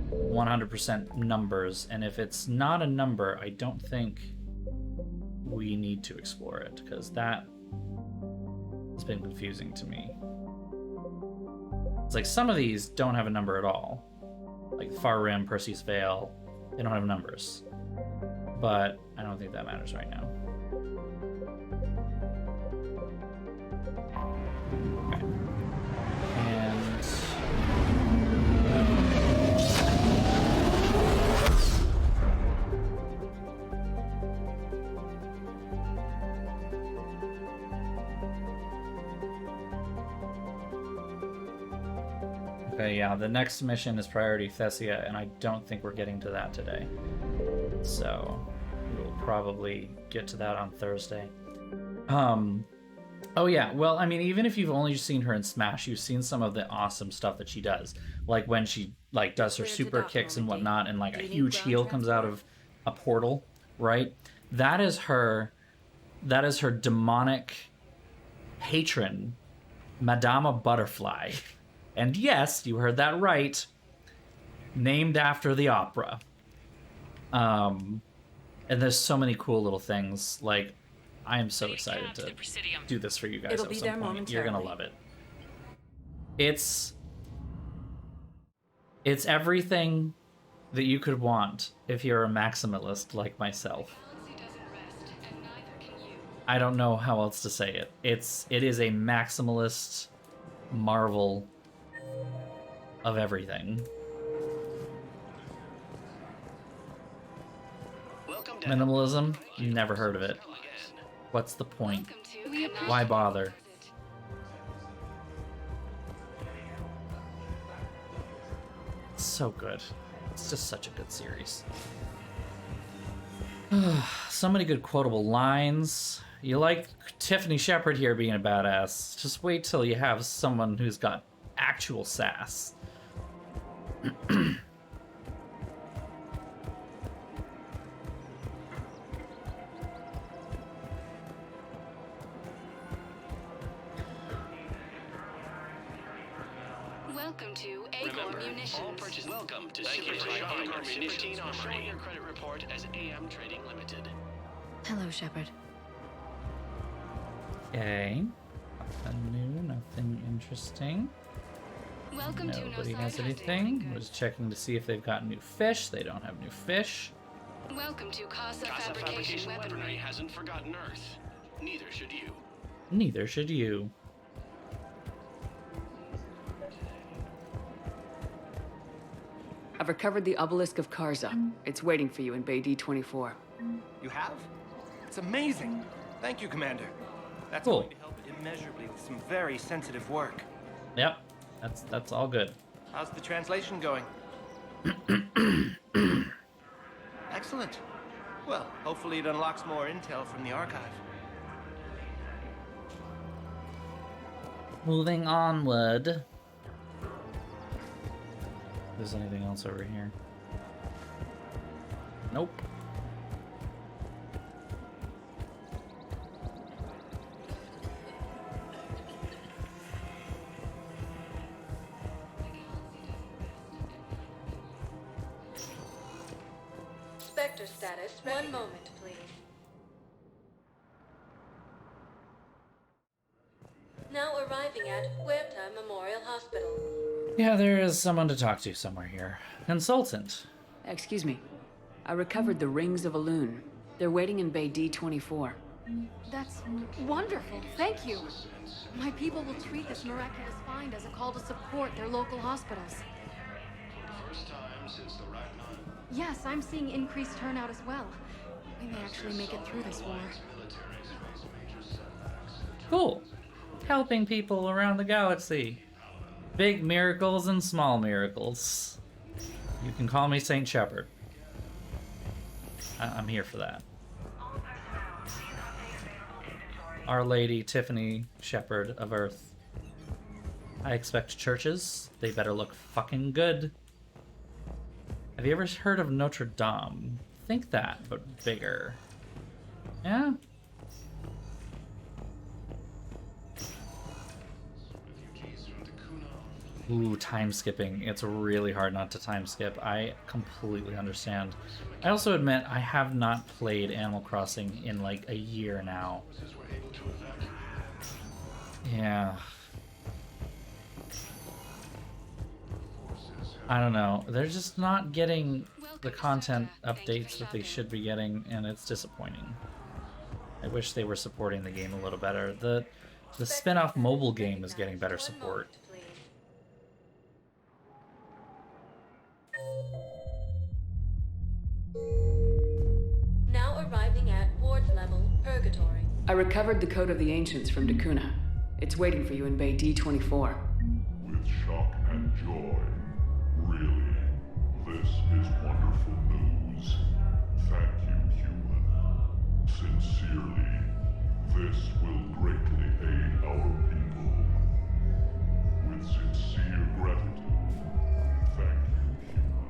Speaker 1: 100% numbers. And if it's not a number, I don't think we need to explore it, because that has been confusing to me. It's like some of these don't have a number at all. Like Far Rim, Perseus Vale, they don't have numbers. But I don't think that matters right now. Okay. And okay, yeah, the next mission is Priority Thessia, and I don't think we're getting to that today. So we'll probably get to that on Thursday. Oh yeah, well, I mean, even if you've only seen her in Smash, you've seen some of the awesome stuff that she does. Like when she like does her super kicks and whatnot, and like a huge heal comes out of a portal, right? That is her demonic patron, Madama Butterfly. And yes, you heard that right. Named after the opera. And there's so many cool little things. Like, I am so excited to do this for you guys at some point. You're gonna love it. It's everything that you could want if you're a maximalist like myself. I don't know how else to say it. It is a maximalist marvel of everything. Minimalism? Never heard of it. What's the point? Why bother? It's so good. It's just such a good series. So many good quotable lines. You like Tiffany Shepard here being a badass. Just wait till you have someone who's got actual sass.
Speaker 6: Welcome to Agor Munitions.
Speaker 7: Welcome to Super Munitions. Showing your credit report as AM Trading Limited.
Speaker 6: Hello, Shepard.
Speaker 1: Okay. Nothing new, nothing interesting.
Speaker 6: Welcome to
Speaker 1: Nobody
Speaker 6: No
Speaker 1: has
Speaker 6: Side
Speaker 1: anything. I was checking to see if they've got new fish. They don't have new fish.
Speaker 6: Welcome to Casa Fabrication
Speaker 7: Weaponry hasn't forgotten Earth. Neither should you.
Speaker 1: Neither should you.
Speaker 20: I've recovered the Obelisk of Karza. It's waiting for you in Bay D24.
Speaker 9: You have? It's amazing. Thank you, Commander. That's
Speaker 1: Cool.
Speaker 9: going to help immeasurably with some very sensitive work.
Speaker 1: Yep, that's all good.
Speaker 9: How's the translation going? Excellent. Well, hopefully it unlocks more intel from the archive.
Speaker 1: Moving onward. If there's anything else over here? Nope.
Speaker 24: Spectre status. One moment, please. Now arriving at Huerta Memorial Hospital.
Speaker 1: Yeah, there is someone to talk to somewhere here. Consultant.
Speaker 20: Excuse me. I recovered the Rings of Elune. They're waiting in Bay D24.
Speaker 25: That's wonderful. Thank you. My people will treat this miraculous find as a call to support their local hospitals.
Speaker 7: For the first time
Speaker 25: Yes, I'm seeing increased turnout as well. We may actually make it through this war.
Speaker 1: Cool. Helping people around the galaxy. Big miracles and small miracles. You can call me Saint Shepherd. I'm here for that. Our Lady Tiffany Shepherd of Earth. I expect churches. They better look fucking good. Have you ever heard of Notre Dame? Think that, but bigger. Yeah? Ooh, time skipping. It's really hard not to time skip. I completely understand. I also admit I have not played Animal Crossing in like a year now. Yeah. I don't know. They're just not getting the content updates that they should be getting, and it's disappointing. I wish they were supporting the game a little better. The spin-off mobile game is getting better support.
Speaker 24: Now arriving at ward level purgatory.
Speaker 20: I recovered the Code of the Ancients from Dakuna. It's waiting for you in Bay D24.
Speaker 11: With shock and joy. Really, this is wonderful news. Thank you, human. Sincerely, this will greatly aid our people. With sincere gratitude, thank you, human.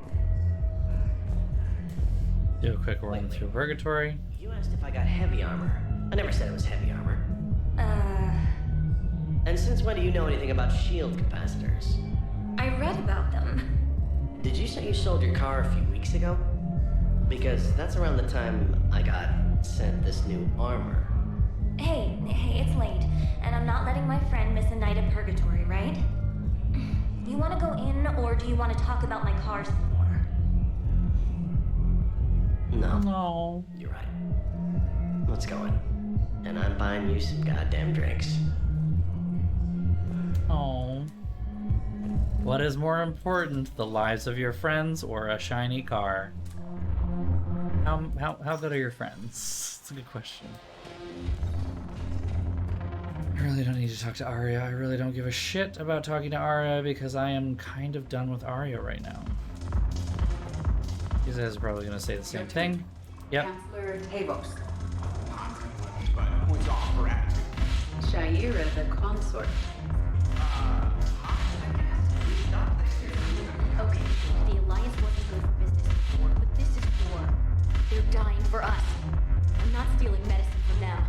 Speaker 1: Do a quick run through Purgatory.
Speaker 12: You asked if I got heavy armor. I never said it was heavy armor. And since when do you know anything about shield capacitors?
Speaker 4: I read about them.
Speaker 12: Did you say you sold your car a few weeks ago? Because that's around the time I got sent this new armor.
Speaker 10: Hey, it's late, and I'm not letting my friend miss a night of purgatory, right? You want to go in, or do you want to talk about my car some more?
Speaker 12: No. You're right. Let's go in. And I'm buying you some goddamn drinks.
Speaker 1: Oh. What is more important, the lives of your friends or a shiny car? How good are your friends? It's a good question. I really don't need to talk to Arya. I really don't give a shit about talking to Arya because I am kind of done with Arya right now. You guys are probably going to say the same thing. Yep.
Speaker 17: Chancellor Tavos.
Speaker 9: Points off for attitude.
Speaker 17: Shaira, the consort.
Speaker 10: Okay, the Alliance wasn't good for business before, but this is war. They're dying for us. I'm not stealing medicine from them.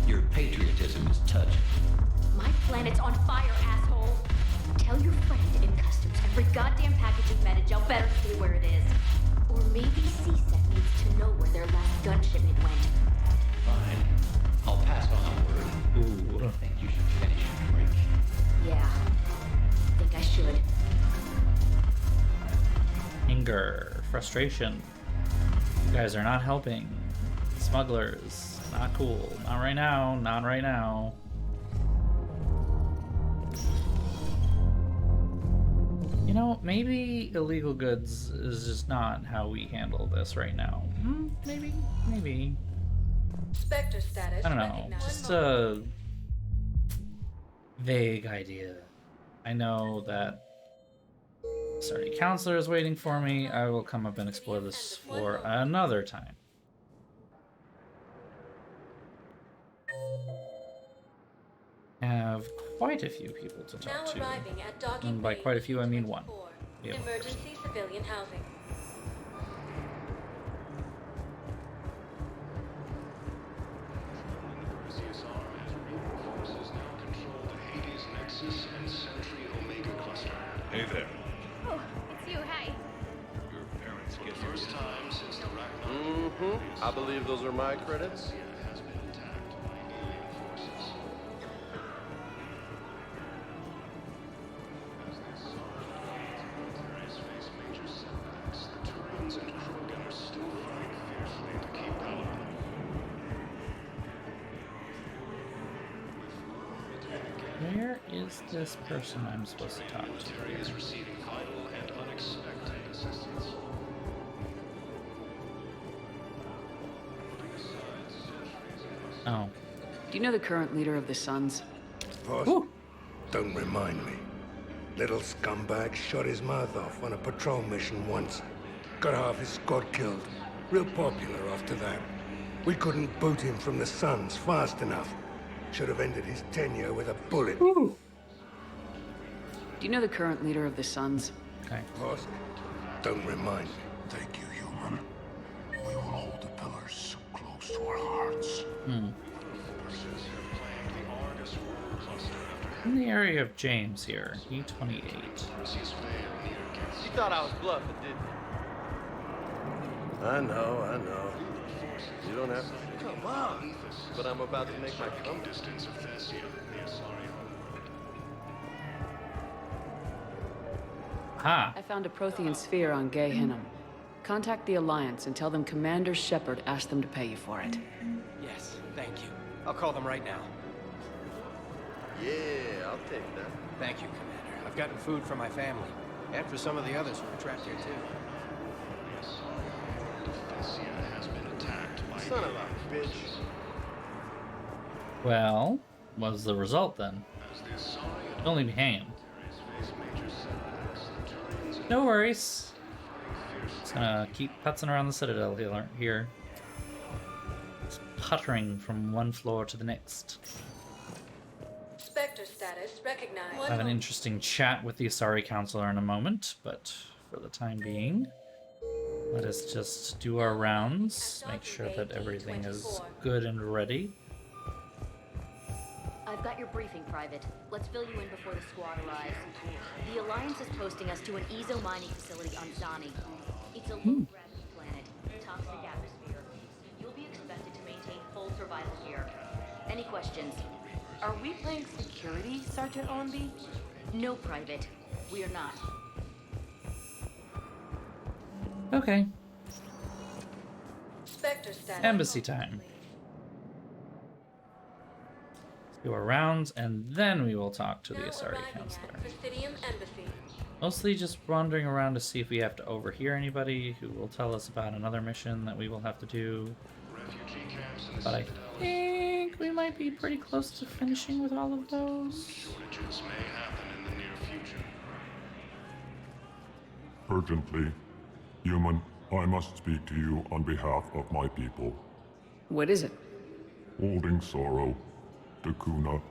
Speaker 13: Your patriotism is touching.
Speaker 10: My planet's on fire, asshole! Tell your friend in customs every goddamn package of Medi-gel better stay where it is. Or maybe CSET needs to know where their last gun shipment went.
Speaker 13: Fine. I'll pass on the word.
Speaker 1: Ooh.
Speaker 13: I think you should finish your drink.
Speaker 10: Yeah, think I should.
Speaker 1: Anger, frustration. You guys are not helping. Smugglers, not cool. Not right now, not right now. You know, maybe illegal goods is just not how we handle this right now. Maybe.
Speaker 24: Spectre status.
Speaker 1: I don't know. Just a vague idea. I know that Sorry, counselor is waiting for me. I will come up and explore this floor another time. I have quite a few people to talk to. And by quite a few, I mean one. Yeah.
Speaker 24: Emergency civilian housing.
Speaker 11: Hey there.
Speaker 10: Oh, it's you. Hi.
Speaker 11: Your parents get
Speaker 7: First time since the Ragnar.
Speaker 19: Mm-hmm. I believe those are my credits.
Speaker 7: Has been attacked by alien forces. As they saw militaries face major setbacks, the Turians and Krogan are still fighting fiercely to keep power.
Speaker 1: Where is this person I'm supposed to talk to?
Speaker 7: Military is receiving vital and unexpected assistance.
Speaker 1: Oh.
Speaker 20: Do you know the current leader of the Suns?
Speaker 14: Boss, don't remind me. Little scumbag shot his mouth off on a patrol mission once. Got half his squad killed. Real popular after that. We couldn't boot him from the Suns fast enough. Should have ended his tenure with a bullet.
Speaker 20: Do you know the current leader of the Suns?
Speaker 1: Okay.
Speaker 14: Boss, don't remind me.
Speaker 11: Thank you, human. We will hold the pillars close to our hearts.
Speaker 1: In the area of James here, E28.
Speaker 9: You thought I was bluffing, didn't you?
Speaker 19: I know. You don't have to.
Speaker 9: Come on.
Speaker 19: But I'm about to make my comeback.
Speaker 7: Distance of Thessia, the Asari.
Speaker 1: Ha!
Speaker 20: I found a Prothean sphere on Gay Hinnom. Contact the Alliance and tell them Commander Shepard asked them to pay you for it.
Speaker 9: Yes, thank you. I'll call them right now.
Speaker 19: Yeah, I'll take that.
Speaker 9: Thank you, Commander. I've gotten food for my family. And for some of the others who are trapped here, too.
Speaker 7: Thessia has been attacked by...
Speaker 19: Son of a bitch.
Speaker 1: Well, what's the result then? Don't leave me hanging. No worries. Just gonna keep putzing around the Citadel here. Just puttering from one floor to the next.
Speaker 24: Spectre status recognized.
Speaker 1: I'll have an interesting chat with the Asari Counselor in a moment, but for the time being, let us just do our rounds, make sure that everything is good and ready.
Speaker 10: I've got your briefing, Private. Let's fill you in before the squad arrives. The Alliance is posting us to an Ezo mining facility on Zani. It's a low-gravity planet, toxic atmosphere. You'll be expected to maintain full survival here. Any questions?
Speaker 15: Are we playing security, Sergeant Owenby?
Speaker 10: No, Private. We are not.
Speaker 1: Okay.
Speaker 24: Spectre status.
Speaker 1: Embassy time. Let's do our rounds, and then we will talk to the Asari Counselor.
Speaker 24: Presidium Embassy.
Speaker 1: Mostly just wandering around to see if we have to overhear anybody who will tell us about another mission that we will have to do. But I think we might be pretty close to finishing with all of those.
Speaker 7: Shortages may happen in the near future.
Speaker 11: Urgently, human, I must speak to you on behalf of my people.
Speaker 20: What is it?
Speaker 11: Holding sorrow, Dakuna,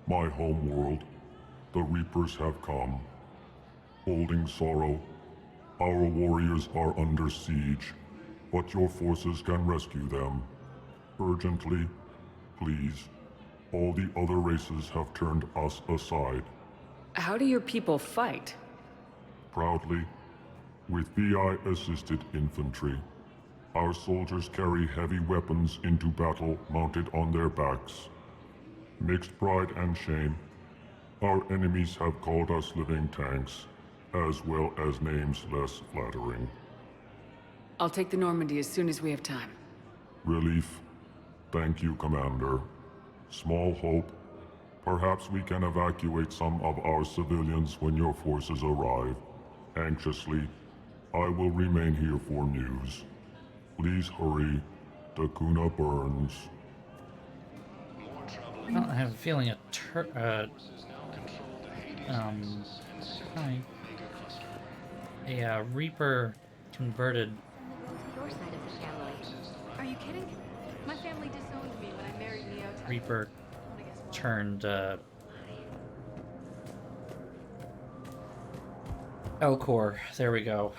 Speaker 11: my home world, the Reapers have come. Holding sorrow, our warriors are under siege, but your forces can rescue them. Urgently, please. All the other races have turned us aside.
Speaker 20: How do your people fight?
Speaker 11: Proudly, with VI-assisted infantry. Our soldiers carry heavy weapons into battle mounted on their backs. Mixed pride and shame, our enemies have called us living tanks, as well as names less flattering.
Speaker 20: I'll take the Normandy as soon as we have time.
Speaker 11: Relief. Thank you, Commander. Small hope. Perhaps we can evacuate some of our civilians when your forces arrive. Anxiously, I will remain here for news. Please hurry. Dakuna burns.
Speaker 1: Well, I have a feeling a Reaper converted.
Speaker 15: Your side of the family. Are you kidding? My family disowned me when I married Neo.
Speaker 1: Reaper turned Elcor. There we go.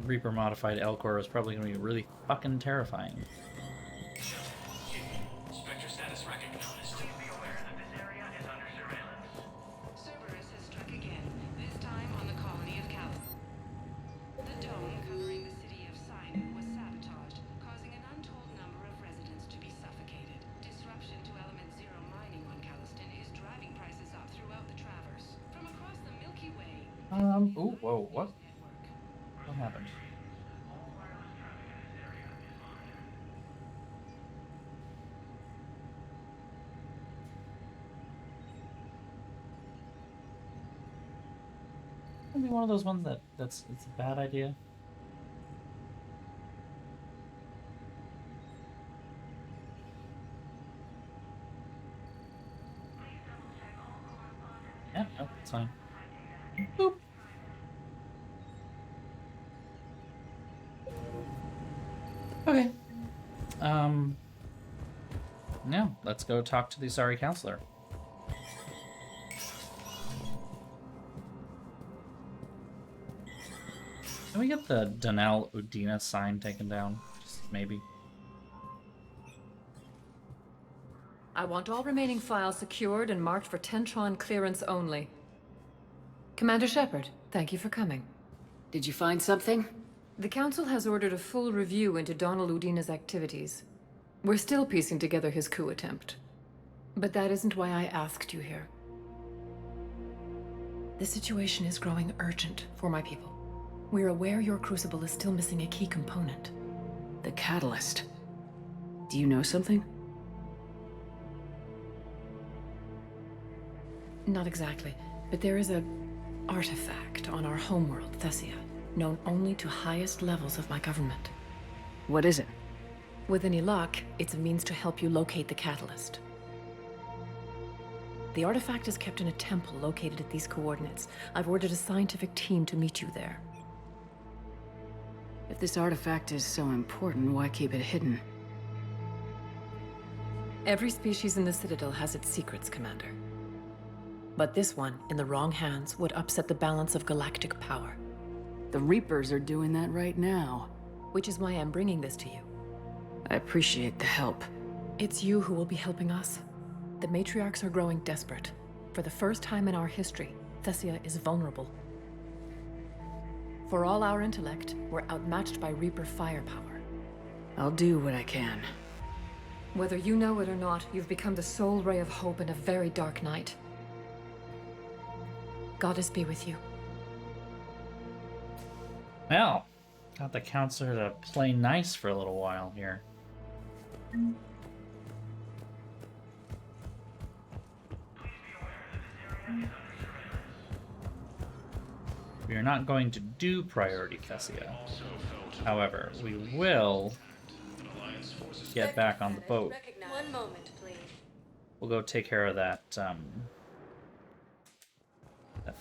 Speaker 1: Reaper modified Elcor is probably going to be really fucking terrifying.
Speaker 16: Spectre status recognized. Please be aware that this area is under surveillance.
Speaker 6: Cerberus has struck again, this time on the colony of Cal. The dome covering the city of Sidon was sabotaged, causing an untold number of residents to be suffocated. Disruption to Element Zero mining on Caliston is driving prices up throughout the Traverse. From across the Milky Way...
Speaker 1: Ooh, whoa, what? What happened? Maybe one of those ones it's a bad idea. Yeah, no, it's fine. Boop. Okay. No, let's go talk to the Asari counselor. Can we get the Danelle Udina sign taken down? Just maybe.
Speaker 5: I want all remaining files secured and marked for Tentron clearance only. Commander Shepard, thank you for coming.
Speaker 20: Did you find something?
Speaker 5: The Council has ordered a full review into Donald Udina's activities. We're still piecing together his coup attempt. But that isn't why I asked you here. The situation is growing urgent for my people. We're aware your crucible is still missing a key component.
Speaker 20: The catalyst. Do you know something?
Speaker 5: Not exactly, but there is a artifact on our homeworld, Thessia, known only to highest levels of my government.
Speaker 20: What is it?
Speaker 5: With any luck, it's a means to help you locate the catalyst. The artifact is kept in a temple located at these coordinates. I've ordered a scientific team to meet you there.
Speaker 20: If this artifact is so important, why keep it hidden?
Speaker 5: Every species in the Citadel has its secrets, Commander. But this one, in the wrong hands, would upset the balance of galactic power.
Speaker 20: The Reapers are doing that right now.
Speaker 5: Which is why I'm bringing this to you.
Speaker 20: I appreciate the help.
Speaker 5: It's you who will be helping us. The matriarchs are growing desperate. For the first time in our history, Thessia is vulnerable. For all our intellect, we're outmatched by Reaper firepower.
Speaker 20: I'll do what I can.
Speaker 5: Whether you know it or not, you've become the sole ray of hope in a very dark night. Goddess be with you.
Speaker 1: Well, got the counselor to play nice for a little while here. We are not going to do priority Thessia. However, we will get back on the boat.
Speaker 24: One moment, please.
Speaker 1: We'll go take care of that, that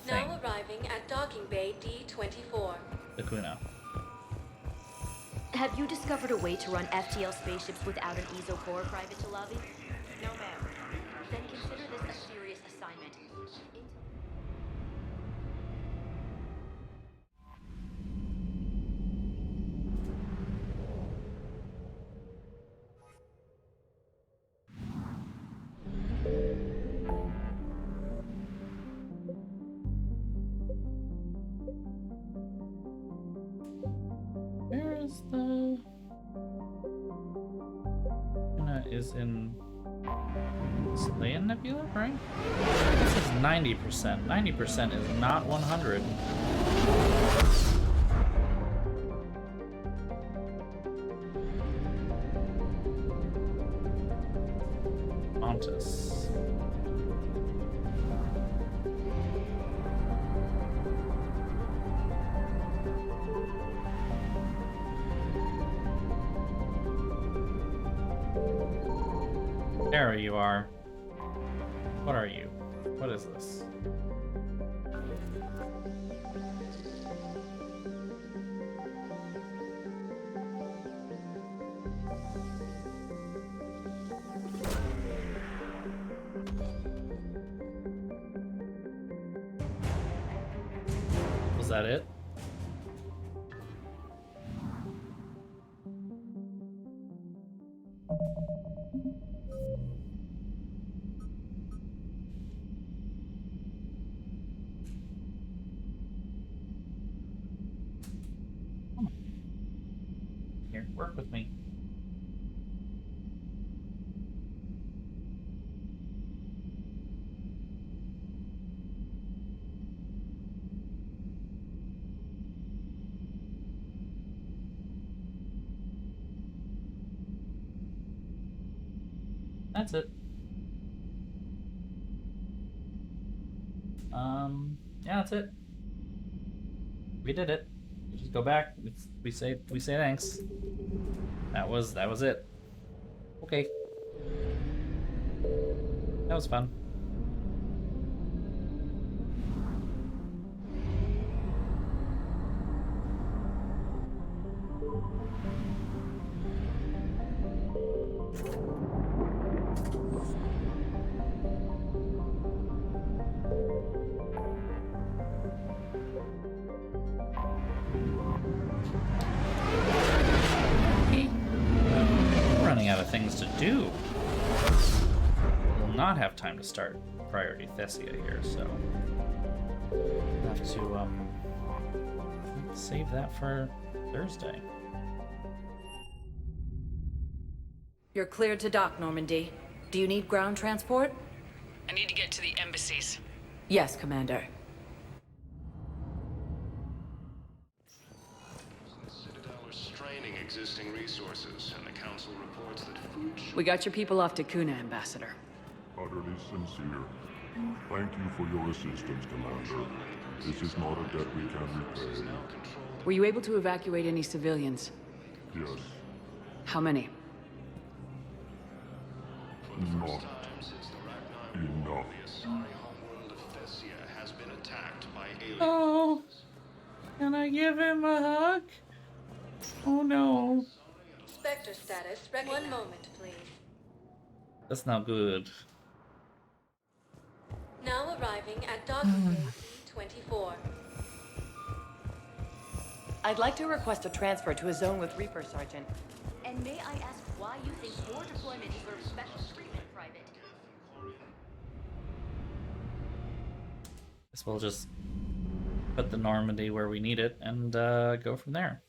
Speaker 1: thing.
Speaker 24: Now arriving at docking bay D-24.
Speaker 1: The Kuna.
Speaker 10: Have you discovered a way to run FTL spaceships without an ESO core private to lobby?
Speaker 15: No, ma'am.
Speaker 10: Then consider this a serious assignment.
Speaker 1: Where is the... Kuna is in... Selayan Nebula, right? This is 90%. 90% is not 100. Montes. There you are. What are you? What is this? Was that it? Here, work with me. That's it. Yeah, that's it. We did it. We just go back. We say thanks. That was it. Okay. That was fun. do. We'll not have time to start Priority Thessia here, so we'll have to save that for Thursday.
Speaker 20: You're cleared to dock, Normandy. Do you need ground transport?
Speaker 2: I need to get to the embassies.
Speaker 20: Yes, Commander.
Speaker 7: Citadel are straining existing resources, and the Council reports that food...
Speaker 20: We got your people off to Kuna, Ambassador.
Speaker 11: Utterly sincere. Thank you for your assistance, Commander. This is not a debt we can repay.
Speaker 20: Were you able to evacuate any civilians?
Speaker 11: Yes.
Speaker 20: How many?
Speaker 11: Not enough.
Speaker 1: Oh, can I give him a hug? Oh no.
Speaker 24: Spectre status. One moment, please.
Speaker 1: That's not good.
Speaker 24: Now arriving at docking bay E24.
Speaker 8: I'd like to request a transfer to a zone with Reaper, Sergeant.
Speaker 10: And may I ask why you think your deployment deserves special treatment, Private?
Speaker 1: Guess we'll just put the Normandy where we need it and go from there.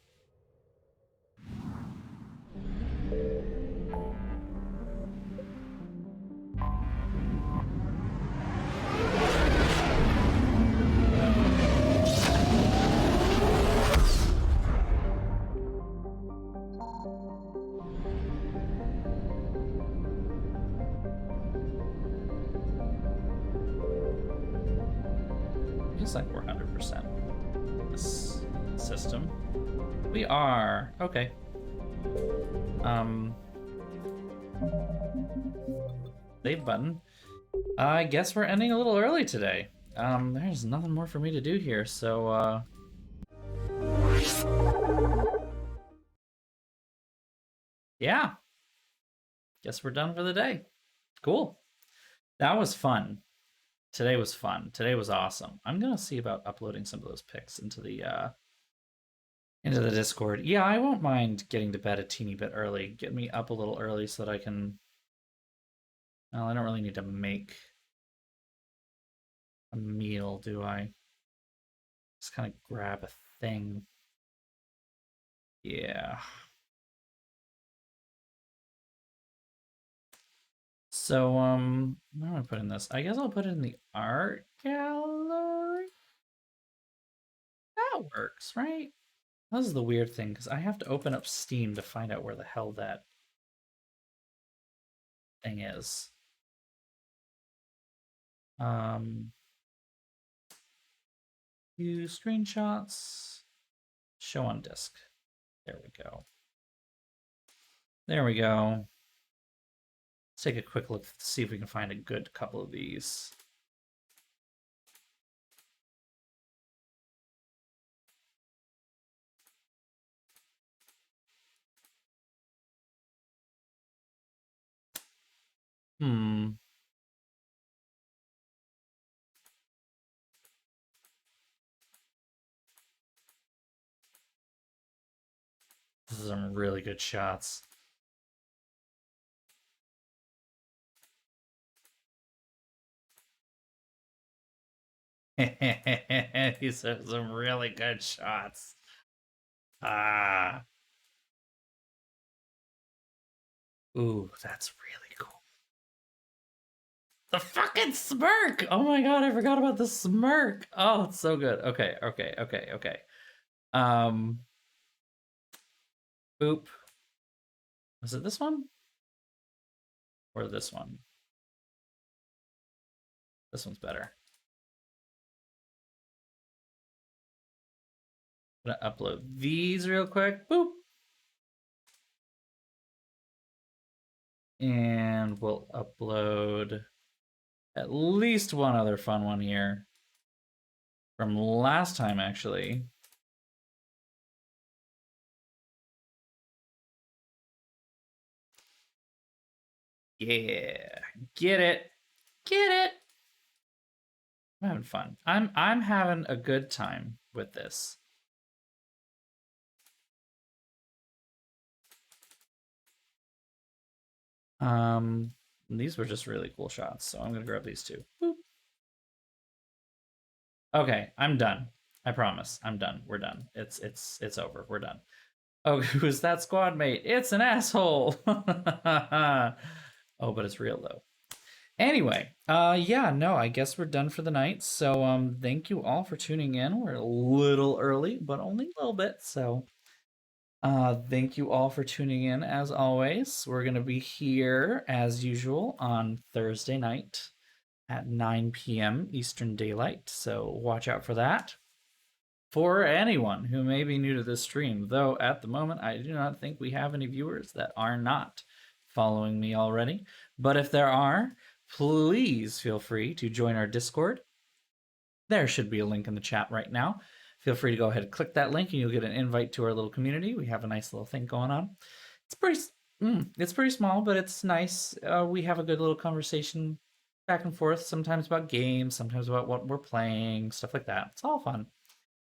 Speaker 1: Feels like we're 100% this system. We are. Okay. Save button. I guess we're ending a little early today. There's nothing more for me to do here, so yeah. Guess we're done for the day. Cool. That was fun. Today was fun. Today was awesome. I'm gonna see about uploading some of those pics into the Discord. Yeah, I won't mind getting to bed a teeny bit early. Get me up a little early so that I can. Well, I don't really need to make a meal, do I? Just kind of grab a thing. Yeah. So, where am I putting this? I guess I'll put it in the art gallery. That works, right? This is the weird thing, because I have to open up Steam to find out where the hell that thing is. View screenshots. Show on disk. There we go. There we go. Let's take a quick look to see if we can find a good couple of these. This is some really good shots. These are some really good shots. Ah. Ooh, that's really cool. The fucking smirk! Oh my god, I forgot about the smirk. Oh, it's so good. Okay. Boop. Was it this one? Or this one? This one's better. I'm gonna upload these real quick. Boop. And we'll upload at least one other fun one here from last time, actually. Yeah, get it. I'm having fun. I'm having a good time with this. These were just really cool shots, so I'm gonna grab these two. Boop. Okay, I'm done. I promise. I'm done. We're done. It's over. We're done. Oh, who's that squad mate? It's an asshole. Oh, but it's real though. Anyway, yeah, no, I guess we're done for the night. So, thank you all for tuning in. We're a little early, but only a little bit. So, thank you all for tuning in. As always, we're gonna be here as usual on Thursday night at 9 p.m. Eastern Daylight. So watch out for that. For anyone who may be new to this stream, though at the moment I do not think we have any viewers that are not following me already. But if there are, please feel free to join our Discord. There should be a link in the chat right now. Feel free to go ahead and click that link and you'll get an invite to our little community. We have a nice little thing going on. It's pretty small, but it's nice. We have a good little conversation back and forth, sometimes about games, sometimes about what we're playing, stuff like that. It's all fun.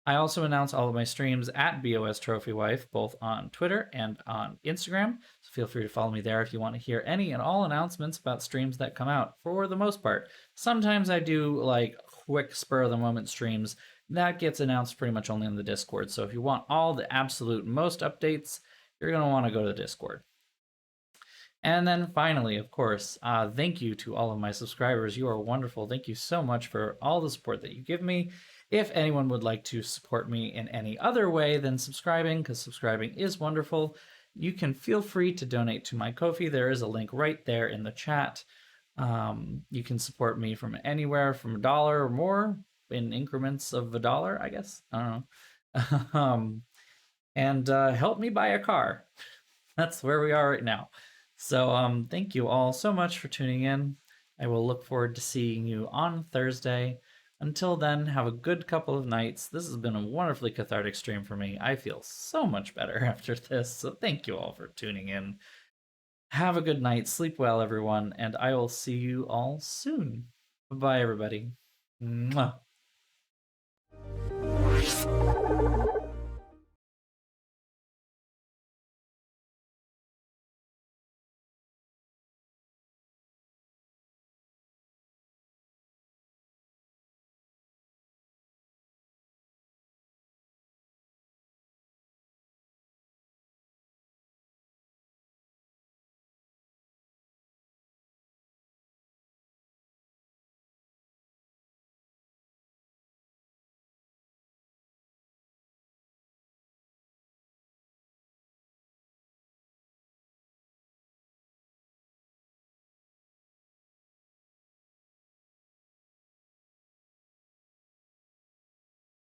Speaker 1: I also announce all of my streams at BOSTrophyWife, both on Twitter and on Instagram. So feel free to follow me there if you want to hear any and all announcements about streams that come out, for the most part. Sometimes I do like quick spur of the moment streams. That gets announced pretty much only in the Discord. So if you want all the absolute most updates, you're going to want to go to the Discord. And then finally, of course, thank you to all of my subscribers. You are wonderful. Thank you so much for all the support that you give me. If anyone would like to support me in any other way than subscribing, because subscribing is wonderful, you can feel free to donate to my Ko-fi. There is a link right there in the chat. You can support me from anywhere from $1 or more in increments of $1, I guess. I don't know. And help me buy a car. That's where we are right now. So thank you all so much for tuning in. I will look forward to seeing you on Thursday. Until then, have a good couple of nights. This has been a wonderfully cathartic stream for me. I feel so much better after this. So thank you all for tuning in. Have a good night. Sleep well, everyone. And I will see you all soon. Bye, everybody. Mwah.